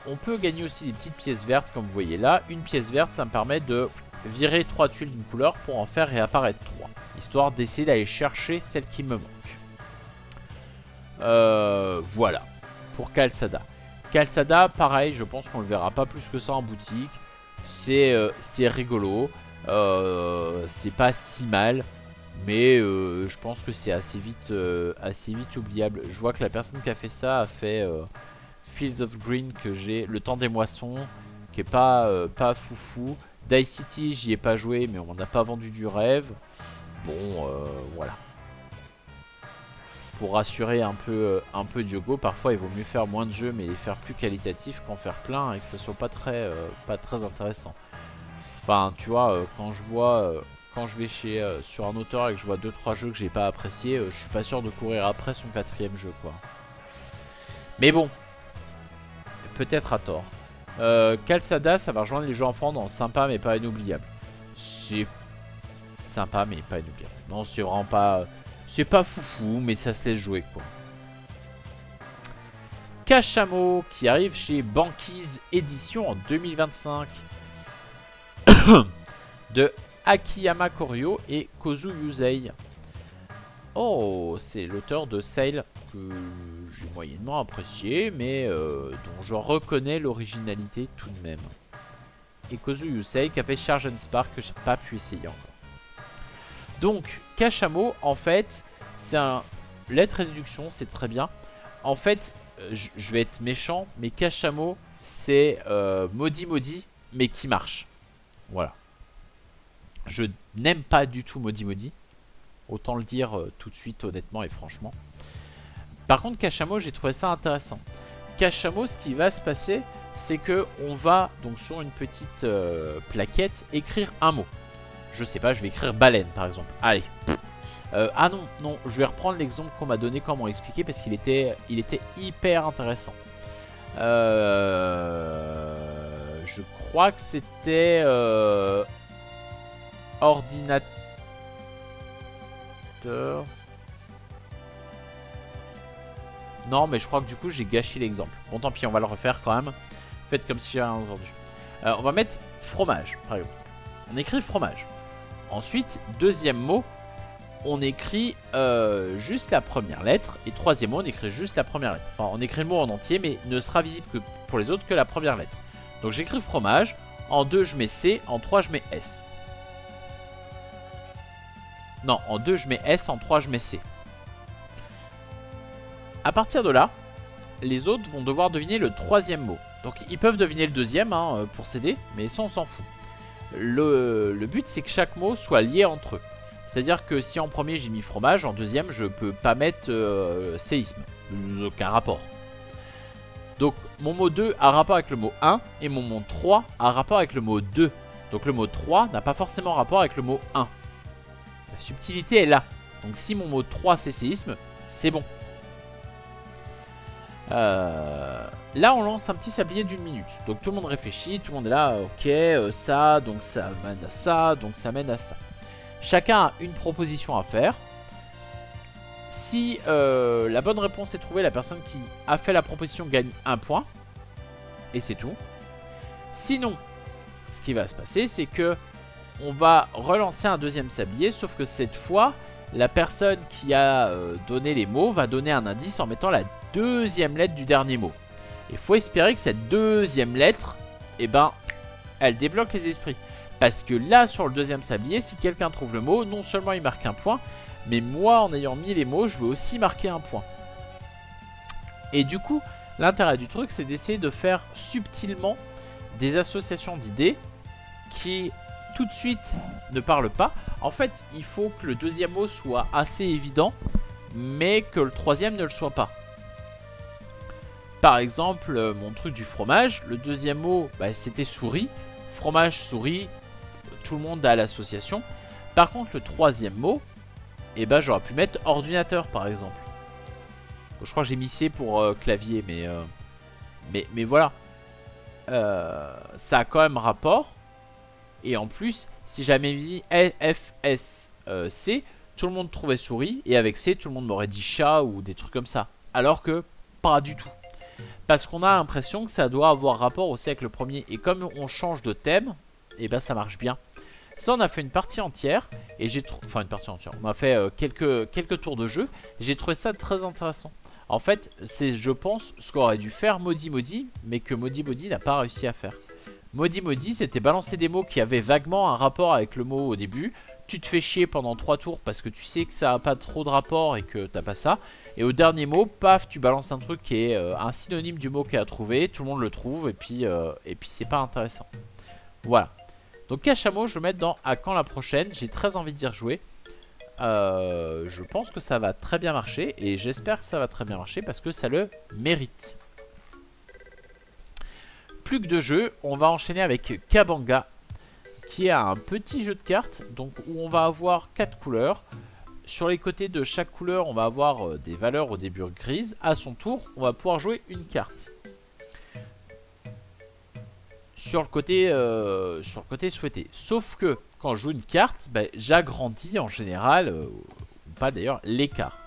On peut gagner aussi des petites pièces vertes, comme vous voyez là. Une pièce verte, ça me permet de virer 3 tuiles d'une couleur pour en faire réapparaître 3. Histoire d'essayer d'aller chercher celle qui me manque. Voilà. Pour Kalsada. Kalsada, pareil, je pense qu'on le verra pas plus que ça en boutique. C'est rigolo. C'est pas si mal. Mais je pense que c'est assez vite oubliable. Je vois que la personne qui a fait ça a fait Fields of Green, que j'ai. Le temps des moissons, qui est pas foufou. Die City, j'y ai pas joué, mais on m'en a pas vendu du rêve. Bon, voilà. Pour rassurer un peu Diogo, parfois il vaut mieux faire moins de jeux, mais les faire plus qualitatifs qu'en faire plein et que ça soit pas très intéressant. Enfin, tu vois, quand je vais sur un auteur et que je vois 2-3 jeux que j'ai pas appréciés, je suis pas sûr de courir après son 4ème jeu, quoi. Mais bon, peut-être à tort. Kalsada, ça va rejoindre les jeux enfants dans sympa mais pas inoubliable. C'est sympa mais pas inoubliable. Non, c'est vraiment pas... C'est pas foufou, mais ça se laisse jouer, quoi. Cachamo, qui arrive chez Banquise Édition en 2025. De Akiyama Koryo et Kozu Yusei. Oh, c'est l'auteur de Sail que j'ai moyennement apprécié, mais dont je reconnais l'originalité tout de même. Et Kozu Yusei qui a fait Charge and Spark, que j'ai pas pu essayer encore. Donc, Cachamo, en fait, c'est un lettre et déduction, c'est très bien. En fait, je vais être méchant, mais Cachamo, c'est Maudit, mais qui marche. Voilà. Je n'aime pas du tout Maudit. Autant le dire tout de suite, honnêtement et franchement. Par contre, Cachamo, j'ai trouvé ça intéressant. Cachamo, ce qui va se passer, c'est que on va, donc sur une petite plaquette, écrire un mot. Je sais pas, je vais écrire baleine par exemple. Allez. Ah non, je vais reprendre l'exemple qu'on m'a donné, comment expliquer, parce qu'il était hyper intéressant. Je crois que c'était ordinateur. Non, mais je crois que du coup j'ai gâché l'exemple. Bon, tant pis, on va le refaire quand même. Faites comme si j'ai rien entendu. On va mettre fromage par exemple. On écrit fromage. Ensuite, deuxième mot, on écrit juste la première lettre. Et troisième mot, on écrit juste la première lettre. Enfin, on écrit le mot en entier, mais ne sera visible que pour les autres que la première lettre. Donc j'écris fromage. En 2, je mets C. En 3, je mets S. Non, en 2, je mets S. En 3, je mets C. À partir de là, les autres vont devoir deviner le troisième mot. Donc ils peuvent deviner le deuxième hein, pour s'aider, mais ça on s'en fout. Le but c'est que chaque mot soit lié entre eux. C'est-à-dire que si en premier j'ai mis fromage, en deuxième je peux pas mettre séisme. Aucun rapport. Donc mon mot 2 a rapport avec le mot 1 et mon mot 3 a rapport avec le mot 2. Donc le mot 3 n'a pas forcément rapport avec le mot 1. La subtilité est là. Donc si mon mot 3 c'est séisme, c'est bon. Là on lance un petit sablier d'une minute. Donc tout le monde réfléchit, tout le monde est là, ok, ça, donc ça mène à ça, donc ça mène à ça. Chacun a une proposition à faire. Si la bonne réponse est trouvée, la personne qui a fait la proposition gagne 1 point. Et c'est tout. Sinon, ce qui va se passer, c'est que on va relancer un deuxième sablier, sauf que cette fois, la personne qui a donné les mots va donner un indice en mettant la deuxième lettre du dernier mot. Il faut espérer que cette deuxième lettre, eh ben, elle débloque les esprits. Parce que là, sur le deuxième sablier, si quelqu'un trouve le mot, non seulement il marque un point, mais moi, en ayant mis les mots, je veux aussi marquer un point. Et du coup, l'intérêt du truc, c'est d'essayer de faire subtilement des associations d'idées qui tout de suite ne parle pas. En fait, il faut que le deuxième mot soit assez évident, mais que le troisième ne le soit pas. Par exemple, mon truc du fromage, le deuxième mot, bah, c'était souris. Fromage, souris, tout le monde a l'association. Par contre, le troisième mot, eh ben, j'aurais pu mettre ordinateur, par exemple. Je crois que j'ai mis C pour clavier, mais voilà. Ça a quand même rapport. Et en plus, si j'avais mis F, S, C, tout le monde trouvait souris. Et avec C, tout le monde m'aurait dit chat ou des trucs comme ça. Alors que pas du tout. Parce qu'on a l'impression que ça doit avoir rapport aussi avec le premier. Et comme on change de thème, et ben ça marche bien. Ça, on a fait une partie entière. Et j'ai enfin, une partie entière. On a fait quelques tours de jeu. J'ai trouvé ça très intéressant. En fait, c'est, je pense, ce qu'aurait dû faire Modi Modi, mais que Modi Modi n'a pas réussi à faire. Modi Modi, c'était balancer des mots qui avaient vaguement un rapport avec le mot au début. Tu te fais chier pendant 3 tours parce que tu sais que ça n'a pas trop de rapport et que t'as pas ça. Et au dernier mot, paf, tu balances un truc qui est un synonyme du mot qu'il a trouvé. Tout le monde le trouve et puis c'est pas intéressant. Voilà. Donc Cachamot, je vais mettre dans à quand la prochaine. J'ai très envie d'y rejouer. Je pense que ça va très bien marcher et j'espère que ça va très bien marcher parce que ça le mérite. Plus que 2 jeux, on va enchaîner avec Kabanga qui est un petit jeu de cartes donc où on va avoir 4 couleurs. Sur les côtés de chaque couleur, on va avoir des valeurs au début grises. À son tour, on va pouvoir jouer une carte. Sur le côté souhaité. Sauf que quand je joue une carte, bah, j'agrandis en général, ou pas d'ailleurs, l'écart.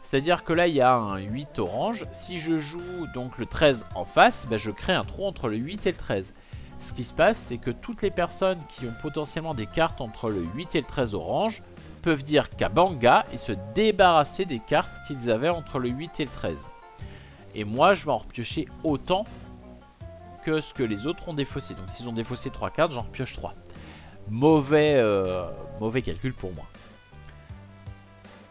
C'est-à-dire que là, il y a un 8 orange. Si je joue donc le 13 en face, bah, je crée un trou entre le 8 et le 13. Ce qui se passe, c'est que toutes les personnes qui ont potentiellement des cartes entre le 8 et le 13 orange peuvent dire Kabanga et se débarrasser des cartes qu'ils avaient entre le 8 et le 13. Et moi, je vais en repiocher autant que ce que les autres ont défaussé. Donc s'ils ont défaussé 3 cartes, j'en repioche 3. Mauvais calcul pour moi.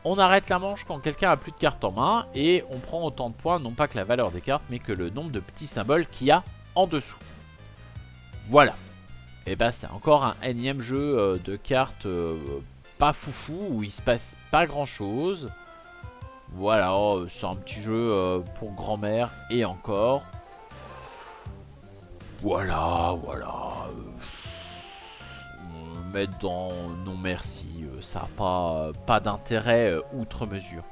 On arrête la manche quand quelqu'un a plus de cartes en main et on prend autant de points, non pas que la valeur des cartes, mais que le nombre de petits symboles qu'il y a en dessous. Voilà. Et bah c'est encore un énième jeu de cartes pas foufou où il se passe pas grand chose. Voilà, c'est un petit jeu pour grand-mère et encore. Voilà. Mettre dans non merci, ça n'a pas d'intérêt outre mesure.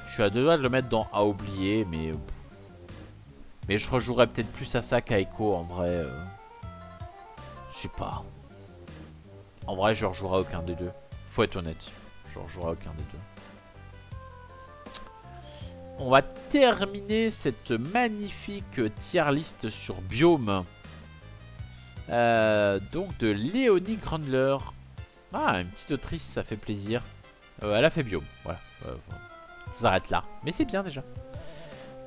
Je suis à 2 doigts de le mettre dans à oublier, mais je rejouerais peut-être plus à ça qu'à Echo en vrai. Je sais pas. En vrai, je rejouerai aucun des deux. Faut être honnête, je rejouerai aucun des deux. On va terminer cette magnifique tier list sur Biome. Donc de Léonie Grundler. Ah, une petite autrice, ça fait plaisir. Elle a fait Biome, voilà. Ça s'arrête là, mais c'est bien déjà.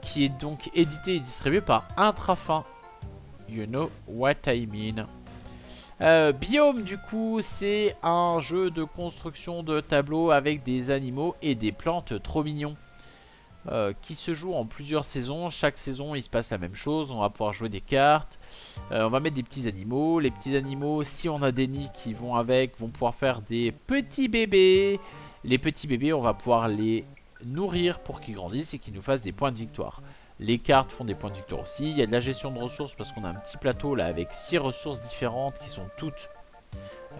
Qui est donc édité et distribué par Intrafin. You know what I mean. Biome, du coup, c'est un jeu de construction de tableaux avec des animaux et des plantes trop mignons. Qui se joue en plusieurs saisons. Chaque saison il se passe la même chose. On va pouvoir jouer des cartes, on va mettre des petits animaux. Les petits animaux, si on a des nids qui vont avec, vont pouvoir faire des petits bébés. Les petits bébés, on va pouvoir les nourrir pour qu'ils grandissent et qu'ils nous fassent des points de victoire. Les cartes font des points de victoire aussi. Il y a de la gestion de ressources parce qu'on a un petit plateau là avec 6 ressources différentes qui sont toutes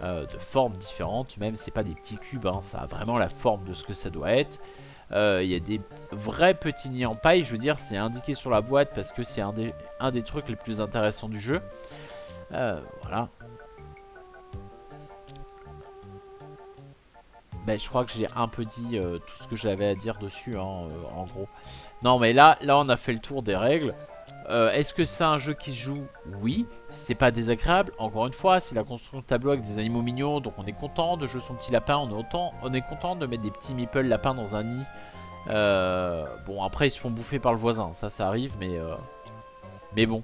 de formes différentes. Même c'est pas des petits cubes, hein, ça a vraiment la forme de ce que ça doit être. Il y a des vrais petits nids en paille, je veux dire, c'est indiqué sur la boîte parce que c'est un des trucs les plus intéressants du jeu. Voilà. Ben, je crois que j'ai un peu dit tout ce que j'avais à dire dessus, hein, en gros. Non, mais là, on a fait le tour des règles. Est-ce que c'est un jeu qui se joue? Oui. C'est pas désagréable. Encore une fois, c'est la construction de tableau avec des animaux mignons. Donc on est content de jouer son petit lapin. On est content de mettre des petits meeple lapins dans un nid. Bon, après ils se font bouffer par le voisin. Ça arrive, mais bon.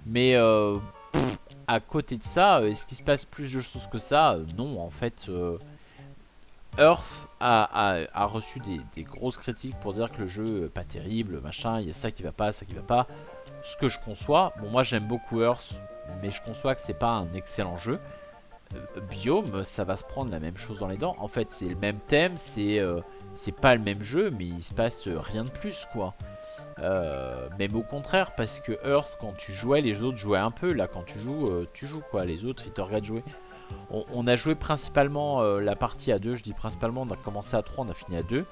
Mais à côté de ça, est-ce qu'il se passe plus de choses que ça? Non, en fait. Earth a reçu des grosses critiques pour dire que le jeu pas terrible, machin. Il y a ça qui va pas, ça qui va pas. Ce que je conçois. Bon, moi j'aime beaucoup Earth, mais je conçois que c'est pas un excellent jeu. Biome, ça va se prendre la même chose dans les dents. En fait, c'est le même thème, c'est pas le même jeu, mais il se passe rien de plus, quoi. Même au contraire, parce que Earth, quand tu jouais, les autres jouaient un peu. Là, quand tu joues, quoi. Les autres, ils te regardent jouer. On a joué principalement la partie à 2. Je dis principalement, on a commencé à 3, on a fini à 2.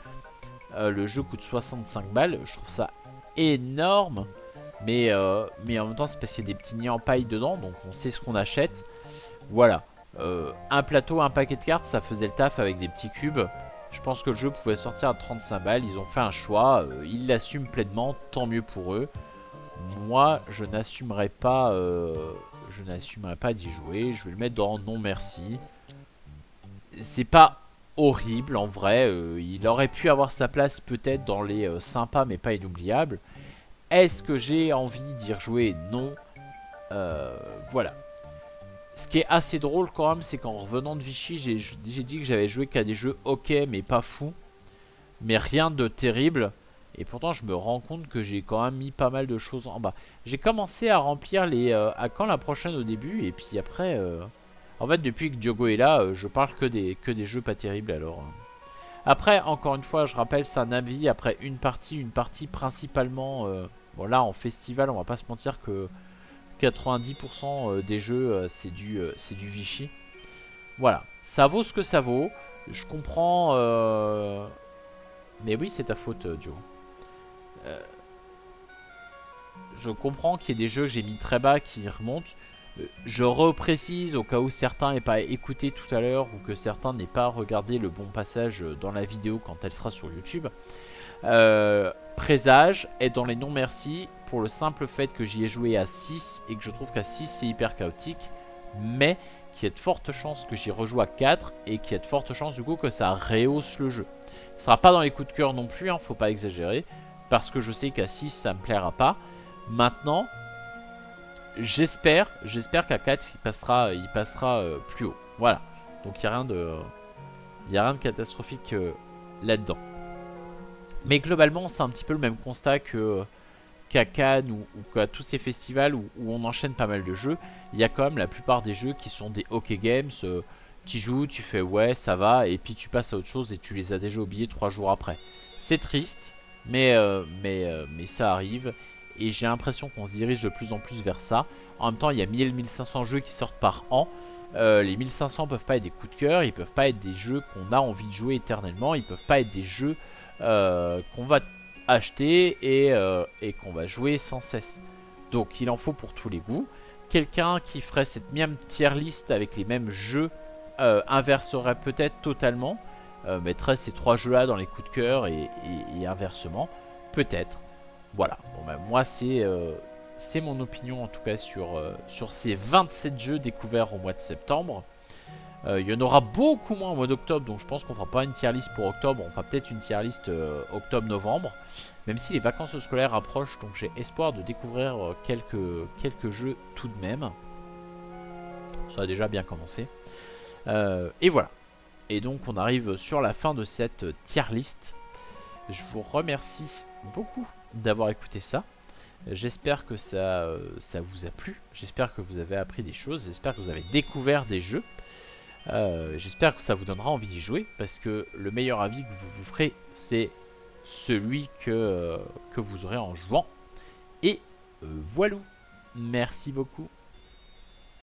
Le jeu coûte 65 balles. Je trouve ça énorme. Mais en même temps, c'est parce qu'il y a des petits nids en paille dedans. Donc, on sait ce qu'on achète. Voilà. Un plateau, un paquet de cartes, ça faisait le taf avec des petits cubes. Je pense que le jeu pouvait sortir à 35 balles. Ils ont fait un choix. Ils l'assument pleinement. Tant mieux pour eux. Moi, je n'assumerai pas d'y jouer. Je vais le mettre dans non merci. C'est pas horrible en vrai. Il aurait pu avoir sa place peut-être dans les sympas mais pas inoubliables. Est-ce que j'ai envie d'y rejouer? Non. Voilà. Ce qui est assez drôle quand même, c'est qu'en revenant de Vichy, j'ai dit que j'avais joué qu'à des jeux ok mais pas fou. Mais rien de terrible. Et pourtant je me rends compte que j'ai quand même mis pas mal de choses en bas. J'ai commencé à remplir les... à quand la prochaine au début. Et puis après... En fait depuis que Diogo est là, je parle que des jeux pas terribles alors. Après encore une fois je rappelle c'est un avis après une partie principalement... bon là en festival on va pas se mentir que 90% des jeux c'est du Vichy. Voilà, ça vaut ce que ça vaut. Je comprends... Mais oui c'est ta faute Diogo. Je comprends qu'il y ait des jeux que j'ai mis très bas qui remontent. Je reprécise au cas où certains n'aient pas écouté tout à l'heure ou que certains n'aient pas regardé le bon passage dans la vidéo quand elle sera sur YouTube. Présage est dans les non merci pour le simple fait que j'y ai joué à 6 et que je trouve qu'à 6 c'est hyper chaotique. Mais qu'il y a de fortes chances que j'y rejoue à 4 et qu'il y a de fortes chances du coup que ça rehausse le jeu. Ce sera pas dans les coups de cœur non plus, hein, faut pas exagérer. Parce que je sais qu'à 6 ça me plaira pas. Maintenant, j'espère qu'à 4 il passera plus haut. Voilà. Donc il n'y a rien de catastrophique là-dedans. Mais globalement, c'est un petit peu le même constat qu'à Cannes ou qu'à tous ces festivals où on enchaîne pas mal de jeux. Il y a quand même la plupart des jeux qui sont des OK Games. Tu joues, tu fais ouais, ça va, et puis tu passes à autre chose et tu les as déjà oubliés 3 jours après. C'est triste, mais ça arrive. Et j'ai l'impression qu'on se dirige de plus en plus vers ça. En même temps, il y a 1000-1500 jeux qui sortent par an. Les 1500 peuvent pas être des coups de cœur. Ils peuvent pas être des jeux qu'on a envie de jouer éternellement. Ils peuvent pas être des jeux qu'on va acheter et qu'on va jouer sans cesse. Donc il en faut pour tous les goûts. Quelqu'un qui ferait cette même tier list avec les mêmes jeux inverserait peut-être totalement. Mettrait ces 3 jeux là dans les coups de cœur et inversement. Peut-être. Voilà, bon bah moi c'est mon opinion en tout cas sur ces 27 jeux découverts au mois de septembre. Il y en aura beaucoup moins au mois d'octobre, donc je pense qu'on fera pas une tier list pour octobre, on fera peut-être une tier list octobre-novembre. Même si les vacances scolaires approchent, donc j'ai espoir de découvrir quelques jeux tout de même. Ça a déjà bien commencé. Et voilà. Et donc on arrive sur la fin de cette tier list. Je vous remercie beaucoup d'avoir écouté ça. J'espère que ça vous a plu. J'espère que vous avez appris des choses. J'espère que vous avez découvert des jeux. J'espère que ça vous donnera envie d'y jouer. Parce que le meilleur avis que vous vous ferez, c'est celui que vous aurez en jouant. Et voilà. Merci beaucoup.